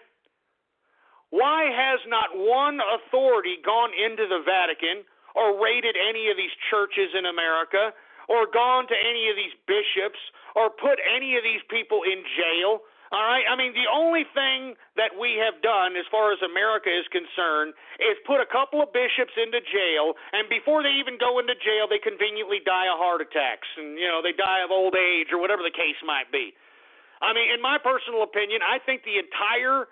Why has not one authority gone into the Vatican or raided any of these churches in America or gone to any of these bishops or put any of these people in jail? All right? I mean, the only thing that we have done as far as America is concerned is put a couple of bishops into jail, and before they even go into jail, they conveniently die of heart attacks, and, they die of old age or whatever the case might be. I mean, in my personal opinion, I think the entire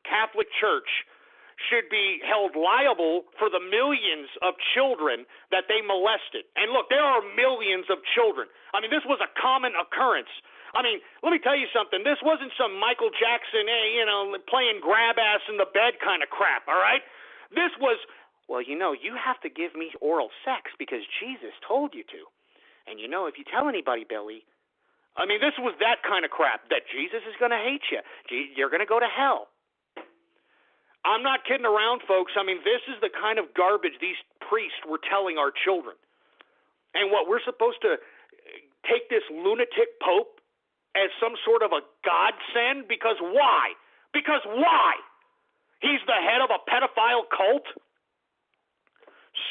Catholic Church should be held liable for the millions of children that they molested. And look, there are millions of children. I mean, this was a common occurrence. I mean, let me tell you something. This wasn't some Michael Jackson, playing grab ass in the bed kind of crap, all right? This was, well, you have to give me oral sex because Jesus told you to. And if you tell anybody, Billy, I mean, this was that kind of crap, that Jesus is going to hate you. You're going to go to hell. I'm not kidding around, folks. I mean, this is the kind of garbage these priests were telling our children. And what, we're supposed to take this lunatic pope as some sort of a godsend? Because why? Because why? He's the head of a pedophile cult?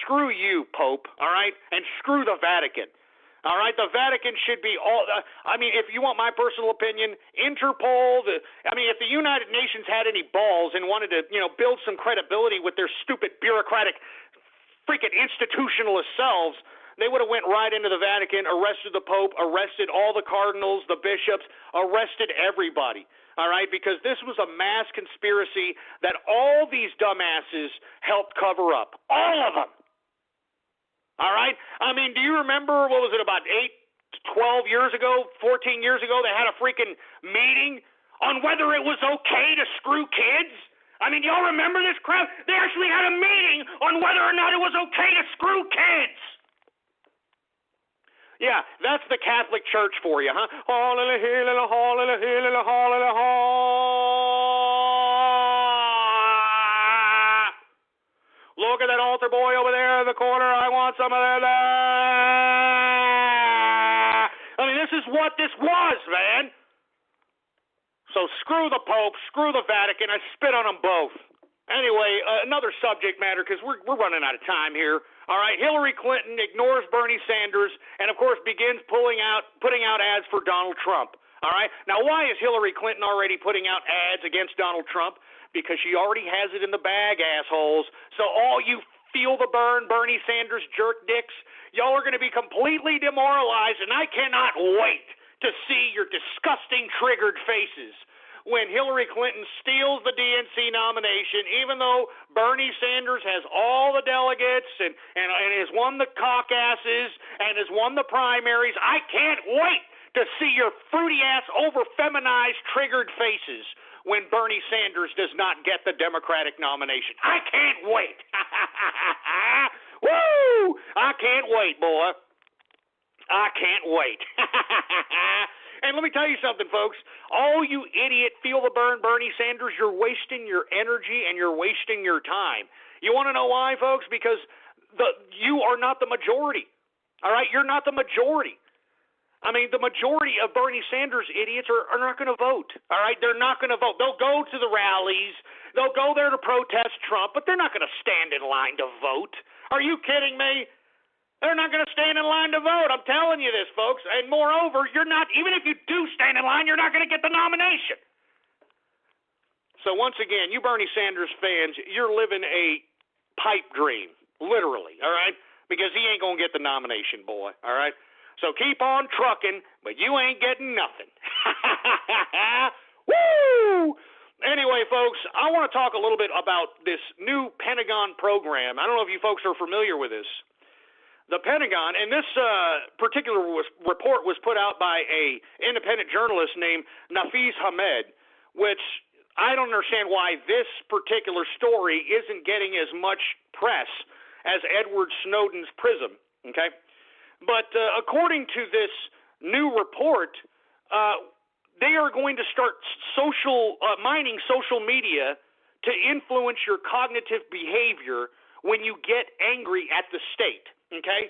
Screw you, Pope, all right? And screw the Vatican. All right, the Vatican should be all. I mean, if you want my personal opinion, Interpol. If the United Nations had any balls and wanted to, build some credibility with their stupid bureaucratic, freaking institutionalist selves, they would have went right into the Vatican, arrested the Pope, arrested all the cardinals, the bishops, arrested everybody. All right, because this was a mass conspiracy that all these dumbasses helped cover up. All of them. All right? I mean, do you remember, what was it, about 12 years ago, 14 years ago, they had a freaking meeting on whether it was okay to screw kids? I mean, y'all remember this crap? They actually had a meeting on whether or not it was okay to screw kids. Yeah, that's the Catholic Church for you, huh? All in a hill and a hall and a hill and a hall and a hall. Look at that altar boy over there in the corner. I want some of that. I mean, this is what this was, man. So screw the Pope, screw the Vatican. I spit on them both. Anyway, another subject matter, because we're running out of time here. All right, Hillary Clinton ignores Bernie Sanders and, of course, begins putting out ads for Donald Trump. All right, now why is Hillary Clinton already putting out ads against Donald Trump? Because she already has it in the bag, assholes. So all you feel the burn Bernie Sanders jerk dicks, y'all are going to be completely demoralized, and I cannot wait to see your disgusting triggered faces when Hillary Clinton steals the DNC nomination, even though Bernie Sanders has all the delegates and has won the caucuses and has won the primaries. I can't wait to see your fruity-ass, over-feminized, triggered faces when Bernie Sanders does not get the Democratic nomination. I can't wait. Woo! I can't wait, boy. I can't wait. And let me tell you something, folks. All you idiot feel the burn Bernie Sanders, you're wasting your energy and you're wasting your time. You want to know why, folks? Because you are not the majority. All right? You're not the majority. I mean, the majority of Bernie Sanders idiots are not going to vote. All right? They're not going to vote. They'll go to the rallies. They'll go there to protest Trump, but they're not going to stand in line to vote. Are you kidding me? They're not going to stand in line to vote. I'm telling you this, folks. And moreover, even if you do stand in line, you're not going to get the nomination. So once again, you Bernie Sanders fans, you're living a pipe dream, literally, all right? Because he ain't going to get the nomination, boy, all right? So keep on trucking, but you ain't getting nothing. Woo! Anyway, folks, I want to talk a little bit about this new Pentagon program. I don't know if you folks are familiar with this. The Pentagon, and this particular report was put out by a independent journalist named Nafeez Hamed, which I don't understand why this particular story isn't getting as much press as Edward Snowden's PRISM, okay? But according to this new report, they are going to start mining social media to influence your cognitive behavior when you get angry at the state. Okay,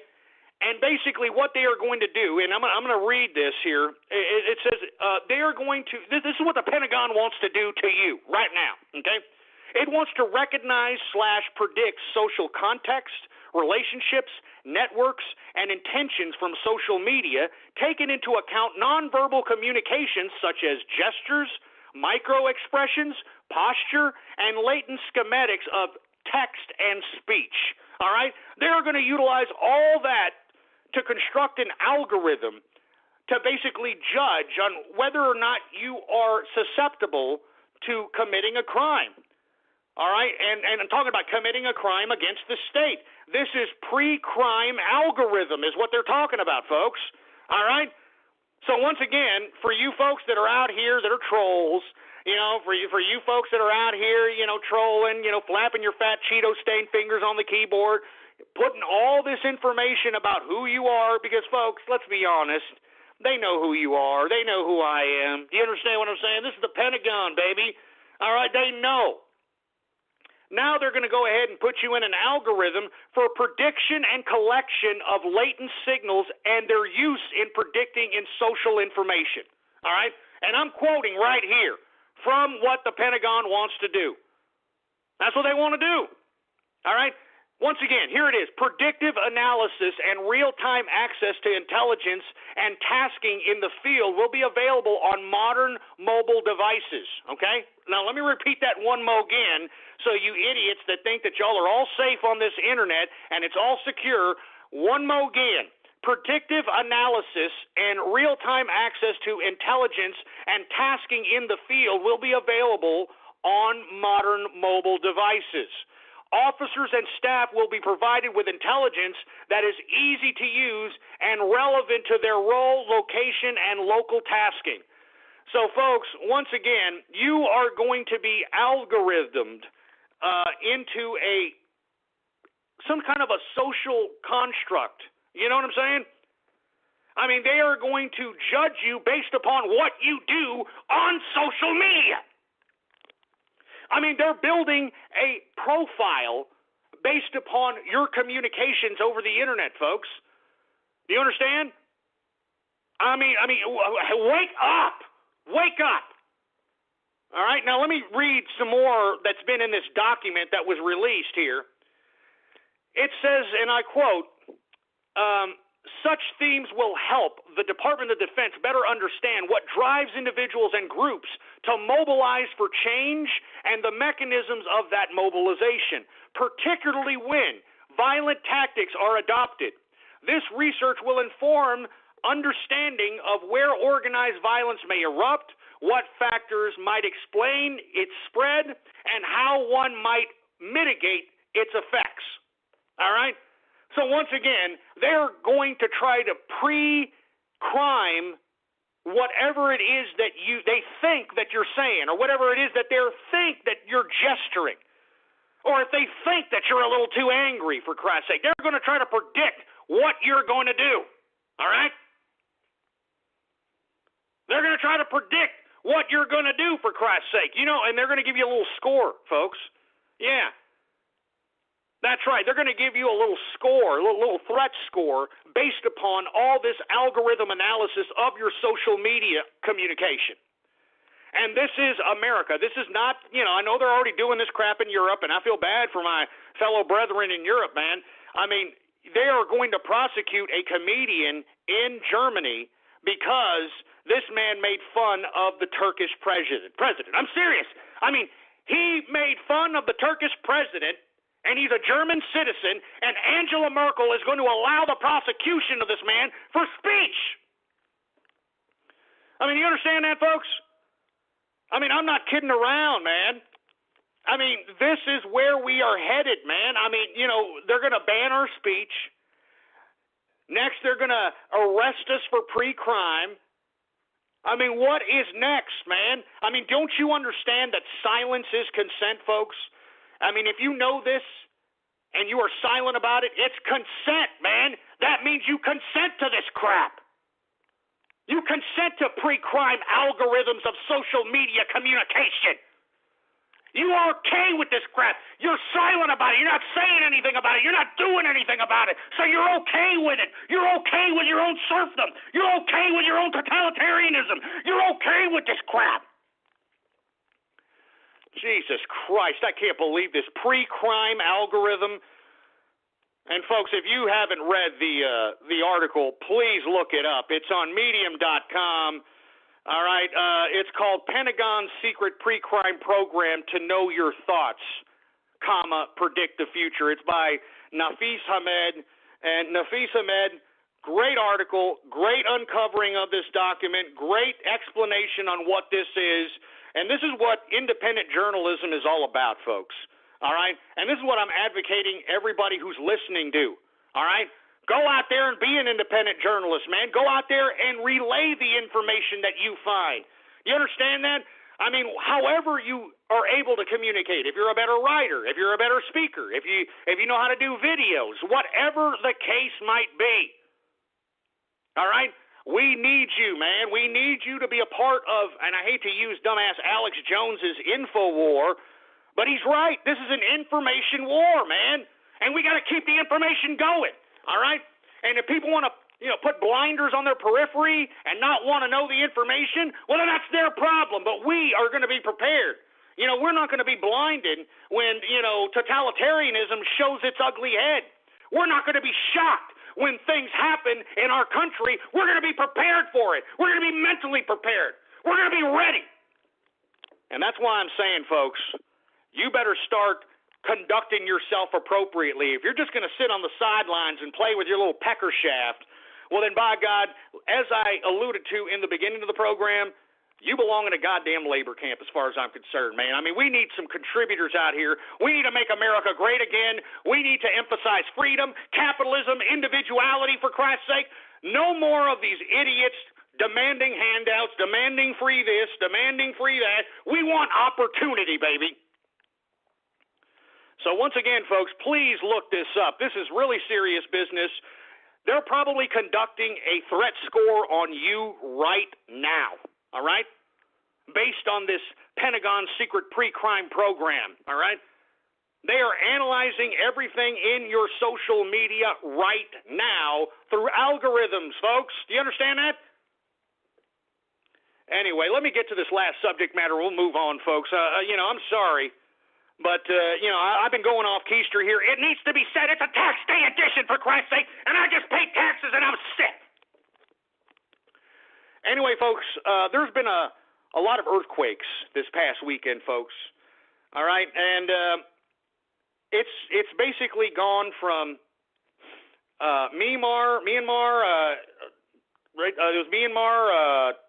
and basically what they are going to do, and I'm going to read this here. It says they are going to. This is what the Pentagon wants to do to you right now. Okay, it wants to recognize / predict social context, relationships, networks, and intentions from social media, taking into account nonverbal communications such as gestures, micro-expressions, posture, and latent schematics of text and speech. All right? They're going to utilize all that to construct an algorithm to basically judge on whether or not you are susceptible to committing a crime. All right, and I'm talking about committing a crime against the state. This is pre-crime algorithm is what they're talking about, folks. All right? So once again, for you folks that are out here that are trolls, for you folks that are out here, trolling, flapping your fat Cheeto-stained fingers on the keyboard, putting all this information about who you are, because, folks, let's be honest, they know who you are. They know who I am. Do you understand what I'm saying? This is the Pentagon, baby. All right, they know. Now they're going to go ahead and put you in an algorithm for prediction and collection of latent signals and their use in predicting in social information. All right? And I'm quoting right here from what the Pentagon wants to do. That's what they want to do. All right? Once again, here it is. Predictive analysis and real-time access to intelligence and tasking in the field will be available on modern mobile devices. Okay? Now, let me repeat that one more again so you idiots that think that y'all are all safe on this internet and it's all secure. One more again. Predictive analysis and real-time access to intelligence and tasking in the field will be available on modern mobile devices. Officers and staff will be provided with intelligence that is easy to use and relevant to their role, location, and local tasking. So, folks, once again, you are going to be algorithmed into some kind of a social construct. You know what I'm saying? I mean, they are going to judge you based upon what you do on social media. I mean, they're building a profile based upon your communications over the internet, folks. Do you understand? I mean, wake up. Wake up. All right, now let me read some more that's been in this document that was released here. It says, and I quote, such themes will help the Department of Defense better understand what drives individuals and groups to mobilize for change and the mechanisms of that mobilization, particularly when violent tactics are adopted. This research will inform understanding of where organized violence may erupt, what factors might explain its spread, and how one might mitigate its effects. All right? So once again, they're going to try to pre-crime whatever it is that they think that you're saying, or whatever it is that they think that you're gesturing, or if they think that you're a little too angry, for Christ's sake. They're going to try to predict what you're going to do. All right? They're going to try to predict what you're going to do, for Christ's sake. And they're going to give you a little score, folks. Yeah. That's right. They're going to give you a little score, a little threat score, based upon all this algorithm analysis of your social media communication. And this is America. This is not, I know they're already doing this crap in Europe, and I feel bad for my fellow brethren in Europe, man. I mean, they are going to prosecute a comedian in Germany because this man made fun of the Turkish president. I'm serious. I mean, he made fun of the Turkish president, and he's a German citizen, and Angela Merkel is going to allow the prosecution of this man for speech. I mean, you understand that, folks? I mean, I'm not kidding around, man. I mean, this is where we are headed, man. I mean, they're going to ban our speech. Next, they're going to arrest us for pre-crime. I mean, what is next, man? I mean, don't you understand that silence is consent, folks? I mean, if you know this and you are silent about it, it's consent, man. That means you consent to this crap. You consent to pre-crime algorithms of social media communication. You are okay with this crap. You're silent about it. You're not saying anything about it. You're not doing anything about it. So you're okay with it. You're okay with your own serfdom. You're okay with your own totalitarianism. You're okay with this crap. Jesus Christ, I can't believe this pre-crime algorithm. And folks, if you haven't read the article, please look it up. It's on Medium.com. All right, it's called Pentagon's Secret Pre-Crime Program to Know Your Thoughts, Predict the Future. It's by Nafis Hamed. And Nafis Hamed, great article, great uncovering of this document, great explanation on what this is. And this is what independent journalism is all about, folks. All right? And this is what I'm advocating everybody who's listening do. All right? Go out there and be an independent journalist, man. Go out there and relay the information that you find. You understand that? I mean, however you are able to communicate, if you're a better writer, if you're a better speaker, if you know how to do videos, whatever the case might be. All right? We need you, man. We need you to be a part of, and I hate to use dumbass Alex Jones's info war, but he's right. This is an information war, man. And we got to keep the information going. All right? And if people want to, put blinders on their periphery and not want to know the information, well, then that's their problem. But we are going to be prepared. We're not going to be blinded when, totalitarianism shows its ugly head. We're not going to be shocked when things happen in our country. We're going to be prepared for it. We're going to be mentally prepared. We're going to be ready. And that's why I'm saying, folks, you better start conducting yourself appropriately. If you're just going to sit on the sidelines and play with your little pecker shaft, well then, by God, as I alluded to in the beginning of the program, you belong in a goddamn labor camp as far as I'm concerned, man. I mean, we need some contributors out here. We need to make America great again. We need to emphasize freedom, capitalism, individuality, for Christ's sake. No more of these idiots demanding handouts, demanding free this, demanding free that. We want opportunity, baby. So once again, folks, please look this up. This is really serious business. They're probably conducting a threat score on you right now, all right, based on this Pentagon secret pre-crime program, all right? They are analyzing everything in your social media right now through algorithms, folks. Do you understand that? Anyway, let me get to this last subject matter. We'll move on, folks. I'm sorry. But, I've been going off keister here. It needs to be said it's a tax day edition, for Christ's sake, and I just paid taxes and I'm sick. Anyway, folks, there's been a lot of earthquakes this past weekend, folks. All right? And it's basically gone from Myanmar, right? It was Myanmar,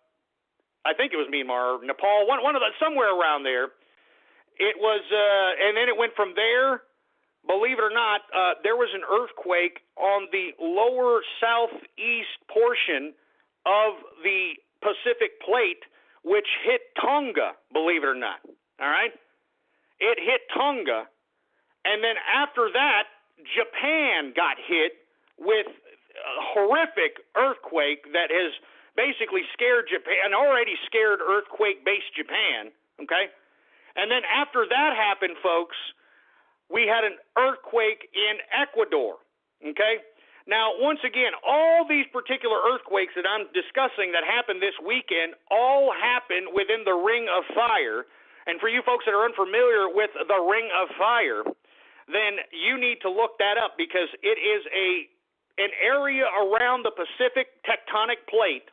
I think it was Myanmar, Nepal, one of the, somewhere around there. It was, and then it went from there. Believe it or not, there was an earthquake on the lower southeast portion of the Pacific Plate, which hit Tonga, believe it or not. All right? It hit Tonga, and then after that, Japan got hit with a horrific earthquake that has basically scared Japan, already scared earthquake-based Japan, okay? And then after that happened, folks, we had an earthquake in Ecuador, okay? Now, once again, all these particular earthquakes that I'm discussing that happened this weekend all happened within the Ring of Fire. And for you folks that are unfamiliar with the Ring of Fire, then you need to look that up because it is an area around the Pacific tectonic plate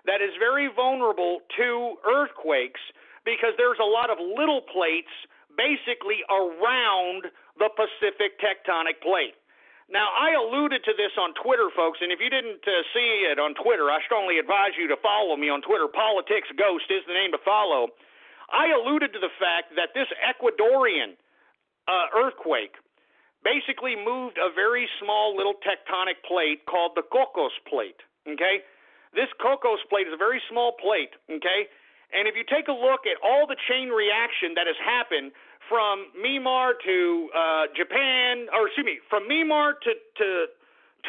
that is very vulnerable to earthquakes, because there's a lot of little plates basically around the Pacific tectonic plate. Now, I alluded to this on Twitter, folks, and if you didn't see it on Twitter, I strongly advise you to follow me on Twitter. Politics Ghost is the name to follow. I alluded to the fact that this Ecuadorian earthquake basically moved a very small little tectonic plate called the Cocos Plate, okay? This Cocos Plate is a very small plate, okay? And if you take a look at all the chain reaction that has happened from Myanmar to from Myanmar to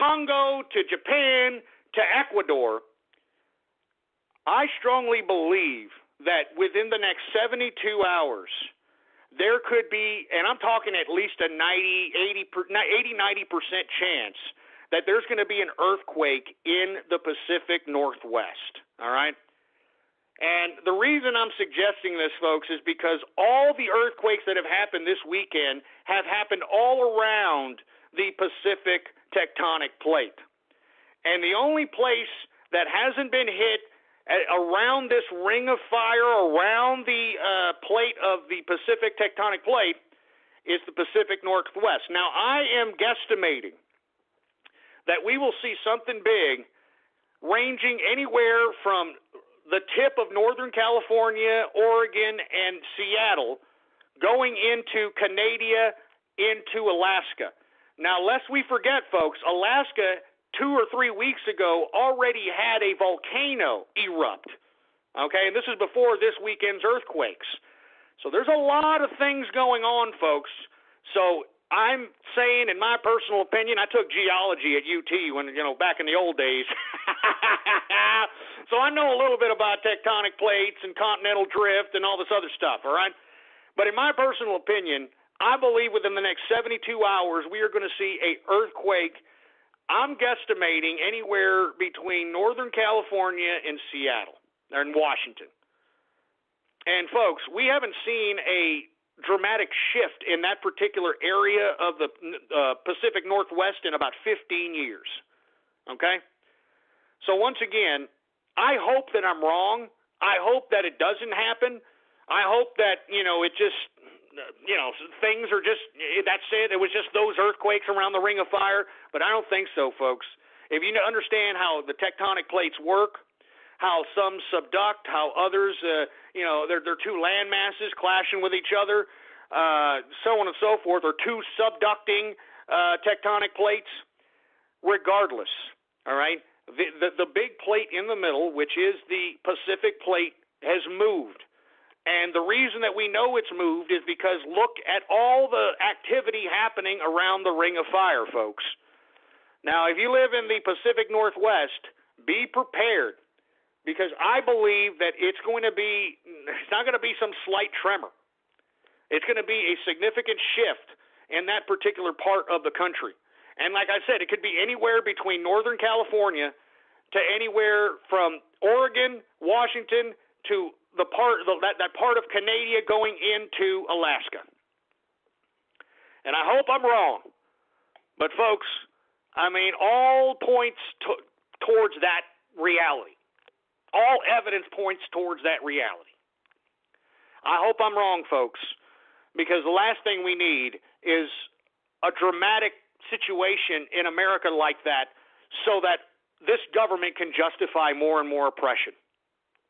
Tonga to Japan to Ecuador, I strongly believe that within the next 72 hours, there could be, and I'm talking at least a 90% chance that there's going to be an earthquake in the Pacific Northwest, all right? And the reason I'm suggesting this, folks, is because all the earthquakes that have happened this weekend have happened all around the Pacific tectonic plate. And the only place that hasn't been hit around this ring of fire, around the plate of the Pacific tectonic plate, is the Pacific Northwest. Now, I am guesstimating that we will see something big ranging anywhere from the tip of Northern California, Oregon, and Seattle, going into Canada, into Alaska. Now, lest we forget, folks, Alaska 2 or 3 weeks ago already had a volcano erupt. Okay, and this is before this weekend's earthquakes. So there's a lot of things going on, folks. So I'm saying, in my personal opinion, I took geology at UT when, back in the old days. So I know a little bit about tectonic plates and continental drift and all this other stuff, all right? But in my personal opinion, I believe within the next 72 hours we are going to see an earthquake. I'm guesstimating anywhere between Northern California and Seattle, or in Washington. And, folks, we haven't seen a dramatic shift in that particular area of the Pacific Northwest in about 15 years, okay? So once again, I hope that I'm wrong. I hope that it doesn't happen. I hope that, it just, things are just, that's it. It was just those earthquakes around the Ring of Fire, but I don't think so, folks. If you understand how the tectonic plates work, how some subduct, how others, they're two land masses clashing with each other, so on and so forth, or two subducting tectonic plates. Regardless, all right, the big plate in the middle, which is the Pacific plate, has moved. And the reason that we know it's moved is because look at all the activity happening around the Ring of Fire, folks. Now, if you live in the Pacific Northwest, be prepared. Because I believe that it's not going to be some slight tremor. It's going to be a significant shift in that particular part of the country. And like I said, it could be anywhere between Northern California to anywhere from Oregon, Washington, to that part of Canada going into Alaska. And I hope I'm wrong. But folks, all points towards that reality. All evidence points towards that reality. I hope I'm wrong, folks, because the last thing we need is a dramatic situation in America like that so that this government can justify more and more oppression.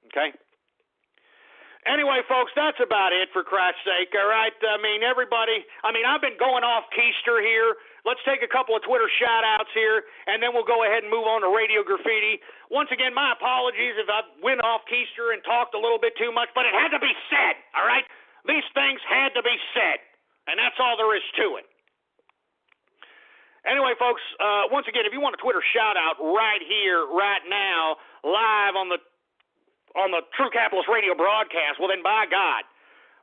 Okay? Anyway, folks, that's about it, for Christ's sake, all right? Everybody, I've been going off keister here. Let's take a couple of Twitter shout-outs here, and then we'll go ahead and move on to Radio Graffiti. Once again, my apologies if I went off keister and talked a little bit too much, but it had to be said, all right? These things had to be said, and that's all there is to it. Anyway, folks, once again, if you want a Twitter shout-out right here, right now, live on the True Capitalist Radio broadcast, well then, by God,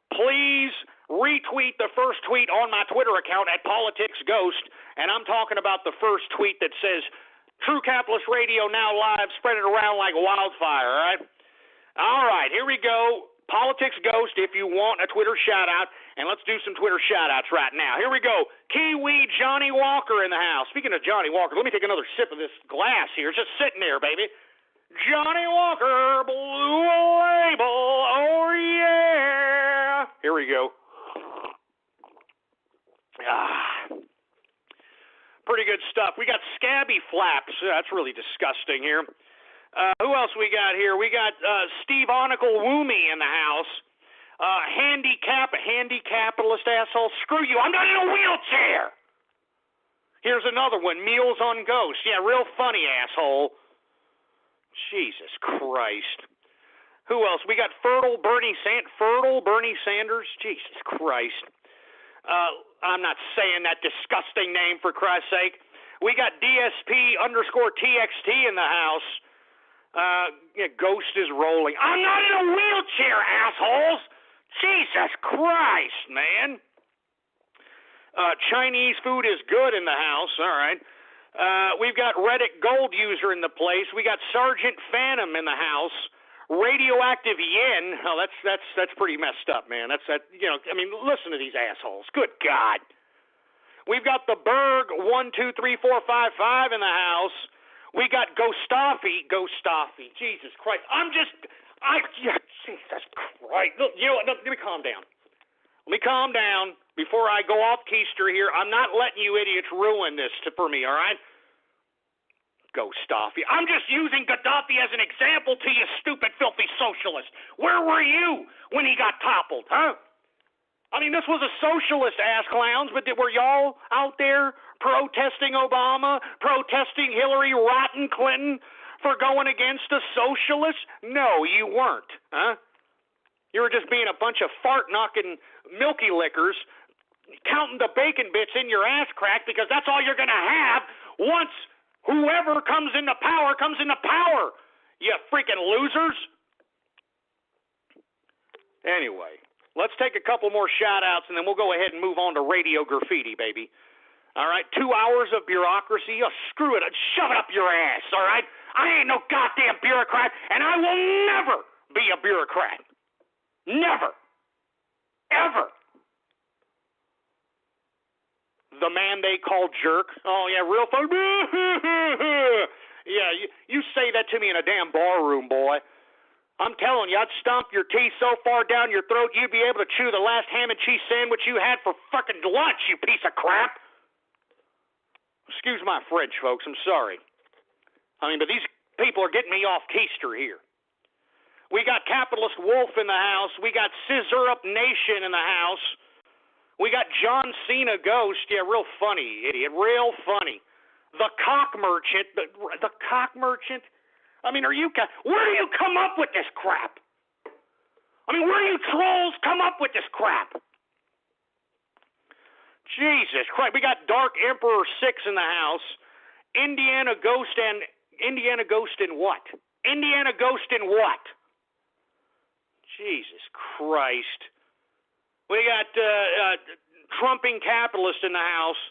please retweet the first tweet on my Twitter account at PoliticsGhost, and I'm talking about the first tweet that says, True Capitalist Radio now live, spread it around like wildfire, all right? All right, here we go. PoliticsGhost, if you want a Twitter shout-out, and let's do some Twitter shout-outs right now. Here we go. Kiwi Johnny Walker in the house. Speaking of Johnny Walker, let me take another sip of this glass here. It's just sitting there, baby. Johnny Walker, Blue Label, oh yeah. Here we go. Pretty good stuff. We got Scabby Flaps. That's really disgusting here. Who else we got here? We got Steve Onicle Woomy in the house. Handicapitalist asshole. Screw you. I'm not in a wheelchair. Here's another one. Meals on Ghost. Yeah, real funny, asshole. Jesus Christ. Who else? We got Fertile Bernie Sanders. Jesus Christ. I'm not saying that disgusting name, for Christ's sake. We got DSP_TXT in the house. Ghost is rolling. I'm not in a wheelchair, assholes. Jesus Christ, man. Chinese food is good in the house. All right. We've got Reddit Gold user in the place. We got Sergeant Phantom in the house. Radioactive Yen. Oh, that's pretty messed up, man. Listen to these assholes. Good God. We've got the Berg 123455 in the house. We got Ghostafi. Jesus Christ. Jesus Christ. Look, you know what? Let me calm down. Before I go off keister here. I'm not letting you idiots ruin this for me, all right? Ghostafi. I'm just using Gaddafi as an example to you, stupid, filthy socialist. Where were you when he got toppled, huh? I mean, this was a socialist, ass clowns, but were y'all out there protesting Obama, protesting Hillary Rotten Clinton for going against a socialist? No, you weren't, huh? You were just being a bunch of fart-knocking milky lickers, counting the bacon bits in your ass crack because that's all you're going to have once whoever comes into power. You freaking losers. Anyway. Let's take a couple more shout-outs, and then we'll go ahead and move on to Radio Graffiti, baby. All right? 2 hours of bureaucracy. Oh, screw it. Shove it up your ass, all right? I ain't no goddamn bureaucrat, and I will never be a bureaucrat. Never. Ever. The man they call jerk. Oh, yeah, real fun. Yeah, you say that to me in a damn bar room, boy. I'm telling you, I'd stomp your teeth so far down your throat you'd be able to chew the last ham and cheese sandwich you had for fucking lunch, you piece of crap. Excuse my French, folks. I'm sorry. I mean, but these people are getting me off keister here. We got Capitalist Wolf in the house. We got Scissor Up Nation in the house. We got John Cena Ghost. Yeah, real funny, idiot. Real funny. The Cock Merchant. The Cock Merchant? I mean, where do you come up with this crap? I mean, where do you trolls come up with this crap? Jesus Christ. We got Dark Emperor 6 in the house. Indiana Ghost in what? Indiana Ghost in what? Jesus Christ. We got Trumping Capitalist in the house.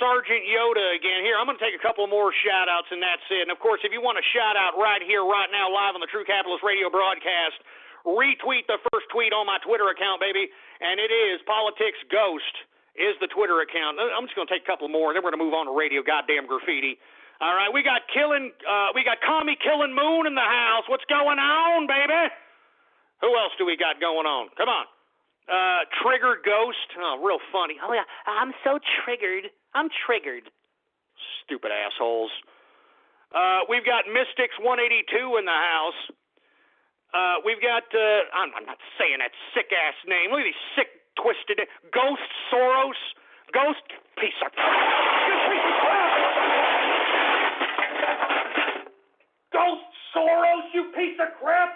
Sergeant Yoda again. Here, I'm going to take a couple more shout-outs, and that's it. And, of course, if you want a shout-out right here, right now, live on the True Capitalist Radio broadcast, retweet the first tweet on my Twitter account, baby, and it is Politics Ghost is the Twitter account. I'm just going to take a couple more, then we're going to move on to Radio Goddamn Graffiti. All right, we got Commie Killing Moon in the house. What's going on, baby? Who else do we got going on? Come on. Triggered Ghost. Oh, real funny. Oh, yeah. I'm so triggered. I'm triggered. Stupid assholes. We've got Mystics 182 in the house. We've got, I'm not saying that sick-ass name. Look at these sick, twisted, Ghost Soros. Ghost piece of Ghost Soros, you piece of crap.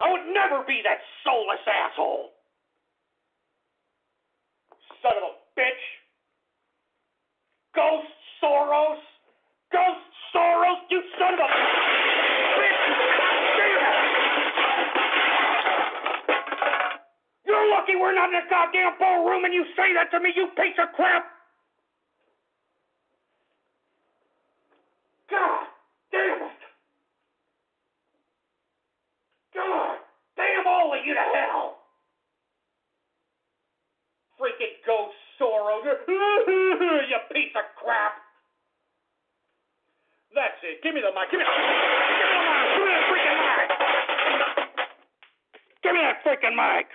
I would never be that soulless asshole. Son of a bitch. Ghost Soros. Ghost Soros, you son of a bitch. Damn it. You're lucky we're not in a goddamn ballroom and you say that to me, you piece of crap. God damn it. God damn all of you to hell. Freaking Ghost Soros. You piece of crap. That's it. Give me the mic. Give me the freaking mic. Give me that freaking mic.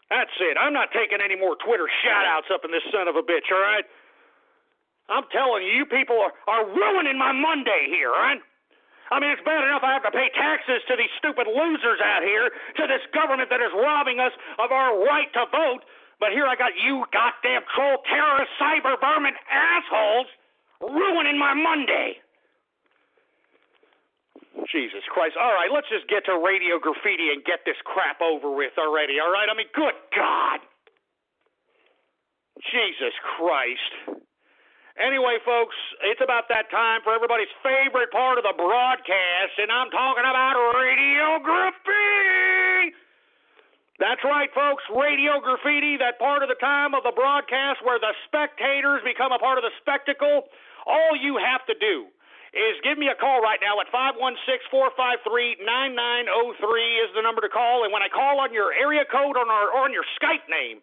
That's it. I'm not taking any more Twitter shout-outs up in this son of a bitch, all right? I'm telling you, you people are ruining my Monday here, all right? I mean, it's bad enough I have to pay taxes to these stupid losers out here, to this government that is robbing us of our right to vote, but here I got you goddamn troll, terrorist, cyber vermin assholes ruining my Monday. Jesus Christ. All right, let's just get to Radio Graffiti and get this crap over with already, all right? I mean, good God. Jesus Christ. Anyway, folks, it's about that time for everybody's favorite part of the broadcast, and I'm talking about Radio Graffiti. That's right, folks, Radio Graffiti, that part of the time of the broadcast where the spectators become a part of the spectacle. All you have to do is give me a call right now at 516-453-9903 is the number to call. And when I call on your area code or on your Skype name,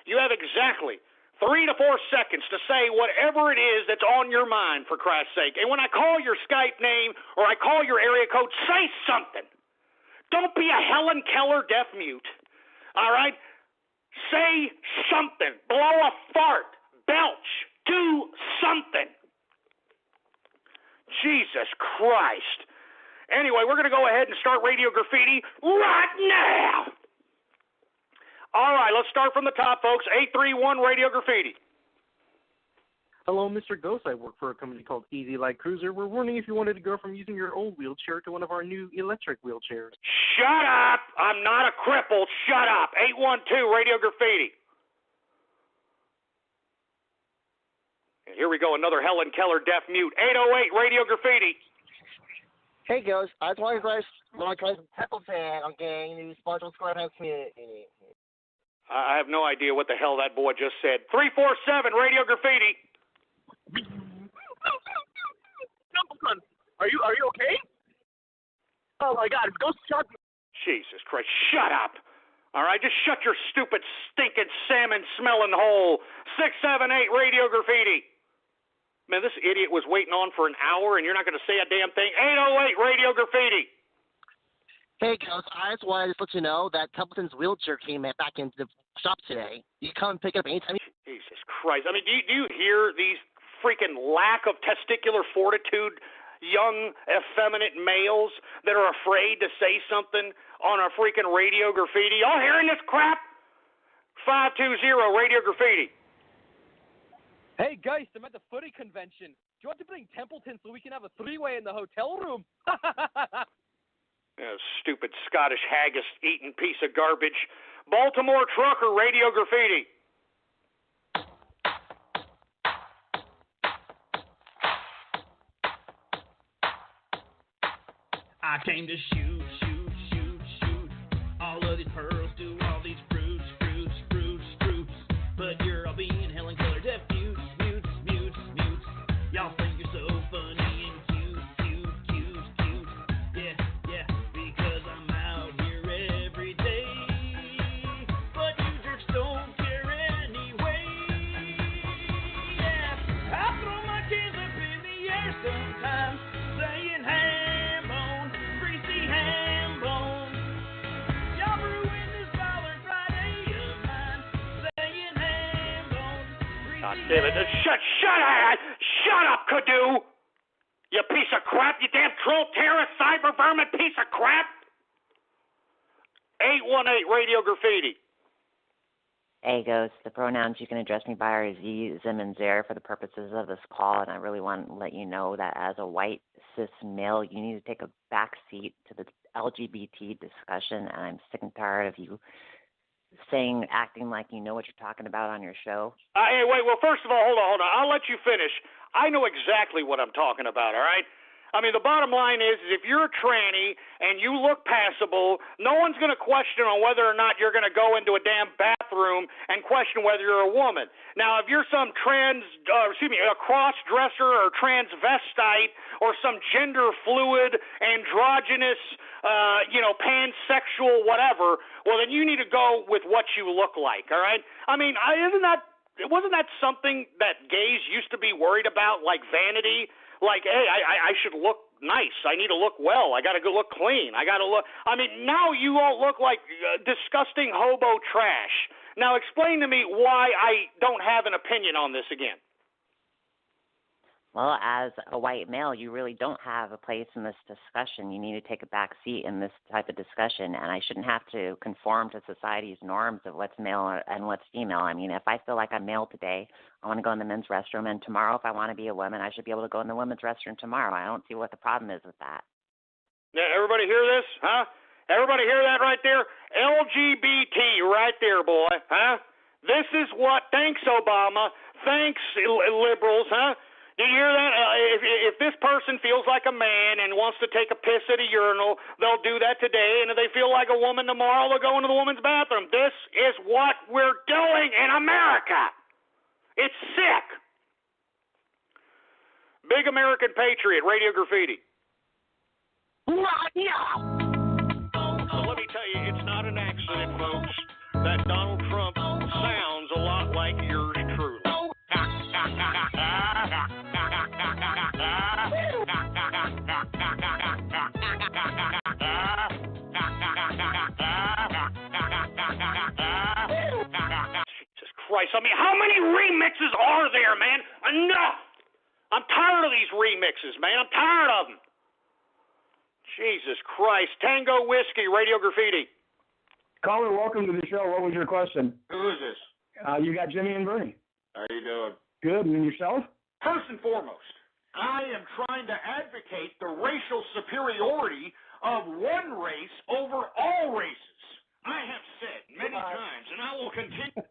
you have exactly 3 to 4 seconds to say whatever it is that's on your mind, for Christ's sake. And when I call your Skype name or I call your area code, say something. Don't be a Helen Keller deaf mute. All right? Say something. Blow a fart. Belch. Do something. Jesus Christ. Anyway, we're going to go ahead and start Radio Graffiti right now. All right, let's start from the top, folks. 831 Radio Graffiti. Hello, Mr. Ghost. I work for a company called Easy Light Cruiser. We're wondering if you wanted to go from using your old wheelchair to one of our new electric wheelchairs. Shut up. I'm not a cripple. Shut up. 812 Radio Graffiti. And here we go, another Helen Keller deaf mute. 808 Radio Graffiti. Hey, Ghost. I just wanted to try some Templeton, okay, in the SpongeBob SquarePants community. I have no idea what the hell that boy just said. 347 Radio Graffiti. Templeton, are you okay? Oh my God, Ghost shot me. Jesus Christ, shut up. All right, just shut your stupid, stinking, salmon-smelling hole. 678 Radio Graffiti. Man, this idiot was waiting on for an hour, and you're not going to say a damn thing. 808 Radio Graffiti. Hey, Ghost, I just wanted to let you know that Templeton's wheelchair came back into the shop today. You can come and pick it up anytime. Jesus Christ. I mean, do you hear these freaking lack of testicular fortitude young, effeminate males that are afraid to say something on a freaking Radio Graffiti? Y'all hearing this crap? 520 Radio Graffiti. Hey, Geist, I'm at the footy convention. Do you want to bring Templeton so we can have a three-way in the hotel room? Stupid Scottish haggis-eating piece of garbage. Baltimore Trucker Radio Graffiti. I came to shoot all of these pearls, do all these fruits. But you're all being Helen Keller deaf mutes. Y'all think you're so funny and cute. Yeah, because I'm out here every day. But you jerks don't care anyway. Yeah, I throw my kids up in the air sometimes, saying ham bone, greasy ham bone. Y'all ruin this Dollar Friday of mine, saying ham bone, greasy God damn it. Shut up, Kadu! You piece of crap, you damn troll terrorist cyber vermin piece of crap! 818 Radio Graffiti. Hey, Ghost. The pronouns you can address me by are Z, Zim, and Zer for the purposes of this call, and I really want to let you know that as a white, cis male, you need to take a back seat to the LGBT discussion, and I'm sick and tired of you acting like you know what you're talking about on your show. Hey, wait, well, first of all, hold on. I'll let you finish. I know exactly what I'm talking about, all right? I mean, the bottom line is if you're a tranny and you look passable, no one's going to question on whether or not you're going to go into a damn bathroom and question whether you're a woman. Now, if you're some a cross-dresser or transvestite or some gender-fluid, androgynous, pansexual, whatever, well, then you need to go with what you look like, all right? I mean, wasn't that something that gays used to be worried about, like vanity? Like, hey, I should look nice. I need to look well. I got to go look clean. I mean, now you all look like disgusting hobo trash. Now explain to me why I don't have an opinion on this again. Well, as a white male, you really don't have a place in this discussion. You need to take a back seat in this type of discussion, and I shouldn't have to conform to society's norms of what's male and what's female. I mean, if I feel like I'm male today, I want to go in the men's restroom, and tomorrow, if I want to be a woman, I should be able to go in the women's restroom tomorrow. I don't see what the problem is with that. Now, everybody hear this, huh? Everybody hear that right there? LGBT right there, boy, huh? This is what, thanks, Obama, thanks, liberals, huh? Did you hear that? If this person feels like a man and wants to take a piss at a urinal, they'll do that today. And if they feel like a woman tomorrow, they'll go into the woman's bathroom. This is what we're doing in America. It's sick. Big American Patriot, Radio Graffiti. Yeah. So let me tell you, it's not an accident, folks, that Donald Trump sounds a lot like yours truly. Jesus Christ, I mean, how many remixes are there, man? Enough! I'm tired of these remixes, man. I'm tired of them. Jesus Christ. Tango Whiskey, Radio Graffiti. Caller, welcome to the show. What was your question? Who is this? You got Jimmy and Bernie. How you doing? Good. And yourself? First and foremost, I am trying to advocate the racial superiority of one race over all races. I have said many times, and I will continue.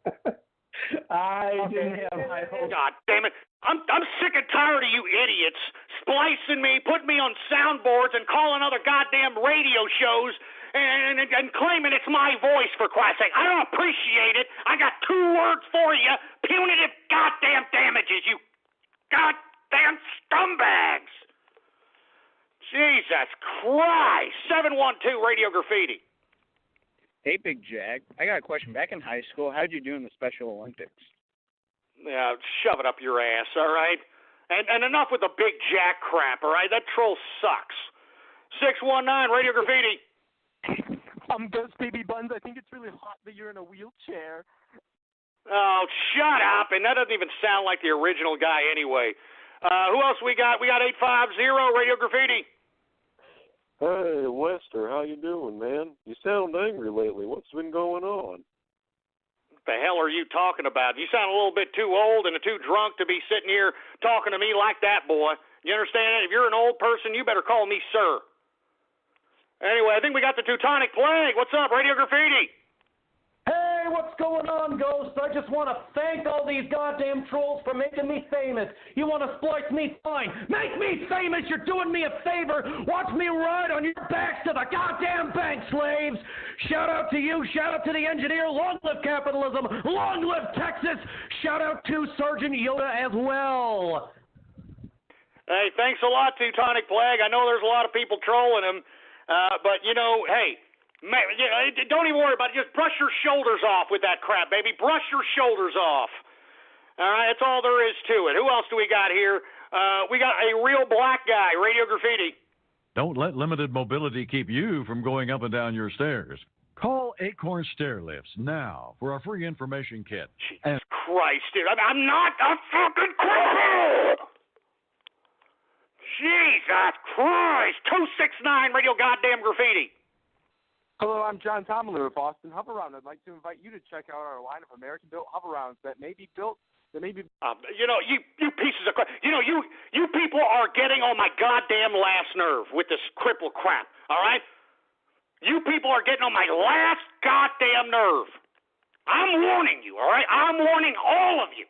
I didn't have high hopes. God damn it. I'm sick and tired of you idiots splicing me, putting me on soundboards, and calling other goddamn radio shows and claiming it's my voice, for Christ's sake. I don't appreciate it. I got 2 words for you. Punitive goddamn damages, you goddamn scumbags. Jesus Christ. 712 Radio Graffiti. Hey, Big Jag. I got a question. Back in high school, how'd you do in the Special Olympics? Yeah, shove it up your ass, all right? And enough with the Big Jack crap, all right? That troll sucks. 619 Radio Graffiti. Ghost Baby Buns, I think it's really hot that you're in a wheelchair. Oh, shut up. And that doesn't even sound like the original guy anyway. Who else we got? We got 850 Radio Graffiti. Hey, Wester, how you doing, man? You sound angry lately. What's been going on? What the hell are you talking about? You sound a little bit too old and too drunk to be sitting here talking to me like that, boy. You understand? If you're an old person, you better call me sir. Anyway, I think we got the Teutonic Plague. What's up, Radio Graffiti? Hey, what's going on, Ghost? I just want to thank all these goddamn trolls for making me famous. You want to splice me? Fine. Make me famous. You're doing me a favor. Watch me ride on your backs to the goddamn bank, slaves. Shout out to you. Shout out to the engineer. Long live capitalism. Long live Texas. Shout out to Sergeant Yoda as well. Hey, thanks a lot, Teutonic Plague. I know there's a lot of people trolling him, but, you know, hey, don't even worry about it. Just brush your shoulders off with that crap, baby. Brush your shoulders off. All right, that's all there is to it. Who else do we got here? We got a real black guy, Radio Graffiti. Don't let limited mobility keep you from going up and down your stairs. Call Acorn Stair Lifts now for a free information kit. Jesus Christ, dude. I'm not a fucking cripple! Jesus Christ. 269 Radio Goddamn Graffiti. Hello, I'm John Tomlin of Boston Hoveround. I'd like to invite you to check out our line of American-built hoverounds that may be built. You know, you pieces of crap. You know, you people are getting on my goddamn last nerve with this cripple crap. All right, you people are getting on my last goddamn nerve. I'm warning you. All right, I'm warning all of you.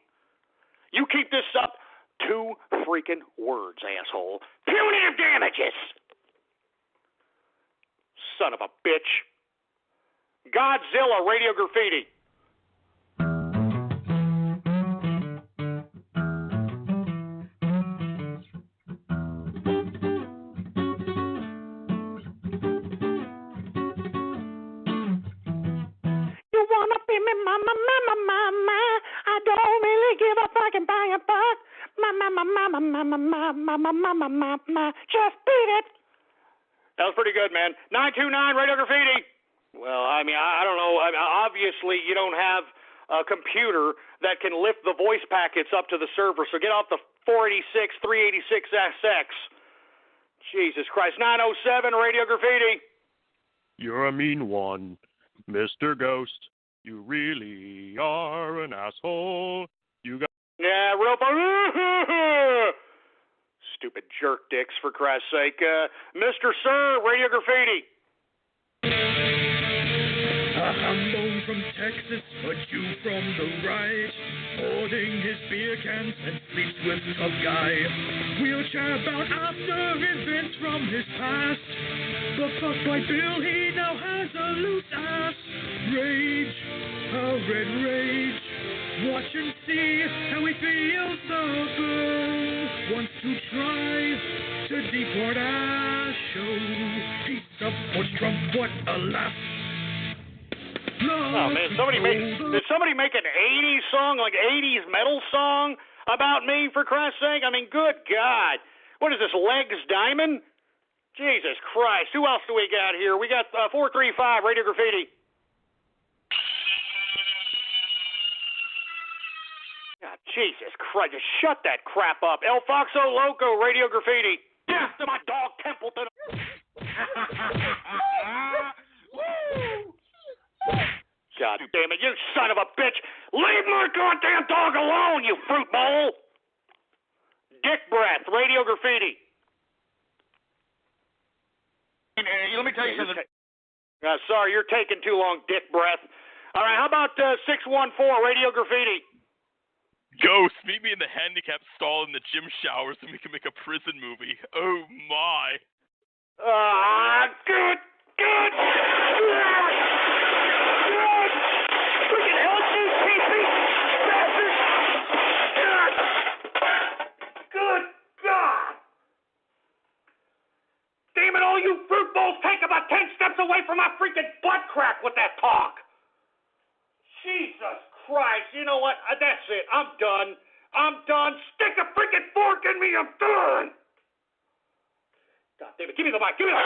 You keep this up. 2 freaking words, asshole. Punitive damages. Son of a bitch. Godzilla, Radio Graffiti. You wanna be me, mama, mama, mama? I don't really give a fuck and buy a buck. Mama, mama, mama, mama, mama, mama, mama. Just beat it. That was pretty good, man. 929 Radio Graffiti. Well, I mean, I don't know. Obviously, you don't have a computer that can lift the voice packets up to the server, so get off the 486, 386SX. Jesus Christ. 907 Radio Graffiti. You're a mean one, Mr. Ghost. You really are an asshole. You got... Yeah, real... Stupid jerk dicks, for Christ's sake. Mr. Sir, Radio Graffiti. A humble from Texas, a Jew from the right, hoarding his beer cans and sleeps with a guy. Wheelchair bound after events from his past, but fucked by Bill, he now has a loose ass. Rage, a red rage, Watch and see how he feels so good. Wants to try to deport our show. He's up for Trump, what a laugh. Oh man, did somebody make an 80s song, like 80s metal song about me, for Christ's sake? I mean, good God. What is this, Legs Diamond? Jesus Christ. Who else do we got here? We got 435, Radio Graffiti. God, Jesus Christ, just shut that crap up. El Foxo Loco, Radio Graffiti. Death to my dog, Templeton. God damn it, you son of a bitch. Leave my goddamn dog alone, you fruit bowl. Dick Breath, Radio Graffiti. Let me tell you something. Sorry, you're taking too long, Dick Breath. All right, how about 614, Radio Graffiti? Ghost, meet me in the handicap stall in the gym showers and we can make a prison movie. Oh, my. Good. Freaking LGTB bastard. Good God. Damn it, all you fruit bowls, take about 10 steps away from my freaking butt crack with that talk. Jesus Christ, you know what? That's it. I'm done. Stick a freaking fork in me. I'm done. God damn it. Give me the mic. Give me the mic.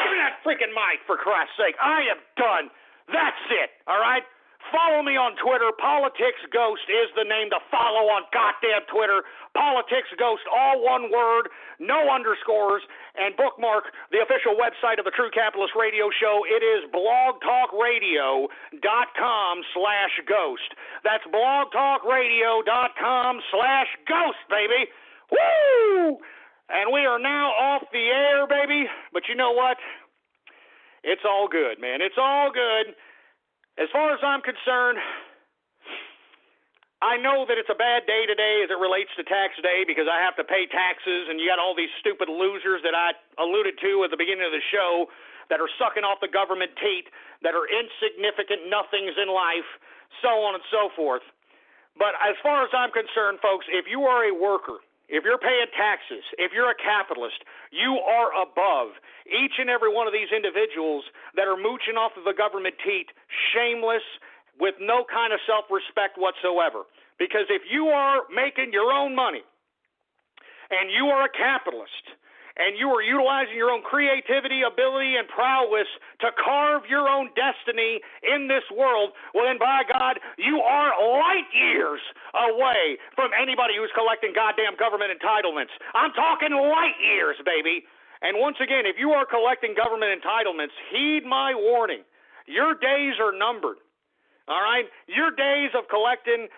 Give me that freaking mic, for Christ's sake. I am done. That's it. All right? Follow me on Twitter. Politics Ghost is the name to follow on goddamn Twitter. Politics Ghost, all one word, no underscores, and bookmark the official website of the True Capitalist Radio Show. It is blogtalkradio.com/ghost. That's blogtalkradio.com/ghost, baby. Woo! And we are now off the air, baby. But you know what? It's all good, man. It's all good. As far as I'm concerned, I know that it's a bad day today as it relates to tax day because I have to pay taxes and you got all these stupid losers that I alluded to at the beginning of the show that are sucking off the government teat, that are insignificant nothings in life, so on and so forth. But as far as I'm concerned, folks, if you are a worker, if you're paying taxes, if you're a capitalist, you are above each and every one of these individuals that are mooching off of the government teat, shameless, with no kind of self-respect whatsoever. Because if you are making your own money and you are a capitalist and you are utilizing your own creativity, ability, and prowess to carve your own destiny in this world, well then, by God, you are light years away from anybody who's collecting goddamn government entitlements. I'm talking light years, baby. And once again, if you are collecting government entitlements, heed my warning. Your days are numbered. All right? Your days of collecting,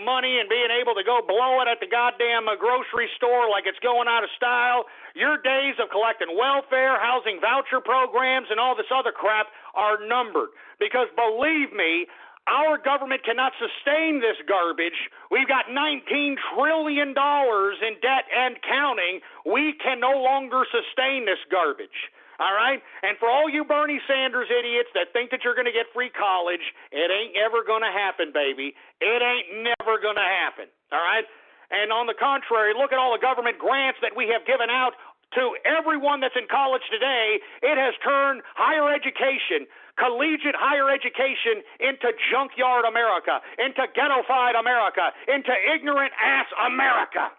money and being able to go blow it at the goddamn grocery store like it's going out of style, your days of collecting welfare, housing voucher programs, and all this other crap are numbered. Because believe me, our government cannot sustain this garbage. We've got $19 trillion in debt and counting. We can no longer sustain this garbage. All right? And for all you Bernie Sanders idiots that think that you're going to get free college, it ain't ever going to happen, baby. It ain't never going to happen. All right? And on the contrary, look at all the government grants that we have given out to everyone that's in college today. It has turned higher education, collegiate higher education, into junkyard America, into ghettofied America, into ignorant-ass America.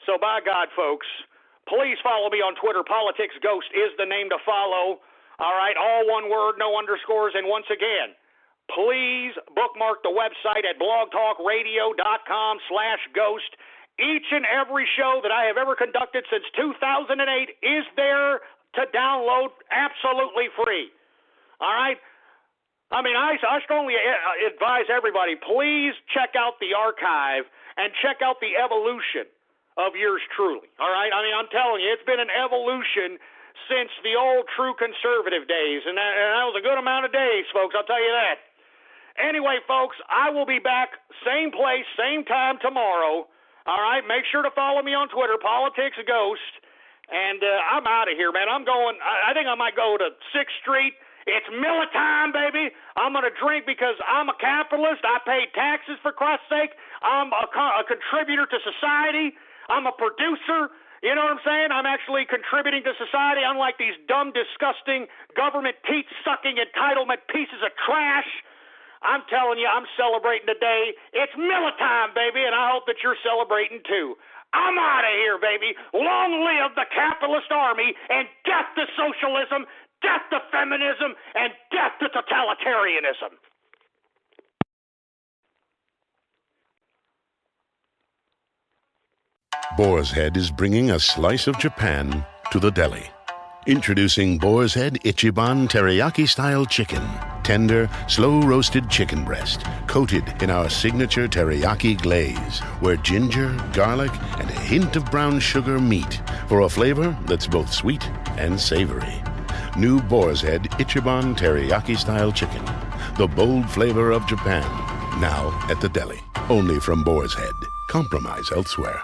So by God, folks, please follow me on Twitter. Politics Ghost is the name to follow. All right, all one word, no underscores. And once again, please bookmark the website at blogtalkradio.com/ghost. Each and every show that I have ever conducted since 2008 is there to download absolutely free. All right? I mean, I strongly advise everybody, please check out the archive and check out the evolution of yours truly, all right? I mean, I'm telling you, it's been an evolution since the old true conservative days, and that was a good amount of days, folks, I'll tell you that. Anyway, folks, I will be back same place, same time tomorrow, all right? Make sure to follow me on Twitter, Politics Ghost, and I'm out of here, man. I think I might go to 6th Street It's Miller time, baby. I'm going to drink because I'm a capitalist. I pay taxes, for Christ's sake. I'm a contributor to society. I'm a producer. You know what I'm saying? I'm actually contributing to society, unlike these dumb, disgusting, government teat-sucking entitlement pieces of trash. I'm telling you, I'm celebrating today. It's Miller time, baby, and I hope that you're celebrating too. I'm out of here, baby. Long live the capitalist army, and death to socialism, death to feminism, and death to totalitarianism. Boar's Head is bringing a slice of Japan to the deli. Introducing Boar's Head Ichiban Teriyaki-style chicken. Tender, slow-roasted chicken breast, coated in our signature teriyaki glaze, where ginger, garlic, and a hint of brown sugar meet for a flavor that's both sweet and savory. New Boar's Head Ichiban Teriyaki-style chicken. The bold flavor of Japan. Now at the deli. Only from Boar's Head. Compromise elsewhere.